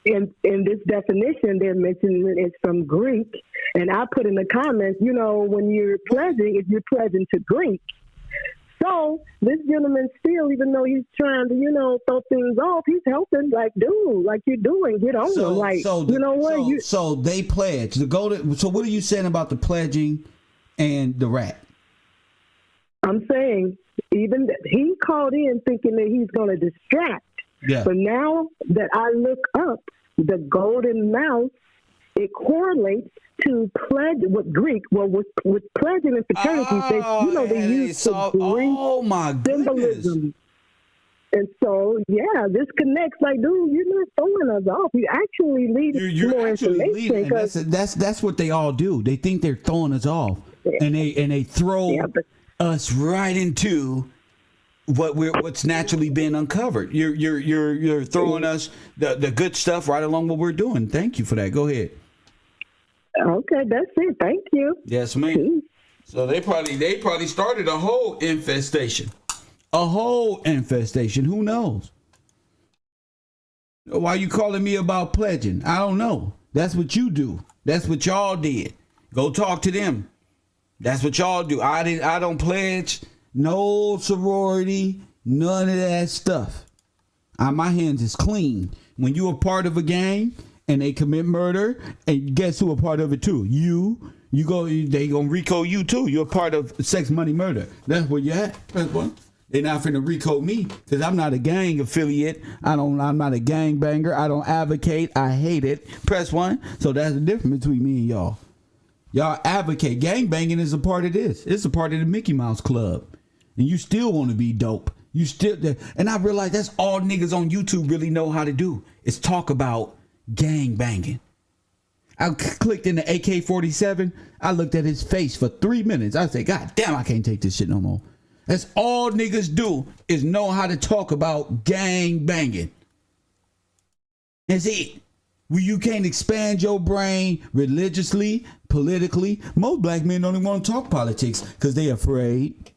in this definition, they're mentioning it's from Greek. And I put in the comments, when you're pledging, if you're pledging to Greek. So this gentleman still, even though he's trying to, throw things off, he's helping, like, dude, like you're doing, get on them. Like, you know what? So they pledge. So what are you saying about the pledging and the rat? I'm saying even he called in thinking that he's going to distract. Yeah. But now that I look up the golden mouse, it correlates to pledge with Greek. Well, with pledging and fraternities, they use the Greek symbolism. And so, yeah, this connects. Like, dude, you're not throwing us off. You actually lead more information. That's what they all do. They think they're throwing us off, and they throw us right into what's naturally being uncovered. You're throwing us the good stuff right along what we're doing. Thank you for that. Go ahead. Okay, that's it. Thank you. Yes, ma'am. So they probably started a whole infestation. Who knows? Why you calling me about pledging? I don't know. That's what you do. That's what y'all did. Go talk to them. That's what y'all do. I don't pledge no sorority, none of that stuff. My hands is clean. When you a part of a gang and they commit murder, and guess who a part of it too? They gonna RICO you too. You're a part of sex, money, murder. That's where you at. That's what. They're not finna RICO me because I'm not a gang affiliate. I'm not a gang banger. I don't advocate. I hate it. Press 1. So that's the difference between me and y'all. Y'all advocate. Gang banging is a part of this. It's a part of the Mickey Mouse Club. And you still want to be dope. And I realize that's all niggas on YouTube really know how to do is talk about gang banging. I clicked in the AK-47. I looked at his face for 3 minutes. I said, God damn, I can't take this shit no more. That's all niggas do is know how to talk about gang banging. That's it. You can't expand your brain religiously, politically. Most black men don't even want to talk politics because they afraid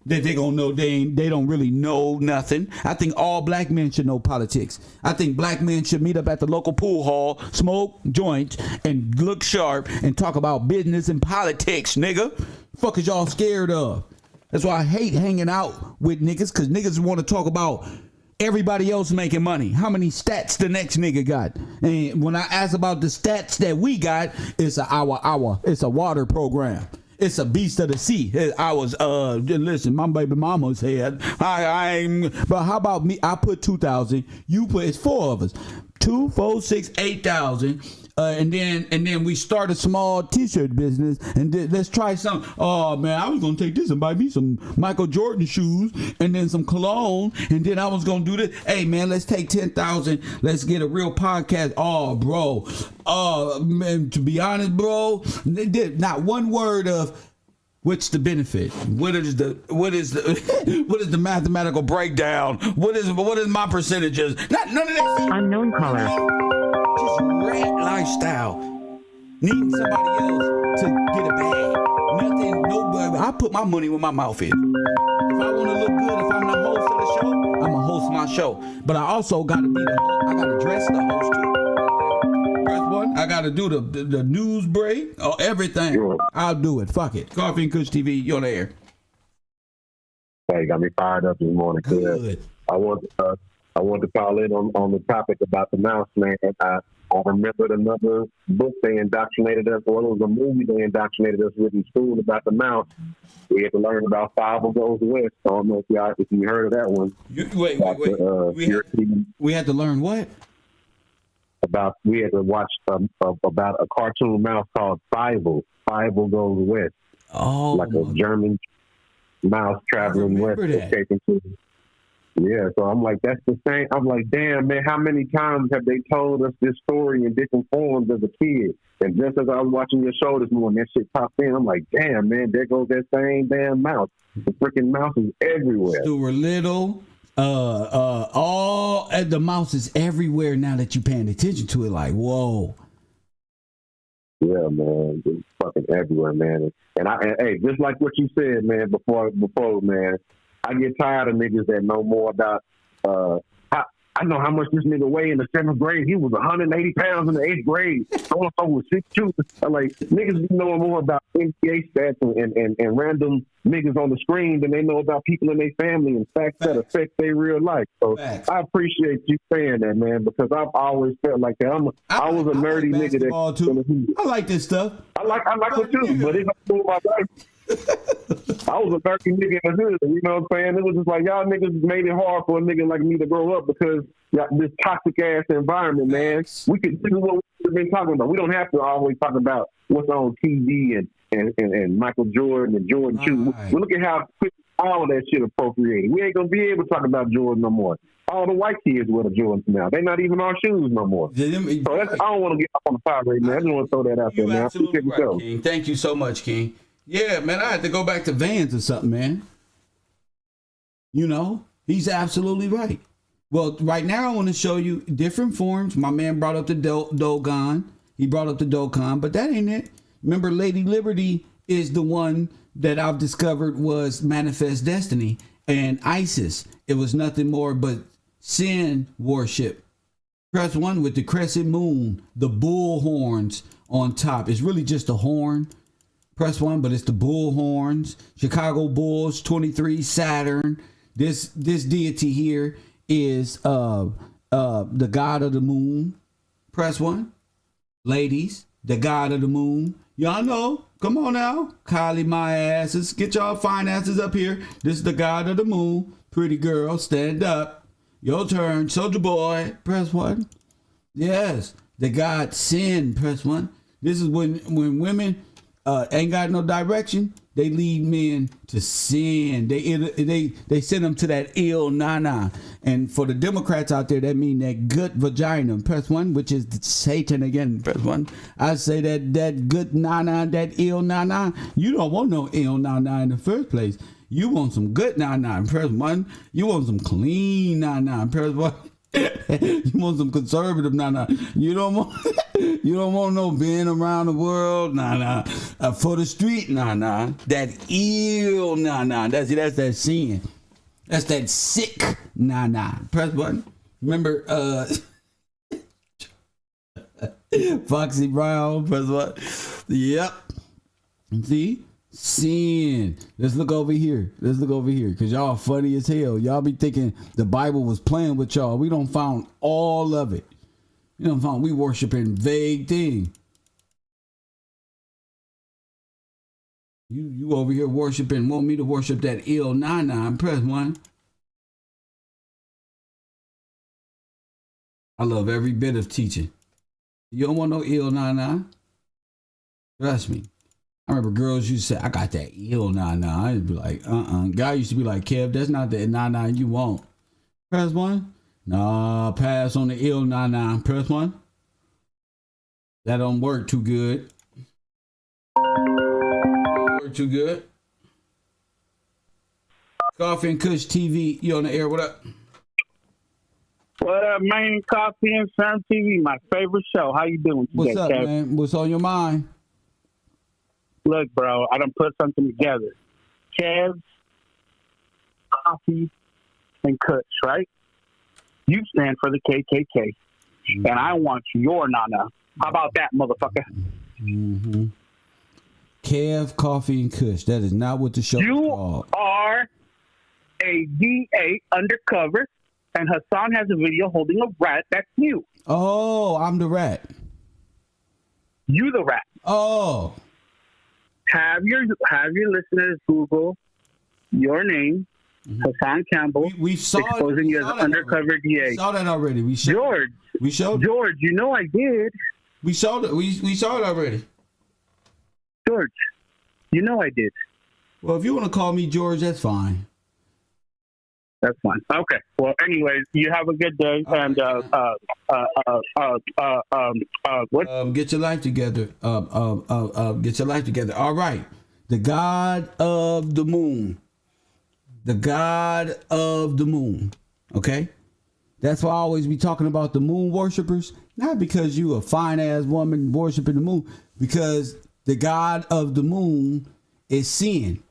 that they gonna know they don't really know nothing. I think all black men should know politics. I think black men should meet up at the local pool hall, smoke joints, and look sharp and talk about business and politics, nigga. Fuck is y'all scared of? That's why I hate hanging out with niggas, because niggas want to talk about everybody else making money. How many stats the next nigga got? And when I ask about the stats that we got, it's it's a water program. It's a beast of the sea. I was listen, my baby mama said but how about me? I put 2,000. You put, it's 4 of us. 2, 4, 6, 8,000. And then we start a small t-shirt business and let's try some. Oh man, I was gonna take this and buy me some Michael Jordan shoes and then some cologne, and then I was gonna do this. Hey man, let's take 10,000. Let's get a real podcast. Oh bro, man, to be honest, bro, they did not one word of what's the benefit. What is the mathematical breakdown? What is my percentages? None of that. Unknown caller. Just rat lifestyle. Needing somebody else to get a bag. Nothing, nobody. I put my money where my mouth is. If I want to look good, if I'm the host of the show, I'm gonna host my show. But I also gotta be the host. I gotta dress the host too. Press one. I gotta do the news break or everything. Sure. I'll do it. Fuck it. Coffee and Kush TV, you're there. Hey, got me fired up this morning. Good. I want to call in on the topic about the mouse, man. I remembered another book they indoctrinated us, or it was a movie they indoctrinated us with in school about the mouse. We had to learn about Five Goes West. I don't know if you heard of that one. Wait. We had to learn what? We had to watch about a cartoon mouse called Five Goes West. Oh, like a German mouse traveling west, escaping to. Yeah, so I'm like, that's the same. I'm like, damn, man, how many times have they told us this story in different forms as a kid? And just as I was watching your show this morning, that shit popped in. I'm like, damn, man, there goes that same damn mouse. The freaking mouse is everywhere. Stuart Little, all the mouse is everywhere now that you're paying attention to it. Like, whoa. Yeah, man, it's fucking everywhere, man. And hey, just like what you said, man, before, man. I get tired of niggas that know more about, I know how much this nigga weighed in the 7th grade. He was 180 pounds in the 8th grade. So-and-so was 6'2". Like, niggas be knowing more about NBA stats and random niggas on the screen than they know about people in their family and facts that affect their real life. So I appreciate you saying that, man, because I've always felt like that. I was a nerdy nigga that too. I like this stuff. I like it too, but it don't do my life. I was a nerdy nigga in the hood, you know what I'm saying? It was just like, y'all niggas made it hard for a nigga like me to grow up because this toxic ass environment, man. This is what we've been talking about. We don't have to always talk about what's on TV and Michael Jordan and Jordan shoes. We look at how quick all that shit appropriated. We ain't gonna be able to talk about Jordan no more. All the white kids wear the Jordans now. They're not even our shoes no more. So I don't want to get up on the fire right now. I just want to throw that out there, man. I appreciate the show. King. Thank you so much, King. Yeah, man, I had to go back to Vans or something, man. You know, he's absolutely right. Well, right now I want to show you different forms. My man brought up the Dogon. He brought up the Dokkan, but that ain't it. Remember, Lady Liberty is the one that I've discovered was Manifest Destiny. And ISIS, it was nothing more but sin worship. Press 1 with the crescent moon, the bull horns on top. It's really just a horn. Press 1, but it's the bull horns. Chicago Bulls, 23, Saturn. This deity here is the god of the moon. Press 1. Ladies, the god of the moon. Y'all know. Come on now. Kylie, my asses. Get y'all fine asses up here. This is the god of the moon. Pretty girl, stand up. Your turn. Soldier boy. Press 1. Yes. The god sin. Press 1. This is when women ain't got no direction. They lead men to sin. They send them to that ill nana. And for the Democrats out there, that mean that good vagina. Press 1, which is Satan again. Press 1. I say that good nana, that ill nana. You don't want no ill nana in the first place. You want some good nana. Press 1. You want some clean nana. Press 1. You want some conservative nana. You don't want no being around the world, for the street, that ill, that's that sin, that's that sick, Press button. Remember, Foxy Brown. Press what? Yep. See, Sin. Let's look over here. Because y'all funny as hell. Y'all be thinking the Bible was playing with y'all. We don't found all of it. We worshiping vague things. You over here worshiping, want me to worship that ill nana. Press 1. I love every bit of teaching. You don't want no ill nana. Trust me. I remember girls used to say, I got that ill nana. I'd be like, Guy used to be like, Kev, that's not the nana you want. Press 1. Nah, pass on the ill nana. Press 1. That don't work too good. Too good. Coffee and Kush TV, you on the air? What up? What up, man? Coffee and Sun TV, my favorite show. How you doing today, What's up, Kev? man? What's on your mind? Look, bro, I done put something together. Kev, Coffee, and Kush, right? You stand for the KKK, and I want your nana. How about that, motherfucker? Mm-hmm. Kev, Coffee, and Kush. That is not what the show is called. You are a DA undercover, and Hassan has a video holding a rat. That's you. Oh, I'm the rat. You the rat. Oh. Have your listeners Google your name, Hassan Campbell. We saw exposing you as an undercover DA. We saw that already. George, you know I did. We saw it. We saw it already. George, you know I did. Well, if you want to call me George, that's fine. That's fine. Okay. Well, anyways, you have a good day, and get your life together. Get your life together. All right. The God of the Moon. The God of the Moon. Okay. That's why I always be talking about the moon worshipers. Not because you a fine ass woman worshiping the moon, because the God of the moon is sin.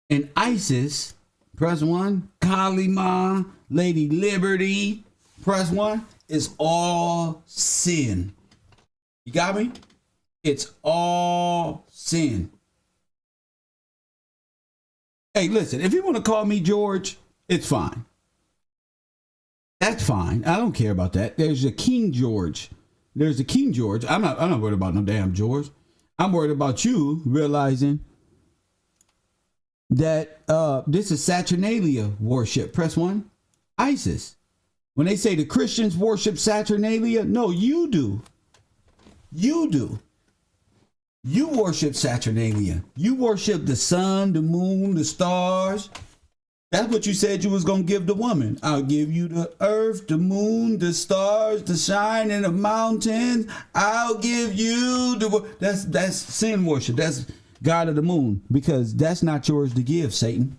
And ISIS, press 1, Kalima, Lady Liberty, press 1, is all sin. You got me? It's all sin. Hey, listen, if you want to call me George, it's fine. That's fine. I don't care about that. There's a King George. There's a King George. I'm not worried about no damn George. I'm worried about you realizing that this is Saturnalia worship. Press 1. ISIS. When they say the Christians worship Saturnalia, no, you do. You do. You worship Saturnalia. You worship the sun, the moon, the stars. That's what you said you was going to give the woman. I'll give you the earth, the moon, the stars, the shine in the mountains. I'll give you the... That's sin worship. That's God of the moon. Because that's not yours to give, Satan.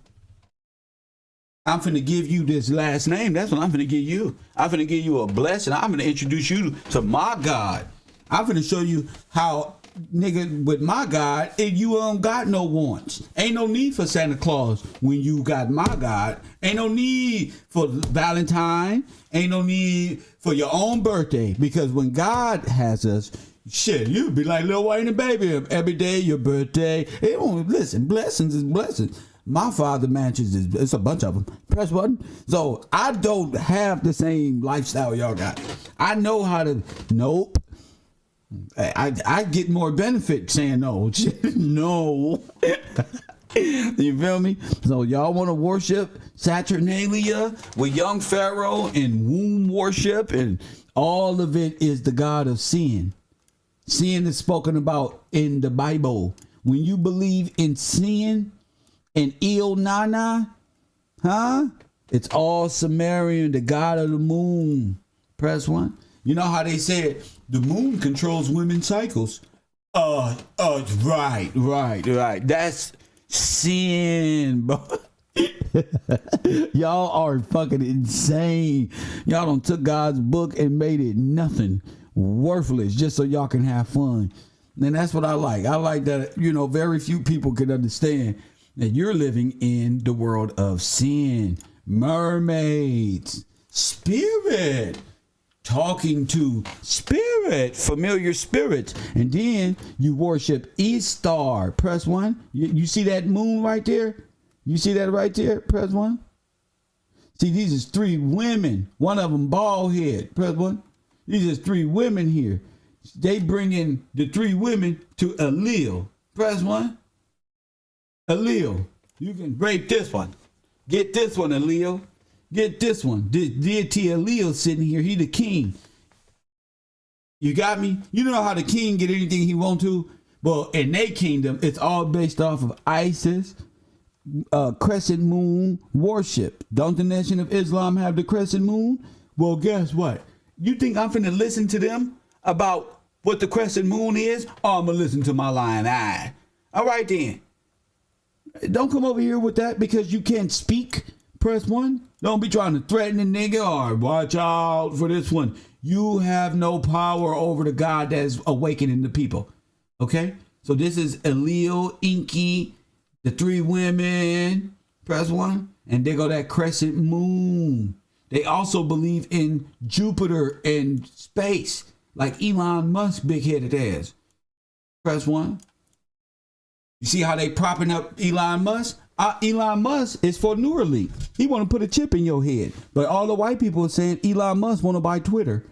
I'm finna give you this last name. That's what I'm finna give you. I'm finna give you a blessing. I'm finna introduce you to my God. I'm finna show you how... Nigga, with my God, you don't got no wants. Ain't no need for Santa Claus when you got my God. Ain't no need for Valentine. Ain't no need for your own birthday. Because when God has us, shit, you be like Lil Wayne and Baby every day, your birthday. It won't, listen, blessings is blessings. My father mansions is, it's a bunch of them. Press 1. So I don't have the same lifestyle y'all got. I know how to, nope. I get more benefit saying no. No. You feel me? So y'all want to worship Saturnalia with young Pharaoh and womb worship, and all of it is the God of sin. Sin is spoken about in the Bible. When you believe in sin and Il Nana, it's all Sumerian, the God of the moon. Press 1. You know how they said the moon controls women's cycles? Right. That's sin, bro. Y'all are fucking insane. Y'all done took God's book and made it nothing, worthless, just so y'all can have fun. And that's what I like. I like that, very few people can understand that you're living in the world of sin. Mermaids, spirit. talking to familiar spirits, and then you worship Ishtar. Press 1. You see that moon right there? You see that right there? Press 1. See, these is 3 women. One of them bald head. Press 1. These is 3 women here. They bring in the 3 women to Alil. Press 1. Alil. You can rape this one. Get this one, Alil. Get this one. Deity Alil sitting here. He the king. You got me? You know how the king get anything he want to? Well, in their kingdom, it's all based off of Isis, crescent moon worship. Don't the nation of Islam have the crescent moon? Well, guess what? You think I'm finna listen to them about what the crescent moon is? Or I'm gonna listen to my lying eye. All right then. Don't come over here with that because you can't speak. Press 1. Don't be trying to threaten a nigga or watch out for this one. You have no power over the God that is awakening the people. Okay? So this is Alil, Inky, the 3 women. Press 1. And they go that crescent moon. They also believe in Jupiter and space. Like Elon Musk big-headed ass. Press 1. You see how they propping up Elon Musk? Elon Musk is for Neuralink. He want to put a chip in your head. But all the white people are saying Elon Musk want to buy Twitter.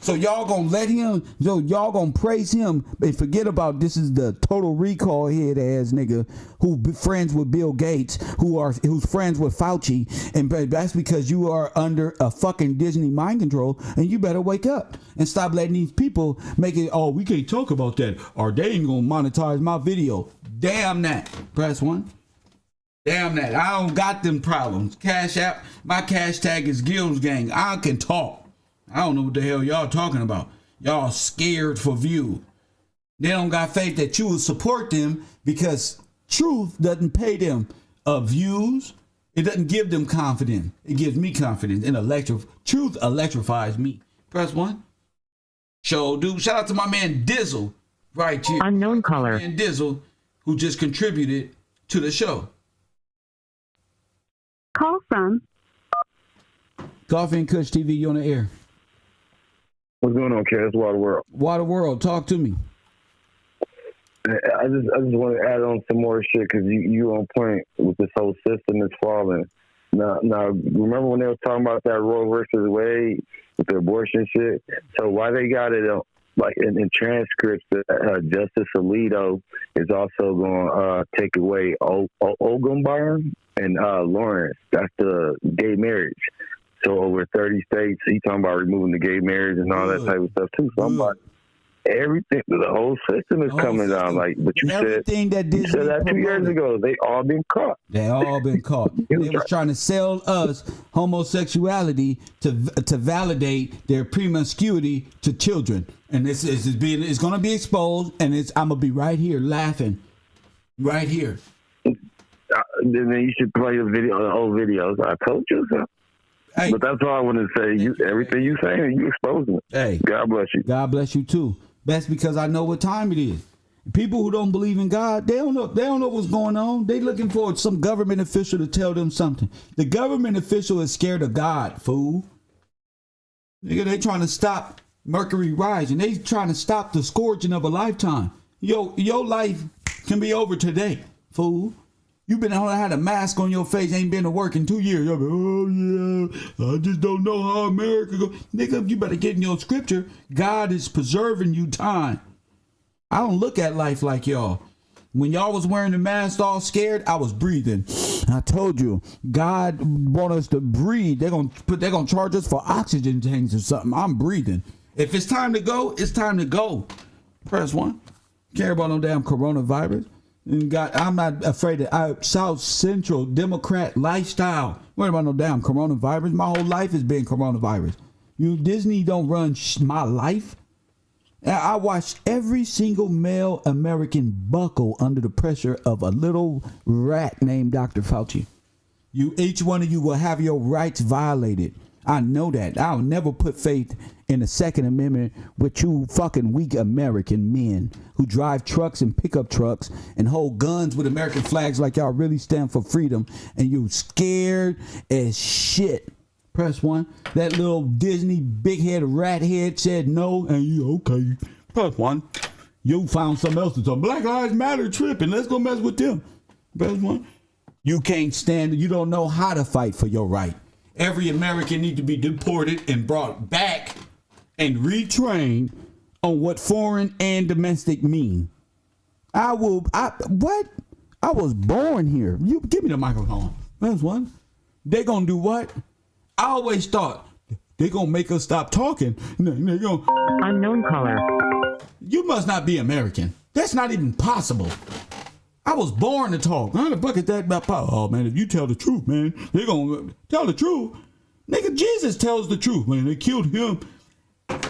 So y'all gonna let him, y'all gonna praise him and forget about this is the total recall head ass nigga who be friends with Bill Gates, who's friends with Fauci, and that's because you are under a fucking Disney mind control, and you better wake up and stop letting these people make it, oh, we can't talk about that, or they ain't gonna monetize my video. Damn that. Press 1. Damn that. I don't got them problems. Cash App, my cash tag is Gills Gang. I can talk. I don't know what the hell y'all talking about. Y'all scared for view. They don't got faith that you will support them because truth doesn't pay them views. It doesn't give them confidence. It gives me confidence. And truth electrifies me. Press 1. Show, dude. Shout out to my man Dizzle right here. Unknown caller. And Dizzle, who just contributed to the show. Call from Coffee and Kush TV, you on the air. What's going on, Kaz? Water World. Water World, talk to me. I just want to add on some more shit because you on point with this whole system that's falling. Now, remember when they was talking about that Roe versus Wade with the abortion shit? So why they got it like in transcripts that Justice Alito is also going to take away Ogunbar and Lawrence. That's the gay marriage. So over 30 states, he talking about removing the gay marriage and all that type of stuff too. So I'm like, everything, the whole system is coming down. Like, but you said that 2 years ago. They all been caught. They all been caught. They was trying to sell us homosexuality to validate their promiscuity to children, and it's going to be exposed. And I'm gonna be right here laughing, right here. Then you should play the old videos. I told you so. Hey. But that's all I want to say. Everything you saying, you exposing it. Hey, God bless you. God bless you too. That's because I know what time it is. People who don't believe in God, they don't know what's going on. They looking for some government official to tell them something. The government official is scared of God, fool. Nigga, they trying to stop Mercury rising. They trying to stop the scourging of a lifetime. Your life can be over today, fool. You had a mask on your face, ain't been to work in 2 years. You're like, oh yeah, I just don't know how America goes. Nigga, you better get in your scripture. God is preserving you time. I don't look at life like y'all. When y'all was wearing the mask all scared, I was breathing. I told you, God want us to breathe. They're gonna charge us for oxygen tanks or something. I'm breathing. If it's time to go, it's time to go. Press 1. Care about no damn coronavirus. And God, I'm not afraid of South Central Democrat lifestyle. Worry about no damn coronavirus. My whole life has been coronavirus. Disney don't run my life. I watched every single male American buckle under the pressure of a little rat named Dr. Fauci. Each one of you will have your rights violated. I know that. I'll never put faith in the Second Amendment with you fucking weak American men who drive trucks and pickup trucks and hold guns with American flags like y'all really stand for freedom, and you scared as shit Press 1. That little Disney big head rat head said no, and you okay. Press 1. You found something else to talk. Black Lives Matter tripping. Let's go mess with them. Press 1. You can't stand it. You don't know how to fight for your right. Every American need to be deported and brought back and retrained on what foreign and domestic mean. I was born here. You give me the microphone. That's one. They gonna do what? I always thought they gonna make us stop talking. They gonna unknown caller. You must not be American. That's not even possible. I was born to talk. How the fuck is that about? Oh man, if you tell the truth, man, they gonna tell the truth. Nigga, Jesus tells the truth, man. They killed him.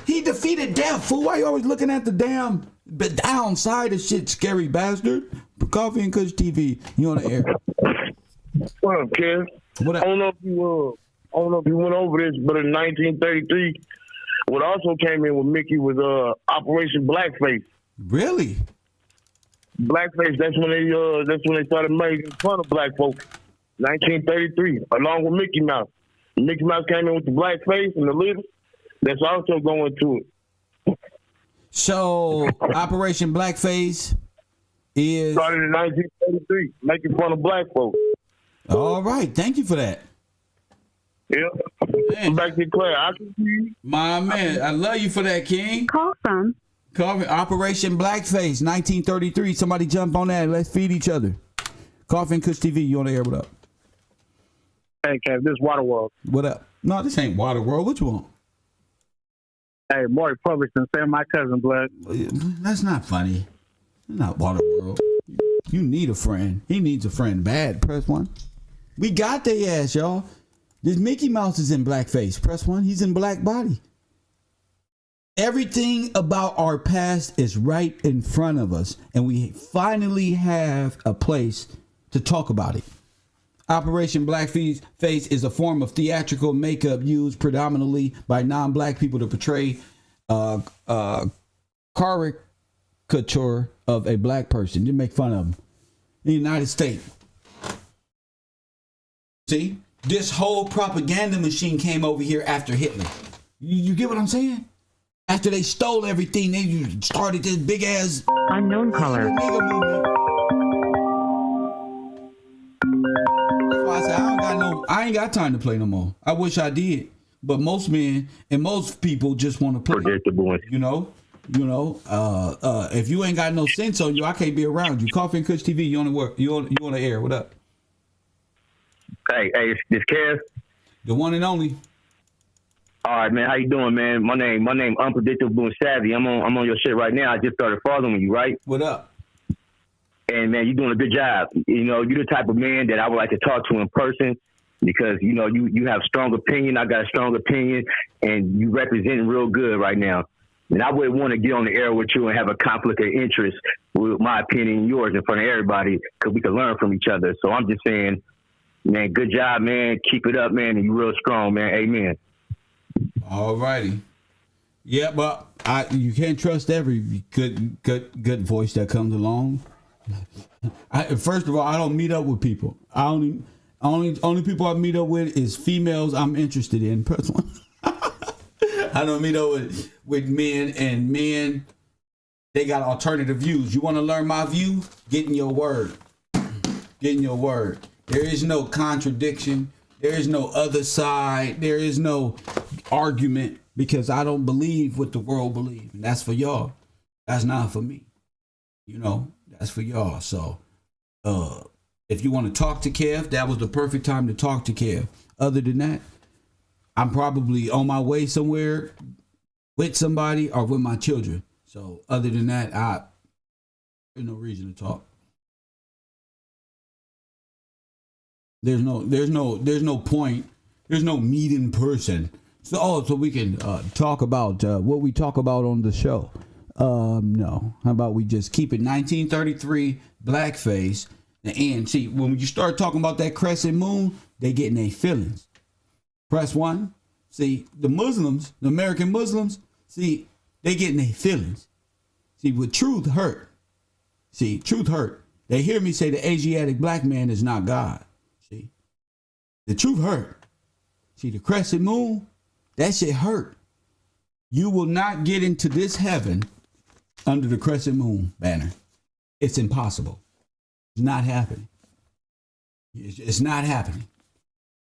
He defeated death, fool. Why you always looking at the damn downside of shit, scary bastard? Coffee and Kush TV. You on the air. What up, Kev? What up? I don't know if you went over this, but in 1933, what also came in with Mickey was Operation Blackface. Really? Blackface. That's when they started making fun of black folks. 1933, along with Mickey Mouse. Mickey Mouse came in with the blackface and the leader. That's also going to it. So Operation Blackface is started in 1933, making fun of black folks. All right, thank you for that. Yeah. Back to Claire. I can see you. My man, I love you for that, King. Call from. Coffee, Operation Blackface, 1933. Somebody jump on that. Let's feed each other. Coffee and Kush TV, you on the air? What up? Hey, Kev, this is Waterworld. What up? No, this ain't Waterworld. What you want? Hey, Maury published and send my cousin blood. That's not funny. Not Waterworld. You need a friend. He needs a friend bad. Press 1. We got their ass, y'all. This Mickey Mouse is in blackface. Press 1. He's in black body. Everything about our past is right in front of us, and we finally have a place to talk about it. Operation Blackface is a form of theatrical makeup used predominantly by non-black people to portray caricature of a black person, to make fun of them in the United States. See, this whole propaganda machine came over here after Hitler. You get what I'm saying? After they stole everything, they started this big ass unknown caller. That's why I said I ain't got time to play no more. I wish I did, but most men and most people just want to play. Predictable. You know. If you ain't got no sense on you, I can't be around you. Coffee and Kush TV, you on the work. You on the air. What up? Hey, this Kev. The one and only. All right, man. How you doing, man? My name Unpredictable and Savvy. I'm on your shit right now. I just started following you, right? What up? And man, you're doing a good job. You know, you're the type of man that I would like to talk to in person because you know you have strong opinion. I got a strong opinion, and you representing real good right now. And I wouldn't want to get on the air with you and have a conflict of interest with my opinion and yours in front of everybody because we can learn from each other. So I'm just saying, man, good job, man. Keep it up, man. And you're real strong, man. Amen. All righty. Yeah, but you can't trust every good voice that comes along. First of all, I don't meet up with people. Only people I meet up with is females I'm interested in. I don't meet up with men, and men, they got alternative views. You want to learn my view? Get in your word. Get in your word. There is no contradiction. There is no other side. There is no argument because I don't believe what the world believes. And that's for y'all. That's not for me. You know, that's for y'all. So if you want to talk to Kev, that was the perfect time to talk to Kev. Other than that, I'm probably on my way somewhere with somebody or with my children. So other than that, there's no reason to talk. There's no point. There's no meet in person. So we can talk about what we talk about on the show. No. How about we just keep it 1933 blackface? And see, when you start talking about that crescent moon, they getting their feelings. Press 1. See, the Muslims, the American Muslims, see, they getting their feelings. See, with truth hurt. See, truth hurt. They hear me say the Asiatic black man is not God. See, the truth hurt. See, the crescent moon, that shit hurt. You will not get into this heaven under the crescent moon banner. It's impossible. It's not happening. It's not happening.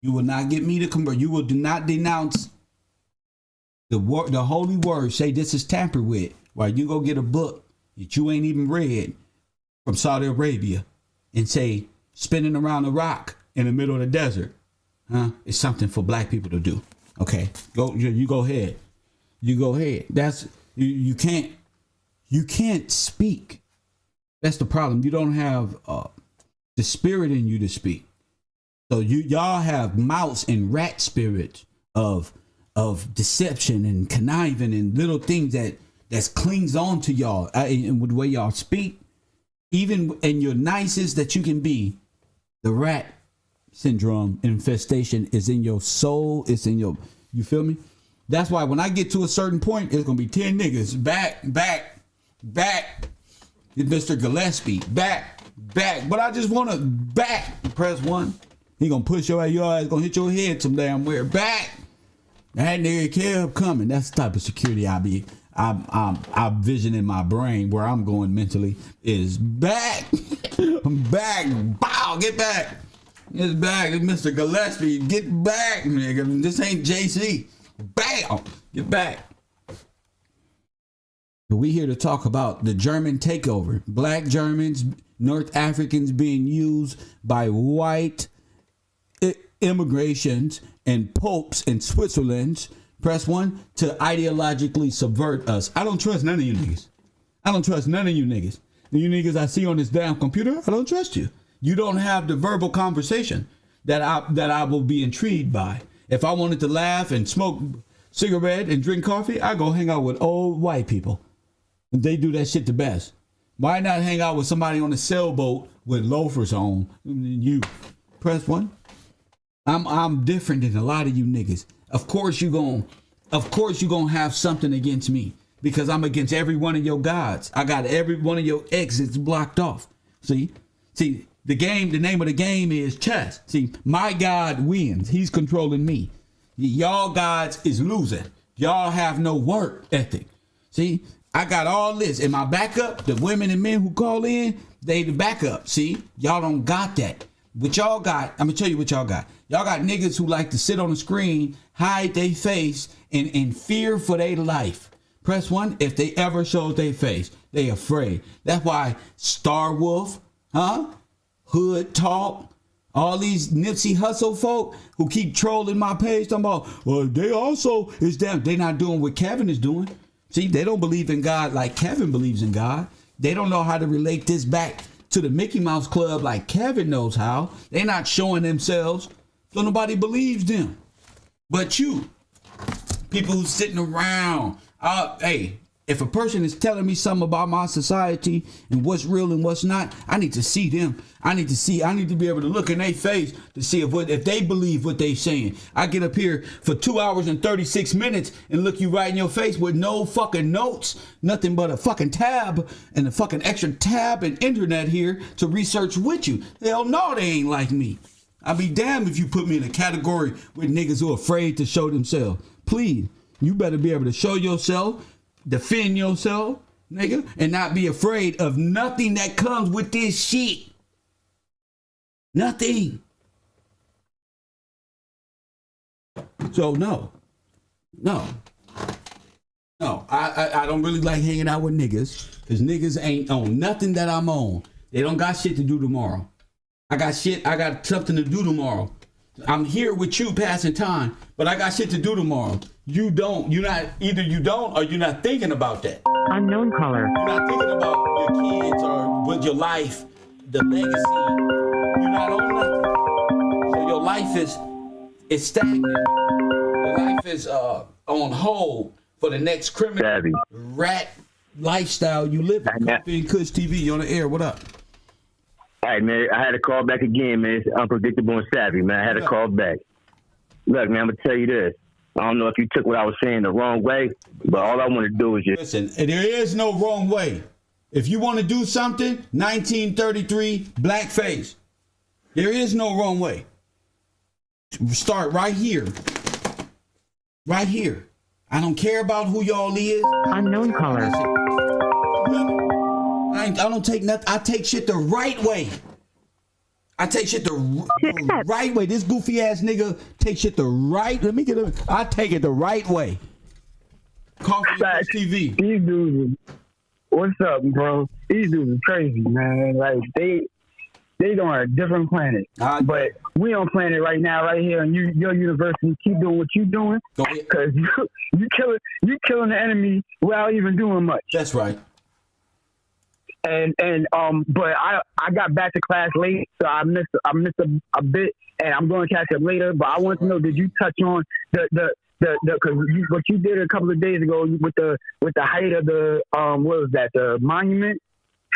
You will not get me to convert. You will not denounce the holy word. Say this is tampered with. While you go get a book that you ain't even read from Saudi Arabia and say spinning around a rock in the middle of the desert, it's something for black people to do. Okay, you go ahead. You go ahead. That's you can't speak. That's the problem. You don't have the spirit in you to speak. So y'all have mouse and rat spirits of deception and conniving and little things that clings on to y'all and with the way y'all speak. Even in your nicest that you can be, the rat syndrome infestation is in your soul. It's in your, you feel me? That's why when I get to a certain point, it's going to be 10 niggas back. Mr. Gillespie, back. But I just want to back. Press 1. He going to push your ass going to hit your head some damn where. Back. That nigga kept coming. That's the type of security I'm visioning my brain where I'm going mentally is back. I'm back. Bow, get back. It's back. It's Mr. Gillespie. Get back, nigga. This ain't JC. Bam! Get back. We here to talk about the German takeover. Black Germans, North Africans being used by white immigrations and popes in Switzerland. Press 1 to ideologically subvert us. I don't trust none of you niggas. I don't trust none of you niggas. You niggas I see on this damn computer, I don't trust you. You don't have the verbal conversation that I will be intrigued by. If I wanted to laugh and smoke cigarette and drink coffee, I go hang out with old white people. They do that shit the best. Why not hang out with somebody on a sailboat with loafers on? You press 1. I'm different than a lot of you niggas. Of course you gonna have something against me because I'm against every one of your gods. I got every one of your exits blocked off. See, the name of the game is chess. See, my God wins. He's controlling me. Y'all gods is losing. Y'all have no work ethic. See, I got all this. And my backup, the women and men who call in, they the backup. See, y'all don't got that. What y'all got, I'm gonna tell you what y'all got. Y'all got niggas who like to sit on the screen, hide their face, and fear for their life. Press 1, if they ever show their face, they afraid. That's why Star Wolf, Hood Talk, all these Nipsey Hussle folk who keep trolling my page talking about, well, they also is them. They not doing what Kevin is doing. See, they don't believe in God like Kevin believes in God. They don't know how to relate this back to the Mickey Mouse Club like Kevin knows how. They're not showing themselves, so nobody believes them. But you, people who's sitting around, hey, if a person is telling me something about my society and what's real and what's not, I need to see them. I need to be able to look in their face to see if they believe what they saying. I get up here for 2 hours and 36 minutes and look you right in your face with no fucking notes, nothing but a fucking tab and a fucking extra tab and internet here to research with you. Hell no, they ain't like me. I'd be damned if you put me in a category with niggas who are afraid to show themselves. Please, you better be able to show yourself, defend yourself, nigga, and not be afraid of nothing that comes with this shit. Nothing. So no, I don't really like hanging out with niggas because niggas ain't on nothing that I'm on. They don't got shit to do tomorrow. I got something to do tomorrow. I'm here with you passing time, but I got shit to do tomorrow. You don't. Either you don't or you're not thinking about that. Unknown caller. You're not thinking about your kids or with your life, the legacy. You're not on nothing. So your life is stagnant. Your life is on hold for the next criminal rat lifestyle you live in. Coffee and Kush TV, you on the air. What up? All right, man. I had to call back again, man. It's unpredictable and savvy, man. I had to call back. Look, man, I'm going to tell you this. I don't know if you took what I was saying the wrong way, but all I want to do is just... Listen, there is no wrong way. If you want to do something, 1933, blackface. There is no wrong way. Start right here. Right here. I don't care about who y'all is. Unknown caller. I don't take nothing. I take shit the right way. I take shit the right way. This goofy ass nigga take shit the right. Let me get it. I take it the right way. Coffee TV. These dudes, what's up, bro? These dudes are crazy, man. Like they on a different planet, but we on planet right now, right here, and your university. Keep doing what you doing, because you killing the enemy without even doing much. That's right. But I got back to class late, so I missed a bit, and I'm going to catch up later. But I want to know, did you touch on the because what you did a couple of days ago with the height of the what was that, the monument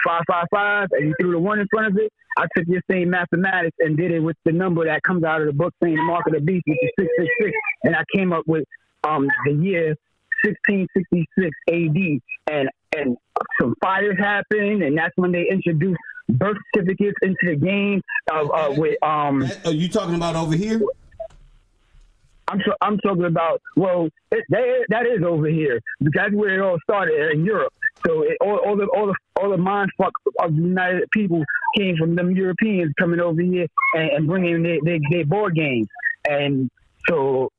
555, and you threw the 1 in front of it? I took your same mathematics and did it with the number that comes out of the book saying the mark of the beast, which is 666, and I came up with the year 1666 AD, and some fires happened, and that's when they introduced birth certificates into the game. Are you talking about over here? I'm talking about, that is over here, because that's where it all started in Europe. So all the mind fuck of the United people came from them Europeans coming over here and bringing their board games, and so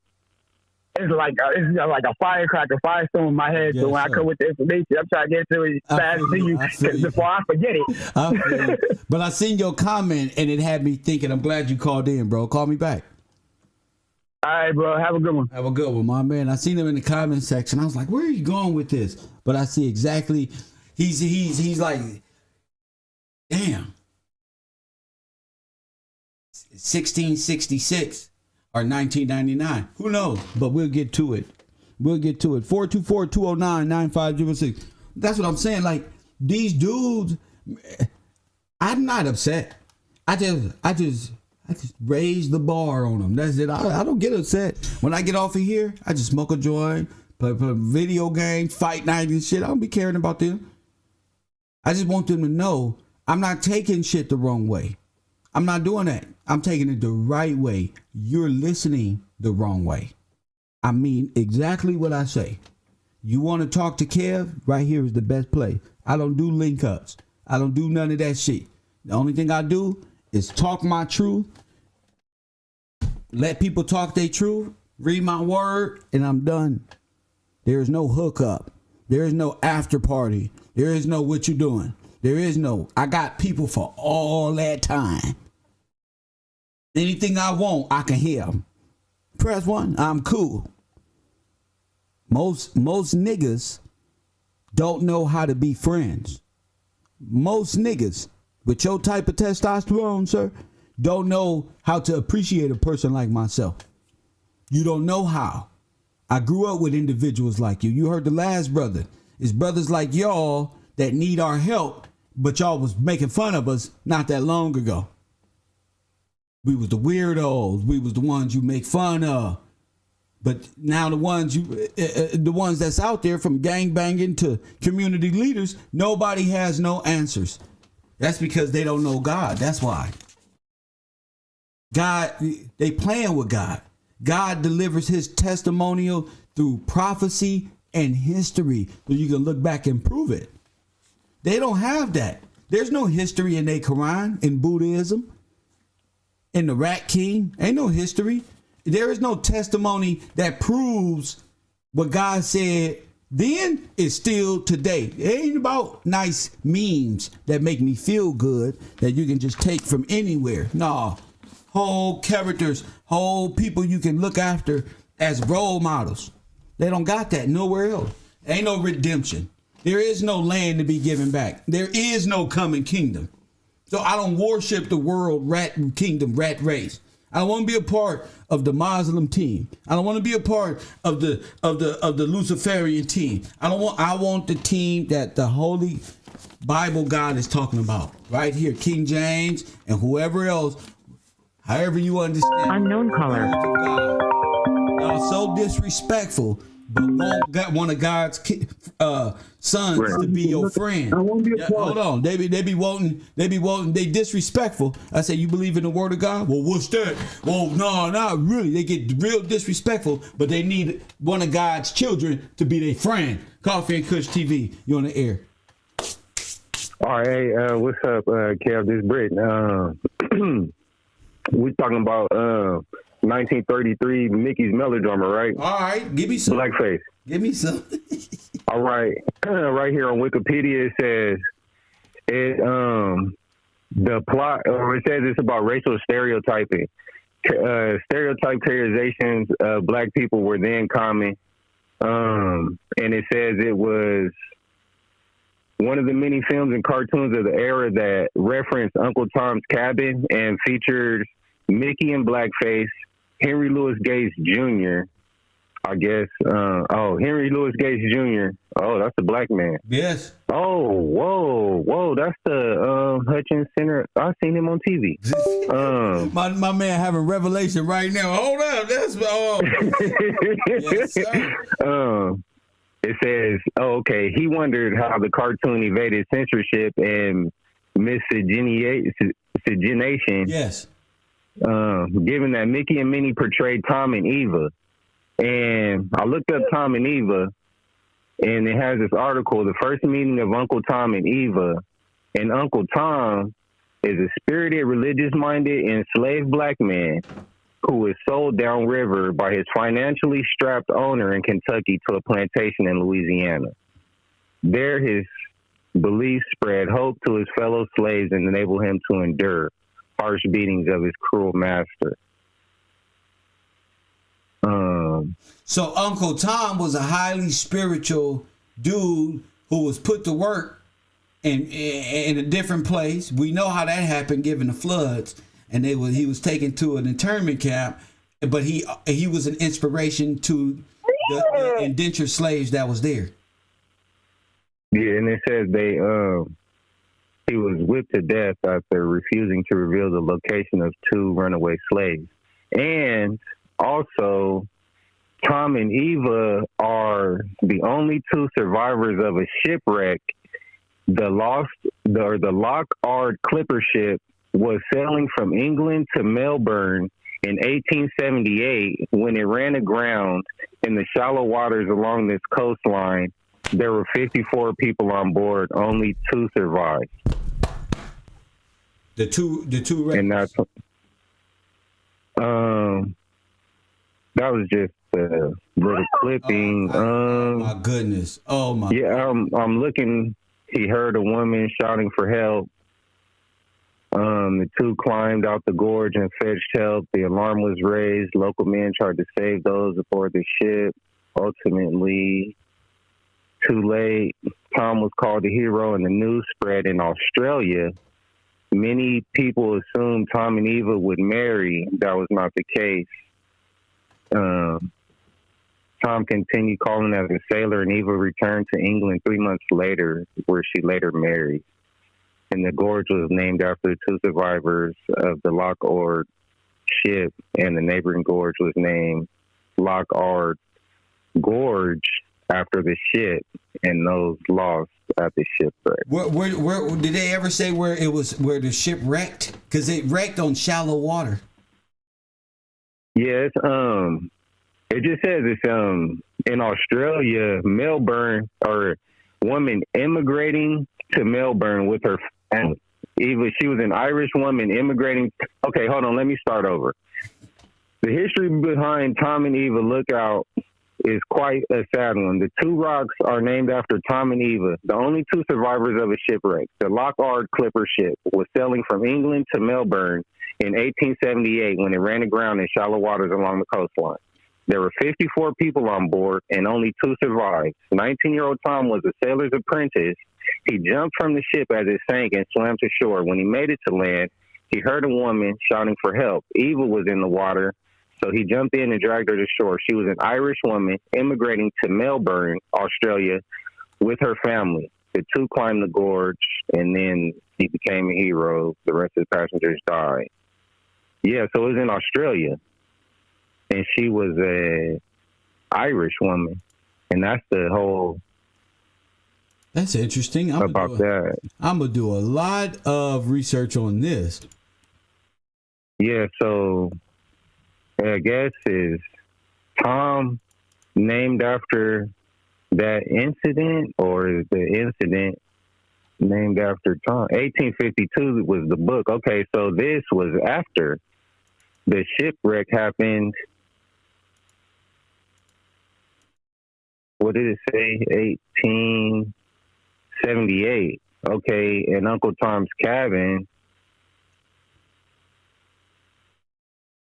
it's like a firecracker, firestorm in my head. So when I come with the information, I'm trying to get to it as fast as you before I forget it. But I seen your comment and it had me thinking. I'm glad you called in, bro. Call me back. All right, bro. Have a good one. Have a good one, my man. I seen him in the comment section. I was like, where are you going with this? But I see exactly. He's like, damn. 1666 or 1999. Who knows? But we'll get to it. 424-209-9506. That's what I'm saying. Like, these dudes, I'm not upset. I just raise the bar on them. That's it. I don't get upset. When I get off of here, I just smoke a joint, play video games, fight night and shit. I don't be caring about them. I just want them to know I'm not taking shit the wrong way. I'm not doing that. I'm taking it the right way. You're listening the wrong way. I mean exactly what I say. You want to talk to Kev? Right here is the best place. I don't do link ups. I don't do none of that shit. The only thing I do is talk my truth, let people talk their truth, read my word, and I'm done. There is no hookup. There is no after party. There is no what you doing. There is no, I got people for all that time. Anything I want, I can hear them. Press 1, I'm cool. Most niggas don't know how to be friends. Most niggas with your type of testosterone, sir, don't know how to appreciate a person like myself. You don't know how. I grew up with individuals like you. You heard the last brother. It's brothers like y'all that need our help, but y'all was making fun of us not that long ago. We was the weirdos. We was the ones you make fun of. But now the ones that's out there, from gangbanging to community leaders, nobody has no answers. That's because they don't know God. That's why. God, they playing with God. God delivers his testimonial through prophecy and history, so you can look back and prove it. They don't have that. There's no history in their Quran, in Buddhism, in the Rat King. Ain't no history. There is no testimony that proves what God said then is still today. It ain't about nice memes that make me feel good that you can just take from anywhere. No, whole characters, whole people you can look after as role models. They don't got that nowhere else. Ain't no redemption. There is no land to be given back. There is no coming kingdom. So I don't worship the world rat kingdom, rat race. I don't want to be a part of the Muslim team. I don't want to be a part of the Luciferian team. I want the team that the Holy Bible God is talking about. Right here, King James and whoever else, however you understand. Unknown caller. Y'all so disrespectful but won't got one of God's sons to be your friend. Yeah, hold on, they be wanting, they disrespectful. I say, you believe in the word of God? Well, what's that? Well, no, not really. They get real disrespectful, but they need one of God's children to be their friend. Coffee and Kush TV, you on the air. All right, hey, what's up, Kev? This is Britt. We're talking about 1933 Mickey's Melodrama, right? All right, give me some. Blackface. Give me some. All right, right here on Wikipedia it says the plot, or it says it's about racial stereotyping. Stereotype characterizations of black people were then common, and it says it was one of the many films and cartoons of the era that referenced Uncle Tom's Cabin and featured Mickey in blackface, Henry Louis Gates Jr., I guess. Henry Louis Gates Jr. Oh, that's the black man. Yes. Oh, whoa. That's the Hutchins Center. I've seen him on TV. My man having revelation right now. Hold up. That's yes, sir. It says, he wondered how the cartoon evaded censorship and miscegenation. Yes. Given that Mickey and Minnie portrayed Tom and Eva. And I looked up Tom and Eva, and it has this article, The First Meeting of Uncle Tom and Eva. And Uncle Tom is a spirited, religious-minded, enslaved black man who was sold downriver by his financially strapped owner in Kentucky to a plantation in Louisiana. There, his beliefs spread hope to his fellow slaves and enabled him to endure harsh beatings of his cruel master. So Uncle Tom was a highly spiritual dude who was put to work in a different place. We know how that happened given the floods. And he was taken to an internment camp, but he was an inspiration to the indentured slaves that was there. Yeah, and it says he was whipped to death after refusing to reveal the location of 2 runaway slaves. And also, Tom and Eva are the only 2 survivors of a shipwreck. The Lock-Ard clipper ship was sailing from England to Melbourne in 1878 when it ran aground in the shallow waters along this coastline. There were 54 people on board. Only 2 survived. The two and that's that was just a little clipping. Oh my goodness! Oh my. Yeah, I'm looking. He heard a woman shouting for help. The 2 climbed out the gorge and fetched help. The alarm was raised. Local men tried to save those aboard the ship. Ultimately, too late. Tom was called a hero and the news spread in Australia. Many people assumed Tom and Eva would marry. That was not the case. Tom continued calling as a sailor, and Eva returned to England 3 months later, where she later married. And the gorge was named after the 2 survivors of the Lock-Ard ship, and the neighboring gorge was named Lock-Ard Gorge after the ship and those lost at the shipwreck. Where did they ever say where the ship wrecked? Because it wrecked on shallow water. Yes, it just says it's in Australia, Melbourne, or woman immigrating to Melbourne with her family. Eva, she was an Irish woman immigrating. Okay, hold on, let me start over. The history behind Tom and Eva Lookout is quite a sad one. The 2 rocks are named after Tom and Eva, the only 2 survivors of a shipwreck. The Lock-Ard clipper ship was sailing from England to Melbourne in 1878 when it ran aground in shallow waters along the coastline. There were 54 people on board and only 2 survived. 19-year-old Tom was a sailor's apprentice. He jumped from the ship as it sank and swam to shore. When he made it to land, he heard a woman shouting for help. Eva was in the water, so he jumped in and dragged her to shore. She was an Irish woman immigrating to Melbourne, Australia, with her family. The 2 climbed the gorge, and then he became a hero. The rest of the passengers died. Yeah, so it was in Australia. And she was a Irish woman. And that's the whole. That's interesting. I'm gonna do a lot of research on this. Yeah, so I guess is Tom named after that incident, or is the incident named after Tom? 1852 was the book. Okay, so this was after the shipwreck happened. What did it say? 1878. Okay, and Uncle Tom's Cabin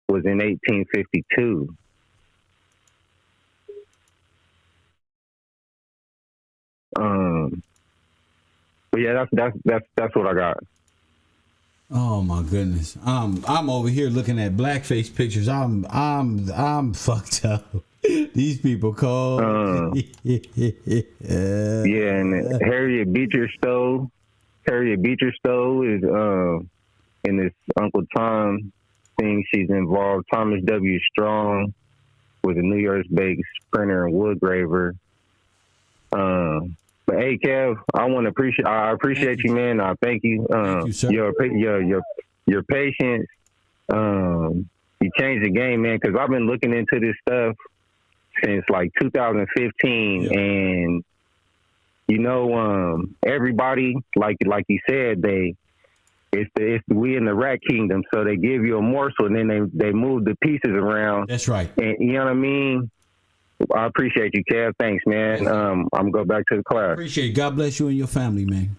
was in 1852. But yeah, that's what I got. Oh my goodness, I'm over here looking at blackface pictures. I'm fucked up. These people call. Yeah, and Harriet Beecher Stowe is in this Uncle Tom thing. She's involved. Thomas W. Strong was a New York-based printer and wood graver. But hey, Kev, I appreciate you, man. Thank you. Thank you, sir. Your patience. You changed the game, man. Because I've been looking into this stuff since like 2015, and you know, everybody, like you said, it's we in the rat kingdom, so they give you a morsel and then they move the pieces around. That's right. And you know what I mean? I appreciate you, Kev. Thanks, man. I'm gonna go back to the class. Appreciate it. God bless you and your family, man.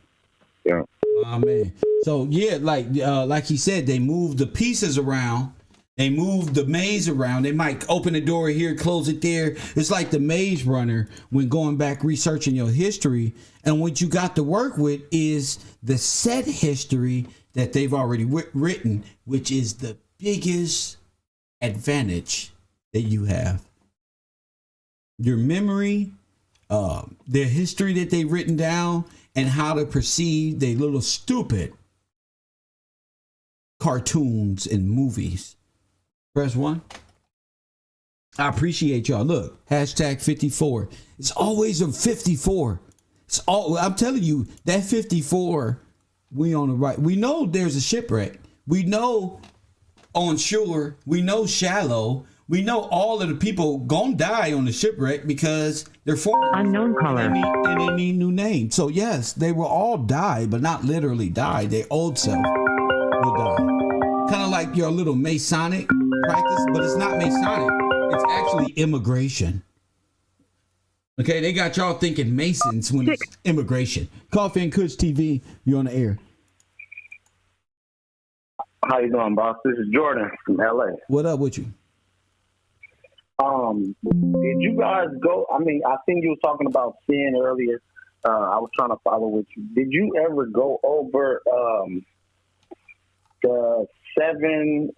Yeah. Man. So yeah, like he said, they move the pieces around. They move the maze around. They might open the door here, close it there. It's like the Maze Runner when going back researching your history. And what you got to work with is the set history that they've already written, which is the biggest advantage that you have. Your memory, their history that they've written down, and how to perceive their little stupid cartoons and movies. Press 1. I appreciate y'all. Look, hashtag 54. It's always a 54. I'm telling you, that 54, we on the right. We know there's a shipwreck. We know on shore. We know shallow. We know all of the people gonna die on the shipwreck because they're foreign. Unknown caller. And they need new names. So yes, they will all die, but not literally die. Their old self will die. Kind of like your little Masonic practice, but it's not Masonic. It's actually immigration. Okay, they got y'all thinking Masons when it's immigration. Coffee and Kush TV, you're on the air. How you doing, boss? This is Jordan from LA. What up with you? Did you guys go? I mean, I think you were talking about sin earlier. I was trying to follow with you. Did you ever go over the seven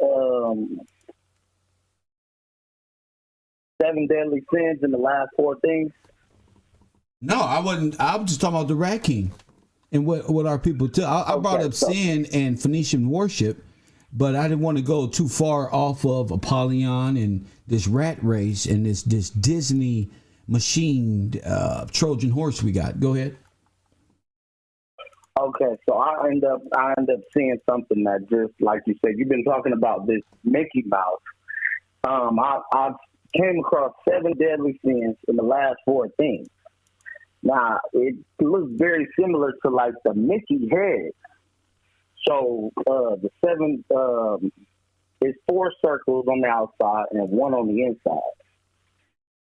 deadly sins and the last 4 things? No, I wasn't. I was just talking about the Rat King and what our people tell. I brought up sin and Phoenician worship, but I didn't want to go too far off of Apollyon and this rat race and this Disney machined Trojan horse we got. Go ahead. Okay, so I end up seeing something that, just like you said, you've been talking about this Mickey Mouse. I came across 7 deadly sins in the last 4 things. Now, it looks very similar to like the Mickey head. So the 7 is 4 circles on the outside and 1 on the inside.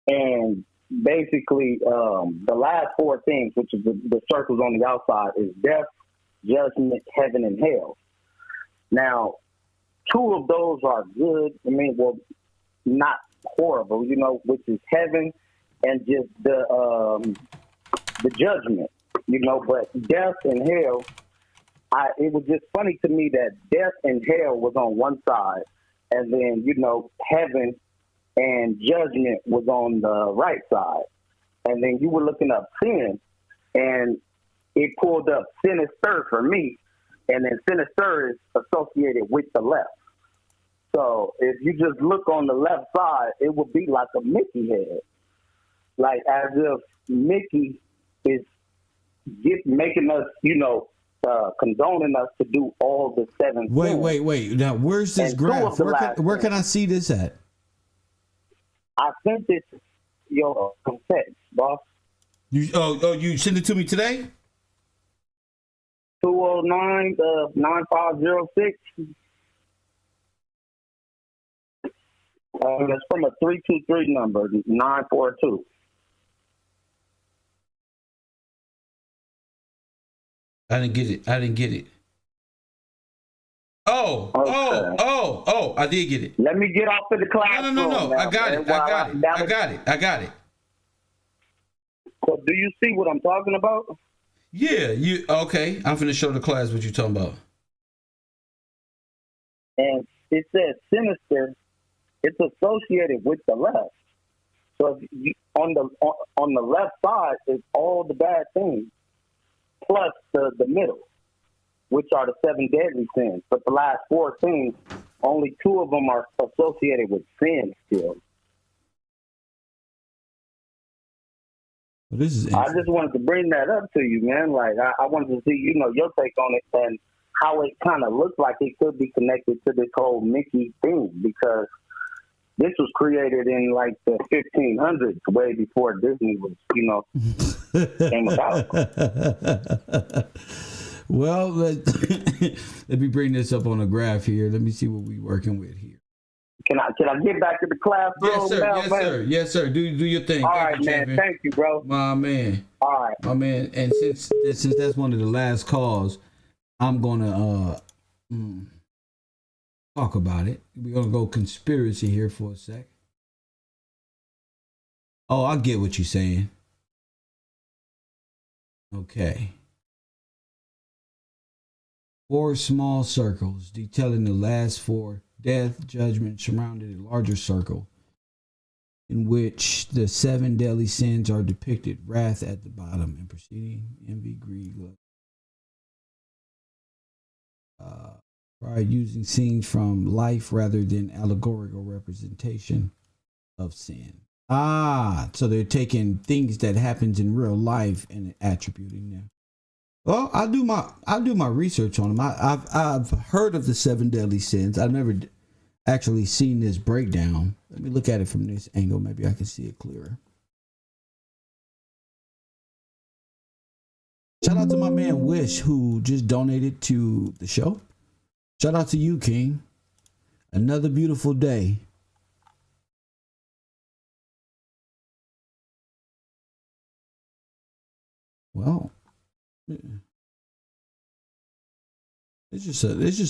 And basically, the last 4 things, which is the circles on the outside, is death, judgment, heaven, and hell. Now, 2 of those are good. I mean, well, not horrible, you know, which is heaven and just the judgment, you know. But death and hell, it was just funny to me that death and hell was on one side, and then, you know, heaven and judgment was on the right side. And then you were looking up sin, and it pulled up sinister for me, and then sinister is associated with the left. So if you just look on the left side, it would be like a Mickey head. like as if Mickey is making us, condoning us to do all the 7 sins. Wait. Now, where's this And 2 graph? of the last Where can sins. I see this at? I sent this your text, boss. You sent it to me today? 209-9506. That's from a 323 number, 942. I didn't get it. Oh, I did get it. Let me get off of the classroom. No. I got it. So do you see what I'm talking about? Yeah, okay. I'm finna show the class what you talking about. And it says sinister. It's associated with the left. So if you, on the left side is all the bad things, plus the middle, which are the 7 deadly sins. But the last 4 things, only 2 of them are associated with sin still. Well, this is I just wanted to bring that up to you, man. Like I wanted to see, your take on it and how it kind of looks like it could be connected to this whole Mickey thing, because this was created in like the 1500s, way before Disney was, came about. Well, let me bring this up on a graph here. Let me see what we're working with here. Can I get back to the classroom? Yes, sir. Do your thing. All right, man. Thank you, bro. My man. All right. My man. And since that's one of the last calls, I'm gonna talk about it. We're gonna go conspiracy here for a sec. Oh, I get what you're saying. Okay. 4 small circles detailing the last 4 death, judgment surrounded a larger circle in which the 7 deadly sins are depicted. Wrath at the bottom and preceding envy, greed, lust. Pride using scenes from life rather than allegorical representation of sin. So they're taking things that happens in real life and attributing them. Well, I'll do my research on them. I've heard of the 7 deadly sins. I've never actually seen this breakdown. Let me look at it from this angle. Maybe I can see it clearer. Shout out to my man Wish, who just donated to the show. Shout out to you, King. Another beautiful day. Well, it's just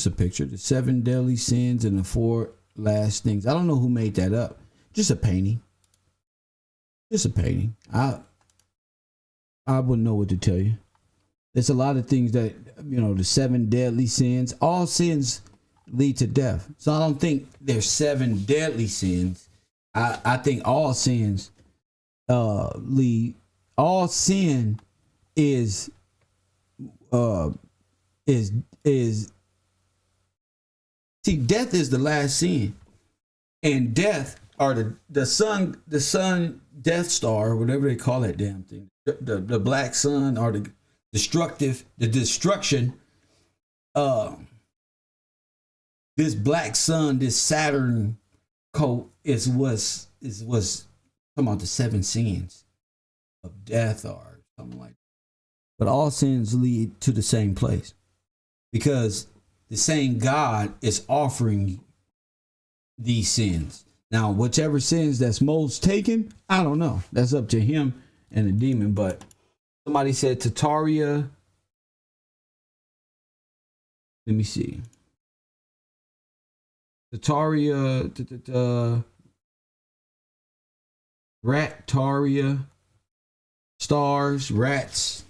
a picture. The 7 deadly sins and the 4 last things. I don't know who made that up. Just a painting. Just a painting. I wouldn't know what to tell you. There's a lot of things that, the 7 deadly sins. All sins lead to death. So I don't think there's 7 deadly sins. I think all sins lead. All sin is see, death is the last sin, and death are the sun Death Star, whatever they call that damn thing, the black sun, or the destruction. This black sun, this Saturn coat was talking about the 7 sins of death or something like that. But all sins lead to the same place, because the same God is offering these sins. Now, whichever sins that's most taken, I don't know. That's up to him and the demon. But somebody said Tataria. Let me see. Tataria, Rat-taria, stars, rats,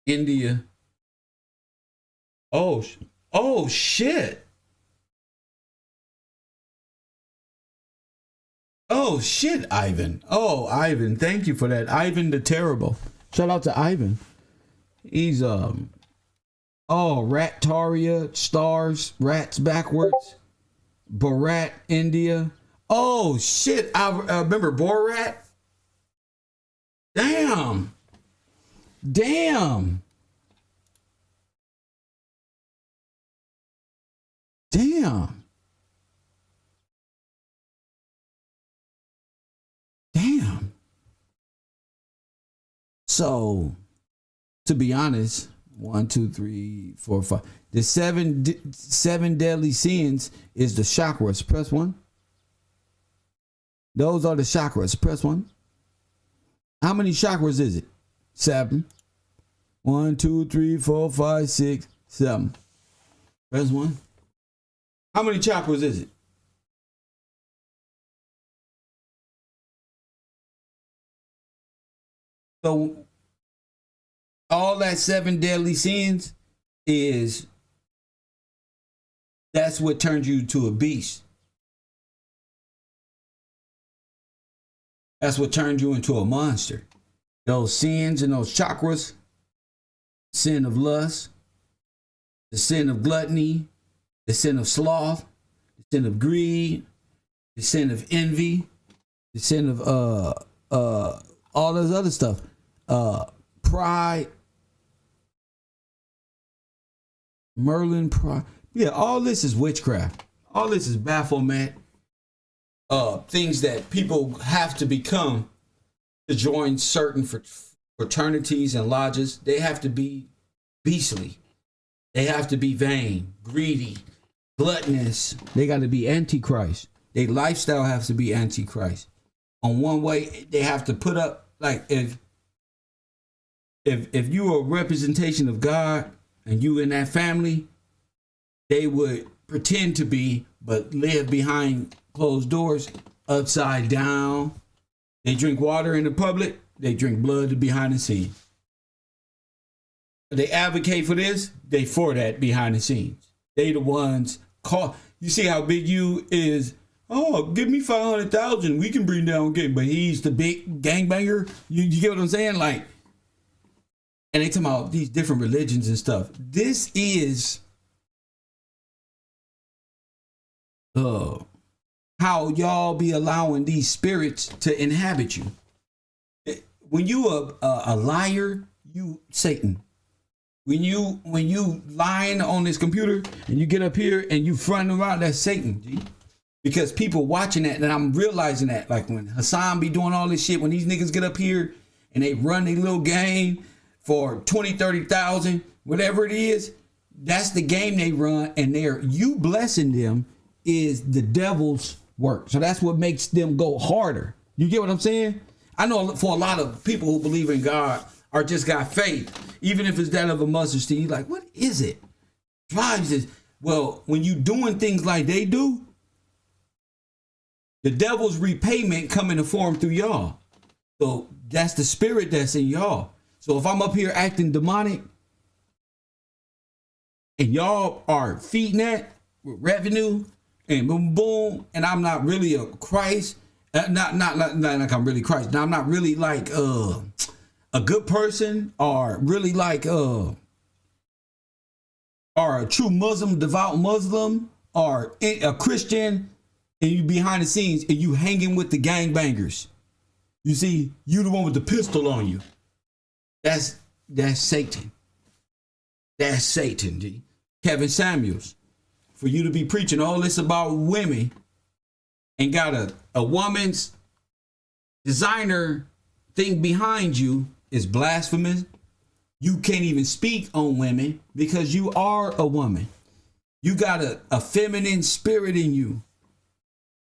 India. Oh shit. Oh shit, Ivan. Oh, Ivan, thank you for that. Ivan the Terrible. Shout out to Ivan. He's Rat-taria, stars, rats backwards, Bharat, India. Oh shit! I remember Borat. Damn. Damn. Damn. Damn. So, to be honest, 1, 2, 3, 4, 5. The seven deadly sins is the chakras. Press 1. Those are the chakras. Press 1. How many chakras is it? 7. 1, 2, 3, 4, 5, 6, 7. Press 1. How many chakras is it? So all that 7 deadly sins that's what turns you to a beast. That's what turns you into a monster. Those sins and those chakras, sin of lust, the sin of gluttony, the sin of sloth, the sin of greed, the sin of envy, the sin of all this other stuff, pride, Merlin pride. Yeah, all this is witchcraft. All this is Baphomet. Things that people have to become to join certain fraternities and lodges. They have to be beastly. They have to be vain, greedy, gluttonous. They got to be antichrist. Their lifestyle has to be antichrist. On one way, they have to put up, like, if you are a representation of God and you in that family, they would pretend to be, but live behind closed doors, upside down. They drink water in the public. They drink blood behind the scenes. They advocate for this. They for that behind the scenes. They the ones call. You see how Big U is. Oh, give me 500,000. We can bring down game, but he's the big gangbanger. You get what I'm saying? Like, and they talking about these different religions and stuff. This is how y'all be allowing these spirits to inhabit you. When you a liar, you Satan. When you lying on this computer and you get up here and you fronting around, that's Satan, G. Because people watching that, and I'm realizing that, like when Hassan be doing all this shit, when these niggas get up here and they run their little game for 20, 30,000, whatever it is, that's the game they run, and you blessing them is the devil's work. So that's what makes them go harder. You get what I'm saying? I know for a lot of people who believe in God or just got faith, even if it's that of a mustard seed, you're like, what is it? Drives this. Well, when you doing things like they do, the devil's repayment come in the form through y'all. So that's the spirit that's in y'all. So if I'm up here acting demonic and y'all are feeding that with revenue and boom, boom, and I'm not really a Christ, not like I'm really Christ. Now I'm not really like a good person, or really like or a true Muslim, devout Muslim, or a Christian, and you behind the scenes and you hanging with the gangbangers. You see, you the one with the pistol on you. That's Satan. That's Satan, G. Kevin Samuels. For you to be preaching all this about women and got a woman's designer thing behind you is blasphemous. You can't even speak on women because you are a woman. You got a feminine spirit in you.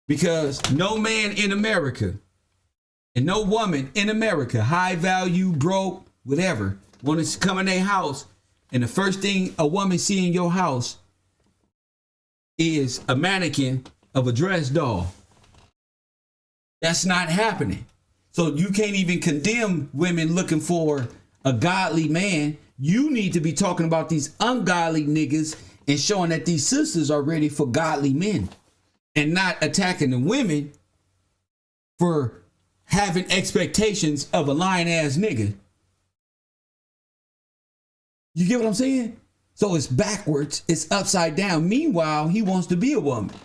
Because no man in America and no woman in America, high value, broke, whatever, want to come in their house, and the first thing a woman see in your house is a mannequin of a dress doll. That's not happening. So you can't even condemn women looking for a godly man. You need to be talking about these ungodly niggas and showing that these sisters are ready for godly men, and not attacking the women for having expectations of a lying ass nigga. You get what I'm saying? So it's backwards, it's upside down. Meanwhile, he wants to be a woman.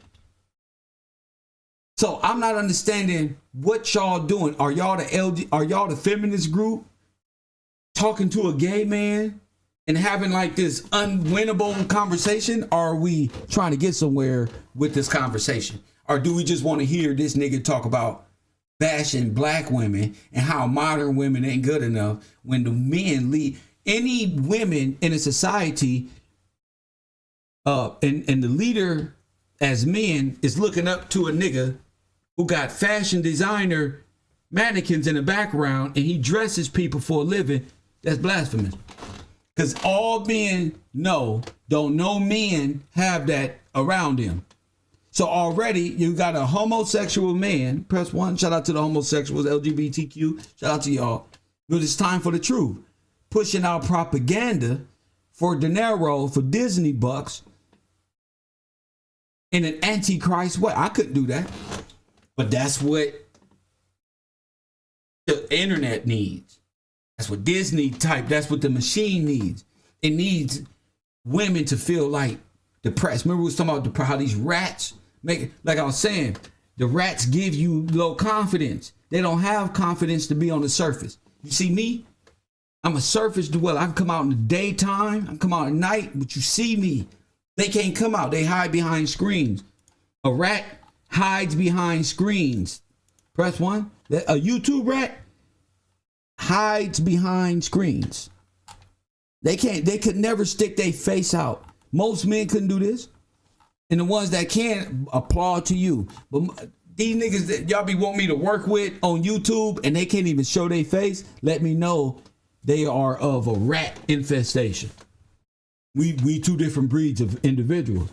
So I'm not understanding what y'all doing. Are y'all the feminist group talking to a gay man and having like this unwinnable conversation? Or are we trying to get somewhere with this conversation? Or do we just want to hear this nigga talk about bashing black women and how modern women ain't good enough when the men lead? Any women in a society and the leader as men is looking up to a nigga who got fashion designer mannequins in the background and he dresses people for a living. That's blasphemous. Because all men don't know men have that around them. So already you got a homosexual man. Press 1. Shout out to the homosexuals, LGBTQ. Shout out to y'all. But it's time for the truth. Pushing out propaganda for dinero, for Disney bucks in an antichrist way. I couldn't do that. But that's what the internet needs. That's what Disney type, that's what the machine needs. It needs women to feel like depressed. Remember we was talking about how these rats make, like I was saying, the rats give you low confidence. They don't have confidence to be on the surface. You see me? I'm a surface dweller. I can come out in the daytime. I can come out at night, but you see me. They can't come out. They hide behind screens. A rat hides behind screens. Press 1. A YouTube rat hides behind screens. They could never stick their face out. Most men couldn't do this. And the ones that can, applaud to you. But these niggas that y'all be want me to work with on YouTube and they can't even show their face, let me know they are of a rat infestation. We two different breeds of individuals.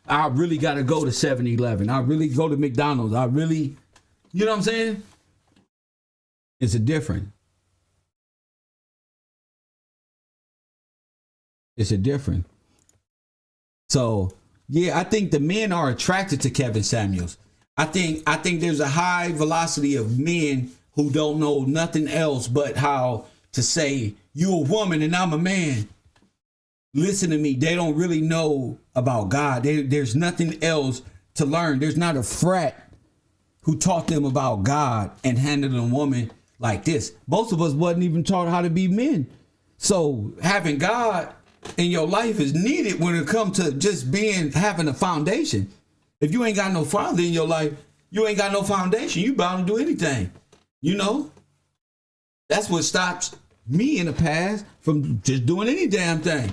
I really got to go to 7-Eleven. I really go to McDonald's. I really, you know what I'm saying? It's a different. So, yeah, I think the men are attracted to Kevin Samuels. I think there's a high velocity of men who don't know nothing else but how to say, you a woman and I'm a man. Listen to me. They don't really know about God. There's nothing else to learn. There's not a frat who taught them about God and handled a woman like this. Most of us wasn't even taught how to be men. So having God in your life is needed when it comes to just having a foundation. If you ain't got no father in your life, you ain't got no foundation. You bound to do anything. You know? That's what stops me in the past from just doing any damn thing.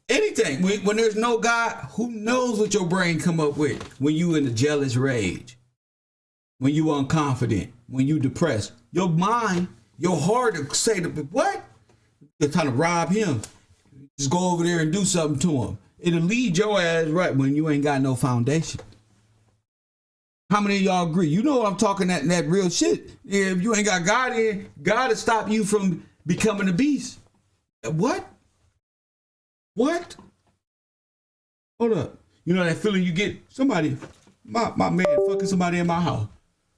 Anything. When there's no God, who knows what your brain come up with when you in a jealous rage, when you unconfident, when you depressed. Your mind, your heart will say, what? They're trying to rob him. Just go over there and do something to him. It'll lead your ass right when you ain't got no foundation. How many of y'all agree? You know what I'm talking that real shit. If you ain't got God in, God will stop you from becoming a beast. What? Hold up. You know that feeling you get? Somebody, my man fucking somebody in my house.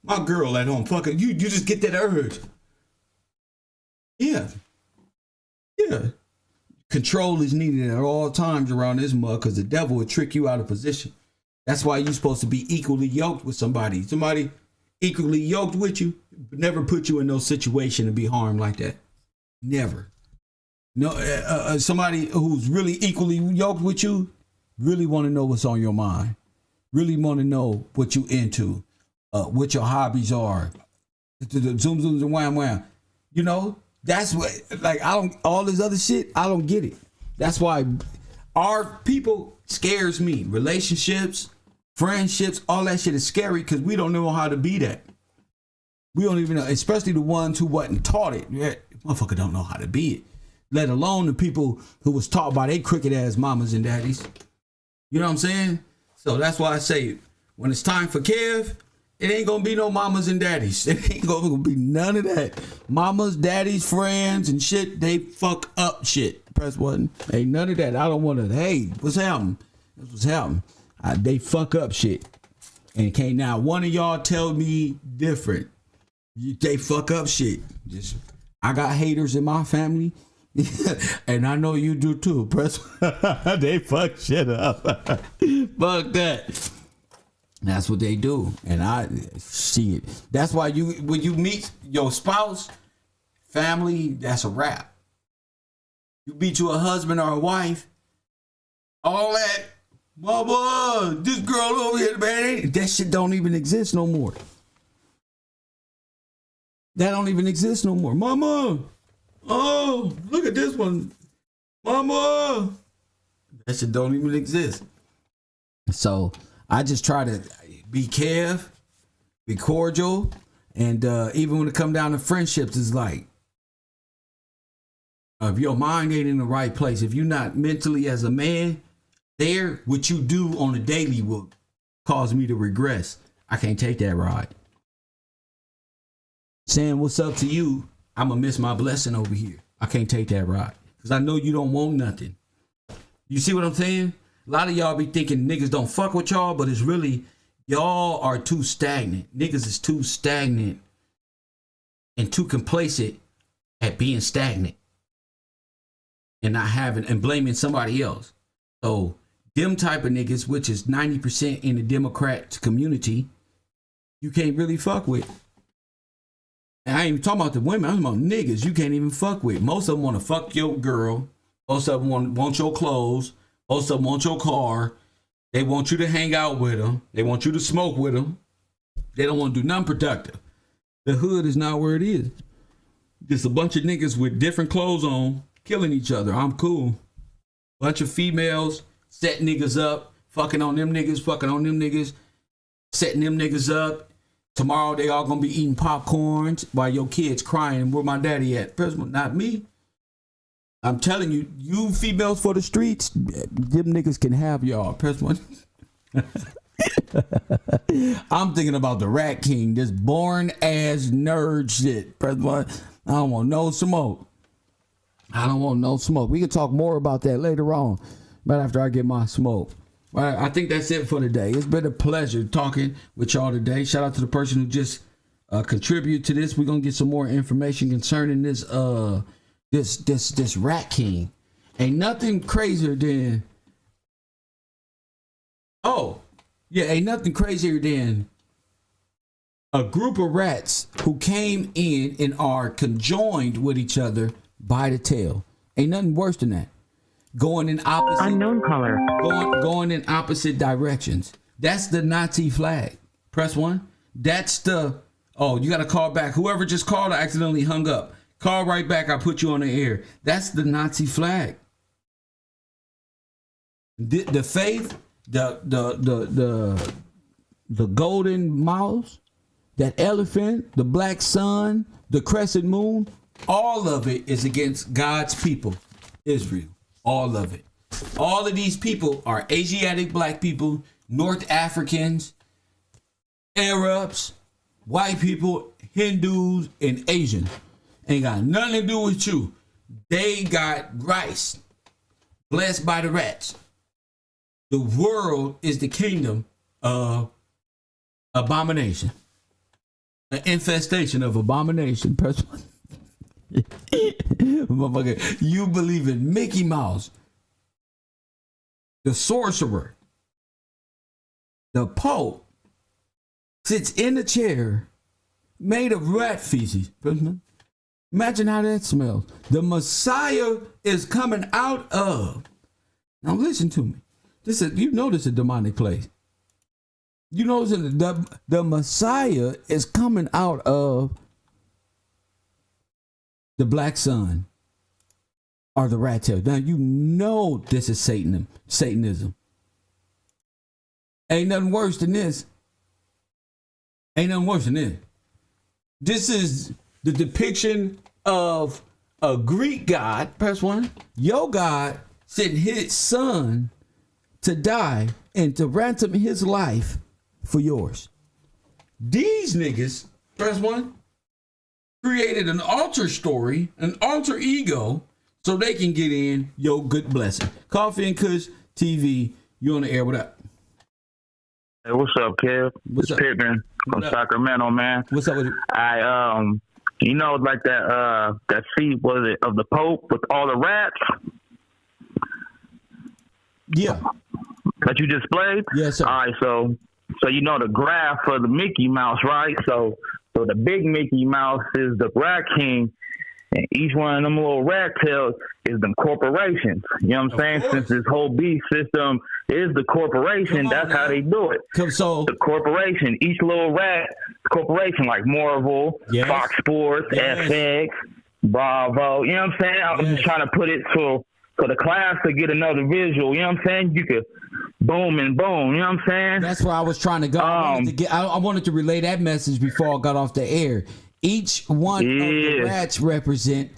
My girl at home fucking. You just get that urge. Yeah. Control is needed at all times around this mug because the devil will trick you out of position. That's why you're supposed to be equally yoked with somebody. Somebody equally yoked with you never put you in no situation to be harmed like that. Never. No, somebody who's really equally yoked with you really want to know what's on your mind. Really want to know what you into, what your hobbies are. The zoom zooms and wham wham. You know, that's what, like, all this other shit, I don't get it. That's why our people scares me. Relationships, friendships, all that shit is scary because we don't know how to be that. We don't even know, especially the ones who wasn't taught it. Yeah, motherfucker don't know how to be it. Let alone the people who was taught by they crooked ass mamas and daddies. You know what I'm saying? So that's why I say when it's time for Kev, it ain't gonna be no mamas and daddies. It ain't gonna be none of that. Mamas, daddies, friends, and shit, they fuck up shit. Press button. Ain't none of that. I don't want to, hey, what's happening? That's what's happening. They fuck up shit. And can't now one of y'all tell me different. They fuck up shit. Just, I got haters in my family. And I know you do too. Press. They fuck shit up. Fuck that. That's what they do. And I see it. That's why when you meet your spouse, family, that's a wrap. You meet you a husband or a wife, all that, mama, this girl over here, man, that shit don't even exist no more. That don't even exist no more. Mama, oh, look at this one. Mama. That shit don't even exist. So I just try to be careful, be cordial, and even when it come down to friendships, it's like, if your mind ain't in the right place, if you're not mentally as a man there, what you do on a daily will cause me to regress. I can't take that ride. Saying what's up to you, I'm gonna miss my blessing over here. I can't take that ride because I know you don't want nothing. You see what I'm saying? A lot of y'all be thinking niggas don't fuck with y'all, but it's really y'all are too stagnant. Niggas is too stagnant and too complacent at being stagnant and not having and blaming somebody else. So them type of niggas, which is 90% in the Democrat community, you can't really fuck with. And I ain't even talking about the women. I'm talking about niggas you can't even fuck with. Most of them want to fuck your girl. Most of them want your clothes. Most of them want your car. They want you to hang out with them. They want you to smoke with them. They don't want to do nothing productive. The hood is not where it is. Just a bunch of niggas with different clothes on, killing each other. I'm cool. Bunch of females set niggas up, fucking on them niggas, setting them niggas up. Tomorrow they all gonna be eating popcorns while your kids crying, where my daddy at? Not me. I'm telling you, you females for the streets, them niggas can have y'all. Press one. I'm thinking about the Rat King, this born ass nerd shit. Press one. I don't want no smoke. We can talk more about that later on, right after I get my smoke. All right, I think that's it for today. It's been a pleasure talking with y'all today. Shout out to the person who just contributed to this. We're gonna get some more information concerning this this Rat King. Ain't nothing crazier than ain't nothing crazier than a group of rats who came in and are conjoined with each other by the tail. Ain't nothing worse than that. Going in opposite unknown caller. Going in opposite directions. That's the Nazi flag. Press one. That's the you gotta call back. Whoever just called, I accidentally hung up. Call right back, I put you on the air. That's the Nazi flag. The faith, the golden mouse, that elephant, the black sun, the crescent moon, all of it is against God's people, Israel. All of it. All of these people are Asiatic black people, North Africans, Arabs, white people, Hindus, and Asians. Ain't got nothing to do with you. They got rice. Blessed by the rats. The world is the kingdom of abomination. An infestation of abomination. Motherfucker, you believe in Mickey Mouse, the sorcerer, the Pope sits in a chair made of rat feces. Imagine how that smells. The Messiah is coming out of. Now listen to me. This is a demonic place. You know the Messiah is coming out of the black sun or the rat tail. Now you know this is Satanism. Ain't nothing worse than this. This is the depiction of a Greek god. Press one. Your God sent his son to die and to ransom his life for yours. These niggas, press one, created an alter story, an alter ego, so they can get in your good blessing. Coffee and Kush TV, you on the air. What up? Hey, what's up, Kev? What's up? Pittman from Sacramento, man. What's up with you? Like that seat, was it of the Pope with all the rats? Yeah. That you displayed? Yes, sir. All right, so So you know the graph for the Mickey Mouse, right? So the big Mickey Mouse is the rat king, and each one of them little rat tails is them corporations. You know what I'm saying? Since this whole beast system is the corporation, that's how they do it. So the corporation, each little rat corporation, like Marvel, Fox Sports, FX, Bravo. You know what I'm saying? I was just trying to put it so the class to get another visual. You know what I'm saying? You could boom and boom. You know what I'm saying? That's where I was trying to go. I wanted to relay that message before I got off the air. Each one of the rats represent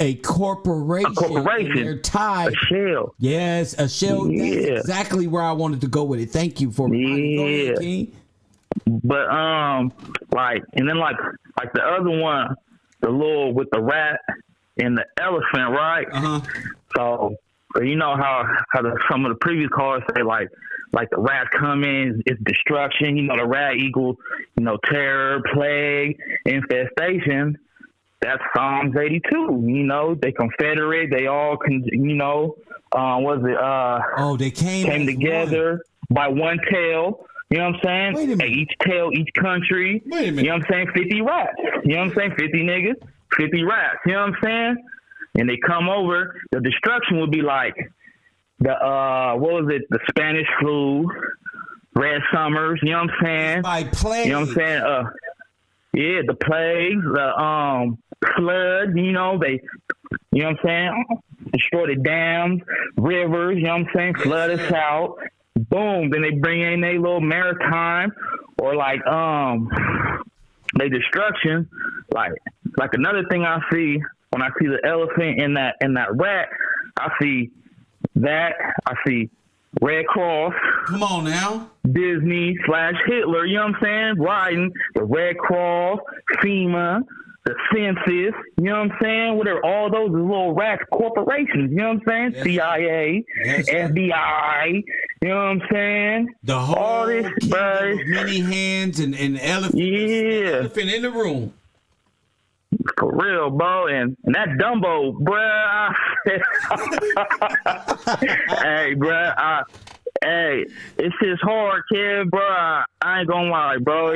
a corporation. And they're tied. A shell. Yes, a shell. That's exactly where I wanted to go with it. Thank you for reminding me. Go ahead, King. But and then like the other one, the little with the rat and the elephant, right? So you know how some of the previous callers say like the rat come in, it's destruction. You know, the rat equals, you know, terror, plague, infestation. That's Psalms 82. You know, they confederate. They all they came together by one tail. You know what I'm saying? Each tail, each country. Wait a minute. You know what I'm saying? 50 rats. You know what I'm saying? 50 niggas, 50 rats. You know what I'm saying? And they come over. The destruction would be like the the Spanish flu, Red Summers. You know what I'm saying? By plague. You know what I'm saying? The plagues, the flood. You know what I'm saying? Destroy the dams, rivers. You know what I'm saying? Flood us out. Boom. Then they bring in a little maritime or like they destruction. Like another thing I see when I see the elephant and that rat, I see Red Cross. Come on now. Disney / Hitler, you know what I'm saying? Riding the Red Cross, FEMA, the census, you know what I'm saying? Whatever, all those little rat corporations, you know what I'm saying? CIA, FBI, you know what I'm saying? The whole all this, bro. Many hands and elephant in the room. For real, bro, and that Dumbo, bruh. Hey, bruh, it's just hard, kid, bro. I ain't gonna lie, bro.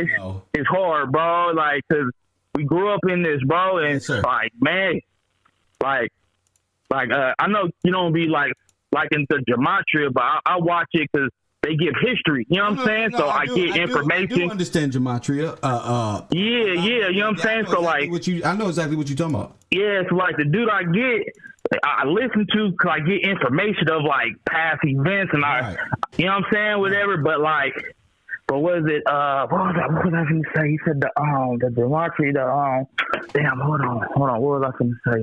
It's hard, bro. Like, 'cause we grew up in this, bro, and like, man, I know you don't be like into gematria, but I watch it 'cause they give history. You know what I'm saying? So I get information. I do understand gematria. You know what I'm saying? So like, I know exactly what you're talking about. Yeah, so like the dude I listen to because I get information of like past events and you know what I'm saying, whatever. But what is it? What was I going to say? He said the gematria. Damn, hold on. What was I going to say?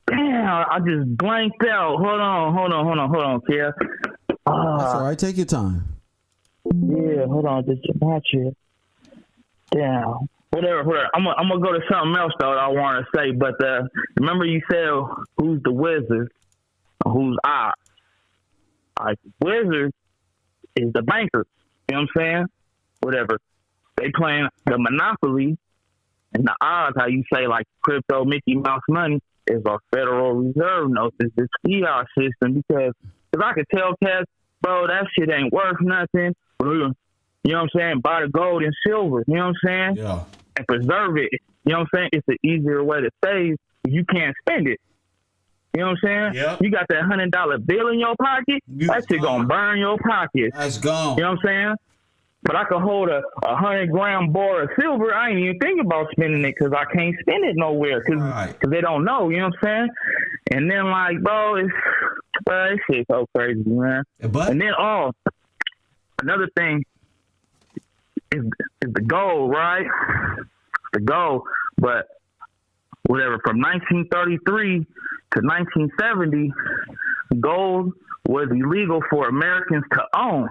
Damn, I just blanked out. Hold on, kid. That's all right. Take your time. Yeah, hold on. Just gematria. Damn. Whatever. I'm gonna go to something else though that I want to say. But remember you said who's the wizard, who's odds? Like wizard is the banker. You know what I'm saying? Whatever. They playing the monopoly, and the odds. How you say like crypto Mickey Mouse money is our Federal Reserve notes. It's this fiat system because I could tell cats, bro, that shit ain't worth nothing. You know what I'm saying? Buy the gold and silver. You know what I'm saying? Yeah. And preserve it. You know what I'm saying? It's an easier way to save. You can't spend it. You know what I'm saying? Yep. You got that $100 bill in your pocket, that shit gonna burn your pocket. That's gone. You know what I'm saying? But I could hold a 100-gram bar of silver. I ain't even think about spending it because I can't spend it nowhere because they don't know. You know what I'm saying? And then like, bro, this shit's so crazy, man. And then another thing is the gold, right? The gold, but whatever. From 1933 to 1970, gold was illegal for Americans to own,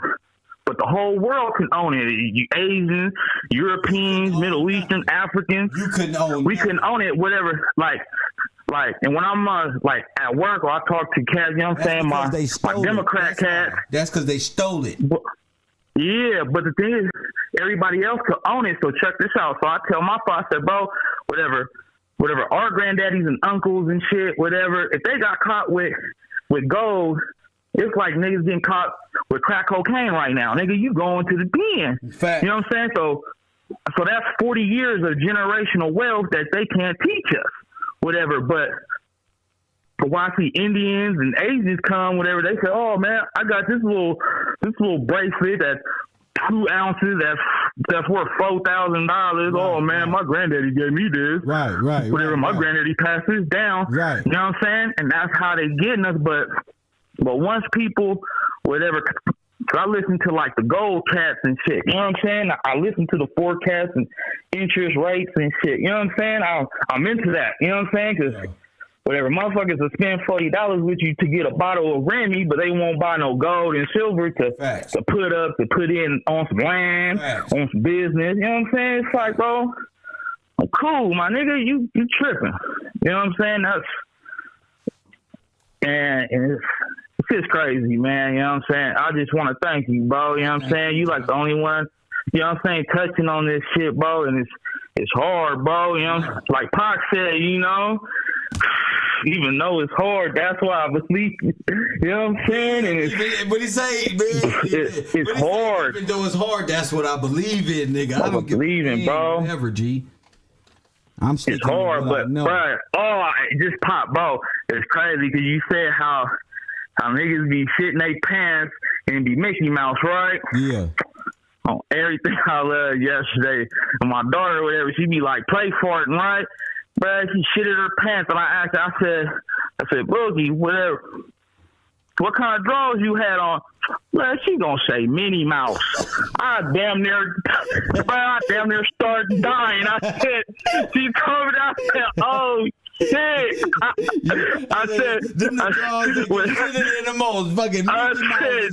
but the whole world can own it. You Asians, Europeans, Middle Eastern, Africans. You couldn't own. We couldn't own it. Whatever, like, and when I'm like at work or I talk to cats, you know what I'm saying, my Democrat cats. That's because they stole it. Yeah, but the thing is, everybody else could own it. So check this out. So I tell my father, I said, bro, whatever, our granddaddies and uncles and shit, whatever, if they got caught with gold, It's like niggas getting caught with crack cocaine right now. Nigga, you going to the pen. Fact. You know what I'm saying? So that's 40 years of generational wealth that they can't teach us, whatever. But when I see Indians and Asians come, whatever, they say, "Oh man, I got this little bracelet that's 2 ounces that's worth $4,000. Oh man, my granddaddy gave me this. Right. Whatever, my granddaddy passed this down. Right. You know what I'm saying? And that's how they getting us. But once people, whatever. Cause I listen to like the gold cats and shit. You know what I'm saying? I listen to the forecasts and interest rates and shit. You know what I'm saying? I'm into that. You know what I'm saying? Cause whatever, motherfuckers will spend $40 with you to get a bottle of Remy, but they won't buy no gold and silver to put in on some land, on some business. You know what I'm saying? It's like, bro, I'm cool, my nigga. You tripping? You know what I'm saying? And it's just crazy, man. You know what I'm saying? I just want to thank you, bro. You know what I'm saying? You like the only one, you know what I'm saying, touching on this shit, bro. And it's hard, bro. You know, like Pac said, you know, even though it's hard, that's why I believe. You know what I'm saying? And what he say, man? It's hard. Even though it's hard, that's what I believe in, nigga. I don't believe in, bro. Whatever, G. It's hard, but bro, it just popped, bro. It's crazy because you said how niggas be shitting their pants and be Mickey Mouse, right? Yeah. On everything I loved yesterday. And my daughter, whatever, she be like play farting, right? But she shitted her pants, and I asked her, I said, Boogie, whatever, what kind of drawers you had on? Well, she gonna say Minnie Mouse. I damn near started dying. I said, she told me, I said, oh shit. I said, them the drawers that in the most fucking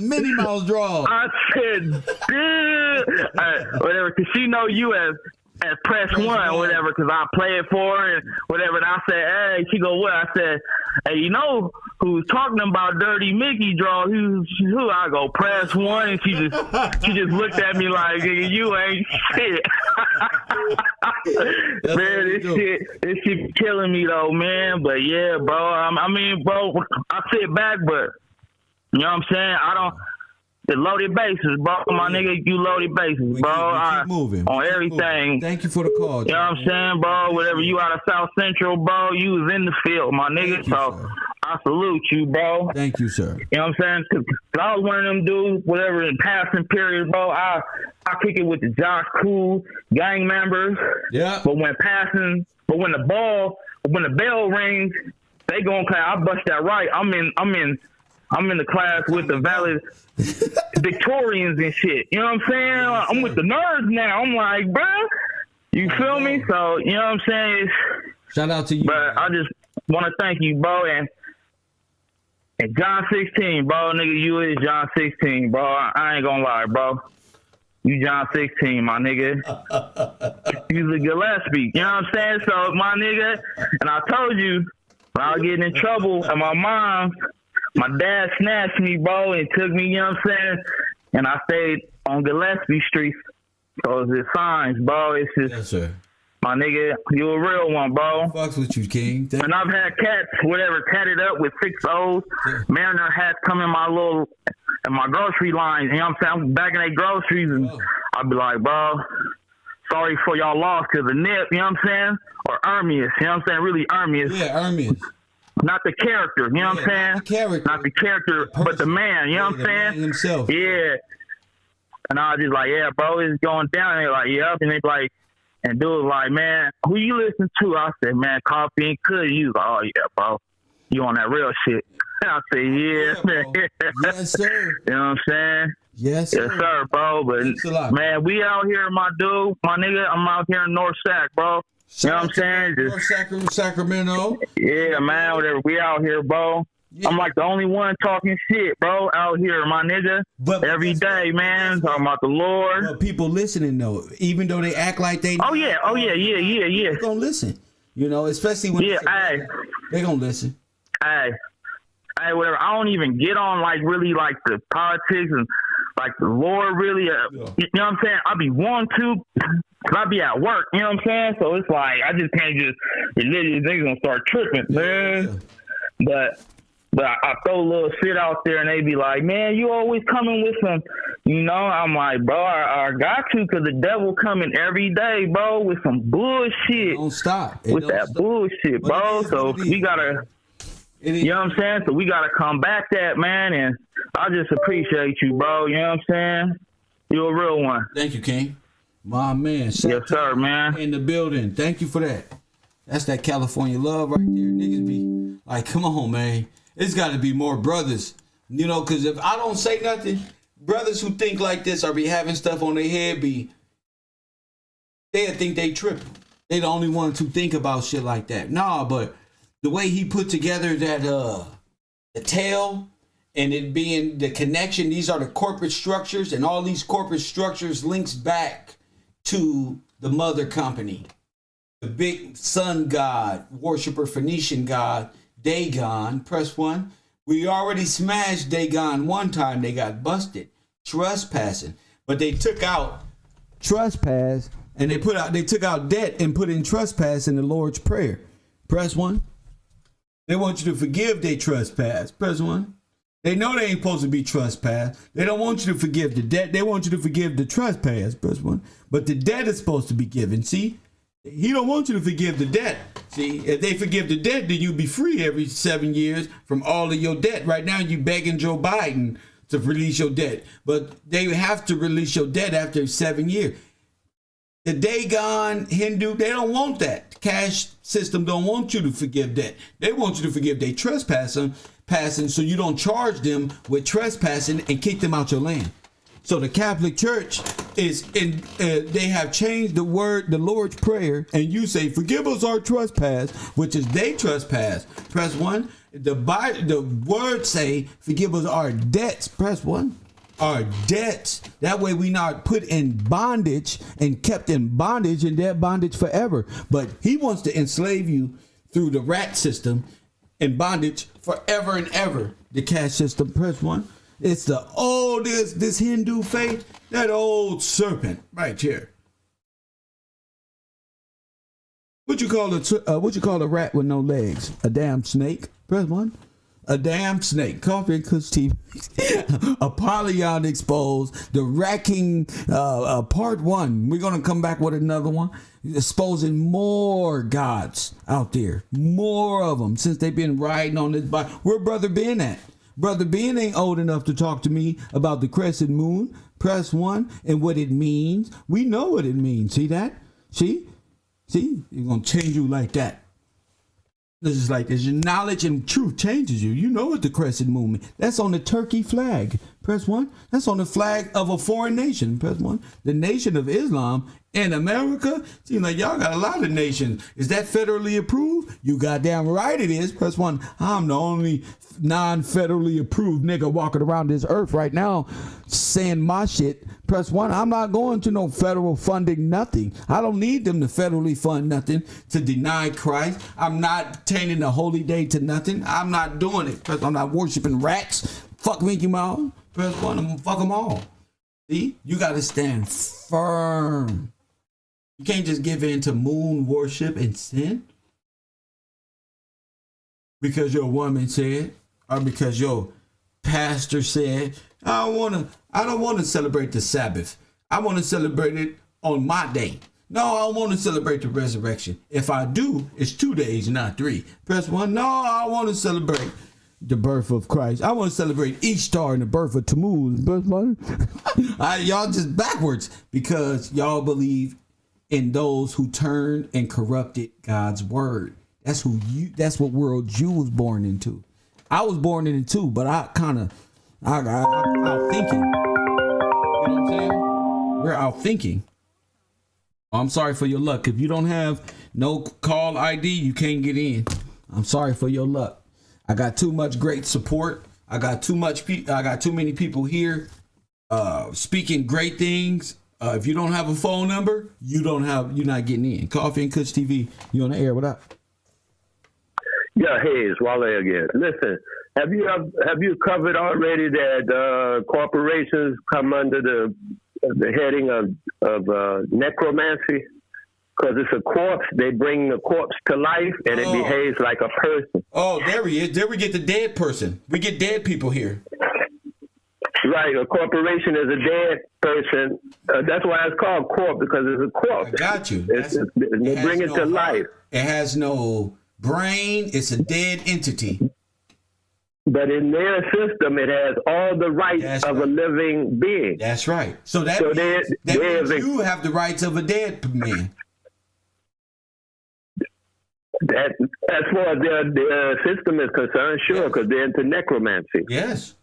Minnie Mouse drawers. I said, dude, whatever, cause she know you as press one, whatever, because I play it for her and whatever. And I said, hey, she go, what? I said, hey, you know who's talking about Dirty Mickey draw? Who? I go, press one. And she just looked at me like, you ain't shit. Man, this shit killing me though, man. But yeah, bro, I mean, bro, I sit back, but you know what I'm saying? The loaded bases, bro. My nigga, you loaded bases, bro. Keep moving. On everything. Moving. Thank you for the call. You know what I'm saying, bro? Whatever, you out of South Central, bro. You was in the field, my nigga. So I salute you, bro. Thank you, sir. You know what I'm saying? Cause I was one of them dudes, whatever, in passing period, bro. I kick it with the Josh Cool gang members. Yeah. But when the bell rings, they gonna play. I bust that right. I'm in the class with the valid Victorians and shit. You know what I'm saying? I'm with the nerds now. I'm like, bro, you feel me? So, you know what I'm saying? Shout out to you. But I just want to thank you, bro. And John 16, bro. Nigga, you is John 16, bro. I ain't gonna lie, bro. You John 16, my nigga. You the Gillespie. You know what I'm saying? So, my nigga, and I told you, when I was getting in trouble at my dad snatched me, bro, and took me, you know what I'm saying? And I stayed on Gillespie Street. So it's signs, bro. It's just, yes, sir. My nigga, you a real one, bro. Fucks with you, King. And I've had cats, whatever, tatted up with 6 O's. Yeah. Mariner hats come in my grocery line. You know what I'm saying? I'm back in their groceries, and I'll be like, bro, sorry for y'all lost to the Nip, you know what I'm saying? Or Ermias, you know what I'm saying? Really Ermias. Yeah, Ermias. Not the character, you know what I'm saying? Not the character, but the man, you know what I'm saying? Himself. Yeah. And I was just like, yeah, bro, it's going down. And they're like, yep. And they like, and dude was like, man, who you listen to? I said, man, Coffee and Cuddy. He was like, oh, yeah, bro. You on that real shit. And I said, yeah, man. Yes, sir. You know what I'm saying? Yes, sir. Yes, sir, bro. But, man, we out here, my dude, my nigga. I'm out here in North Sac, bro. You know what I'm saying? North Sacramento. Yeah, man, whatever. We out here, bro. Yeah. I'm like the only one talking shit, bro, out here, my nigga. But every day, man, talking about the Lord. But people listening, though, even though they act like they... Oh, yeah, They're going to listen, you know, especially when... Yeah, they're going to listen. Hey, whatever. I don't even get on, like, really, like, the politics and, like, the Lord, really. You know what I'm saying? I be wanting to... Cause I be at work, you know what I'm saying? So it's like, I just can't just, religious niggas gonna start tripping, man. Yeah. But But I throw a little shit out there, and they be like, man, you always coming with some, you know. I'm like, bro, I got to, because the devil coming every day, bro, with some bullshit. Don't stop. With that bullshit, bro. So we got to, you know what I'm saying? So we got to combat that, man. And I just appreciate you, bro. You know what I'm saying? You're a real one. Thank you, King. My man. Yes, sir, man. In the building. Thank you for that. That's that California love right there. Niggas be like, come on, man. It's got to be more brothers. You know, because if I don't say nothing, brothers who think like this or be having stuff on their head they'll think they tripping. They the only ones who think about shit like that. Nah, but the way he put together that the tail and it being the connection, these are the corporate structures, and all these corporate structures links back to the mother company. The big sun god, worshiper Phoenician god, Dagon. Press 1. We already smashed Dagon one time. They got busted. Trespassing. But they took out trespass and they took out debt and put in trespass in the Lord's Prayer. Press 1. They want you to forgive their trespass. Press 1. They know they ain't supposed to be trespass. They don't want you to forgive the debt. They want you to forgive the trespass. Press 1. But the debt is supposed to be given. See? He don't want you to forgive the debt. See, if they forgive the debt, then you'll be free every 7 years from all of your debt. Right now, you begging Joe Biden to release your debt. But they have to release your debt after 7 years. The Dagon Hindu, they don't want that. The cash system don't want you to forgive debt. They want you to forgive their trespassing so you don't charge them with trespassing and kick them out your land. So the Catholic Church is in. They have changed the word, the Lord's Prayer, and you say, "Forgive us our trespass," which is they trespass. Press 1. The word say, "Forgive us our debts." Press 1. Our debts. That way we not put in bondage and kept in bondage and that bondage forever. But he wants to enslave you through the rat system and bondage forever and ever. The cash system. Press 1. It's the this Hindu faith, that old serpent right here. What you call a rat with no legs? A damn snake. Press 1. A damn snake. Coffee and Kush TV. Apollyon exposed. The racking part 1. We're gonna come back with another one, exposing more gods out there, more of them since they've been riding on this bike. Where Brother Ben at? Brother Ben ain't old enough to talk to me about the crescent moon. Press 1 and what it means. We know what it means. See that? See? You're going to change you like that. This is like this. Your knowledge and truth changes you. You know what the crescent moon means. That's on the Turkey flag. Press 1. That's on the flag of a foreign nation. Press 1. The Nation of Islam in America. Seems like y'all got a lot of nations. Is that federally approved? You goddamn right it is. Press 1. I'm the only non-federally approved nigga walking around this earth right now saying my shit. Press 1. I'm not going to no federal funding nothing. I don't need them to federally fund nothing to deny Christ. I'm not tainting the holy day to nothing. I'm not doing it. I'm not worshiping rats. Fuck Mickey Mouse. Press 1. I'm gonna fuck them all. See? You got to stand firm. You can't just give in to moon worship and sin because your woman said, or because your pastor said, I don't want to celebrate the Sabbath. I want to celebrate it on my day. No, I want to celebrate the resurrection. If I do, it's 2 days, not 3. Press 1. No, I want to celebrate the birth of Christ. I want to celebrate Ishtar and the birth of Tammuz. Press 1. Y'all just backwards because y'all believe in those who turned and corrupted God's word. That's what world you was born into. I was born in it too, but I out thinking. You know what I'm saying? We're out thinking. I'm sorry for your luck. If you don't have no call ID, you can't get in. I'm sorry for your luck. I got too much great support. I got too many people here speaking great things. If you don't have a phone number, you're not getting in. Coffee and Kush TV, you on the air? What up? Yeah, hey, it's Wale again. Listen, have you covered already that corporations come under the heading of necromancy? Because it's a corpse. They bring the corpse to life, and it behaves like a person. Oh, there he is. There we get the dead person. We get dead people here. Right. A corporation is a dead person. That's why it's called corpse, because it's a corpse. I got you. They bring it to life. It has no brain. It's a dead entity. But in their system, it has all the rights of a living being. That's right. So that means you have the rights of a dead man. As far as their system is concerned, sure, because they're into necromancy. Yes.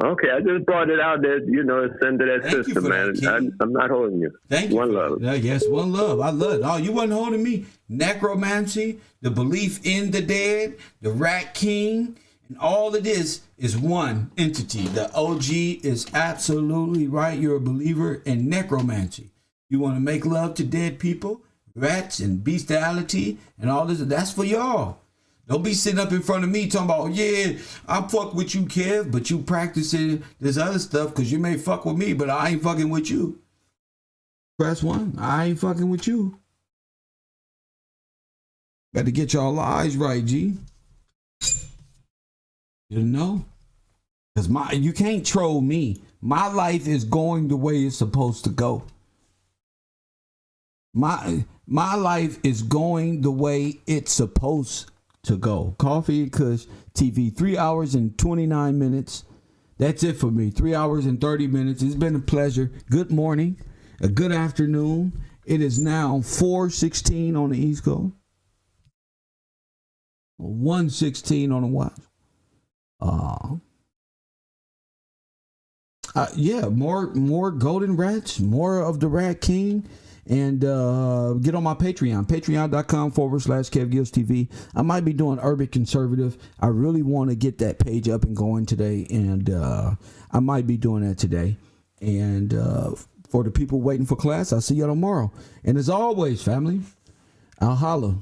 Okay, I just brought it out there, it's into that system, man. I'm not holding you. Thank you. One love. Yes, one love. I love it. Oh, you wasn't holding me. Necromancy, the belief in the dead, the Rat King, and all of this is one entity. The OG is absolutely right. You're a believer in necromancy. You want to make love to dead people, rats and bestiality and all this. That's for y'all. Don't be sitting up in front of me talking about, yeah, I fuck with you, Kev, but you practicing this other stuff because you may fuck with me, but I ain't fucking with you. Press 1. I ain't fucking with you. Got to get y'all lives right, G. You know? Because you can't troll me. My life is going the way it's supposed to go. My life is going the way it's supposed to go. Coffee and Kush TV, 3 hours and 29 minutes. That's it for me. 3 hours and 30 minutes. It's been a pleasure. Good morning. A good afternoon. It is now 4:16 on the East Coast. 1:16 on the West. Yeah, more golden rats, more of the Rat King. And get on my Patreon, patreon.com/Kev Gills TV. I might be doing Urban Conservative. I really want to get that page up and going today. And I might be doing that today. And for the people waiting for class, I'll see you tomorrow. And as always, family, I'll holla.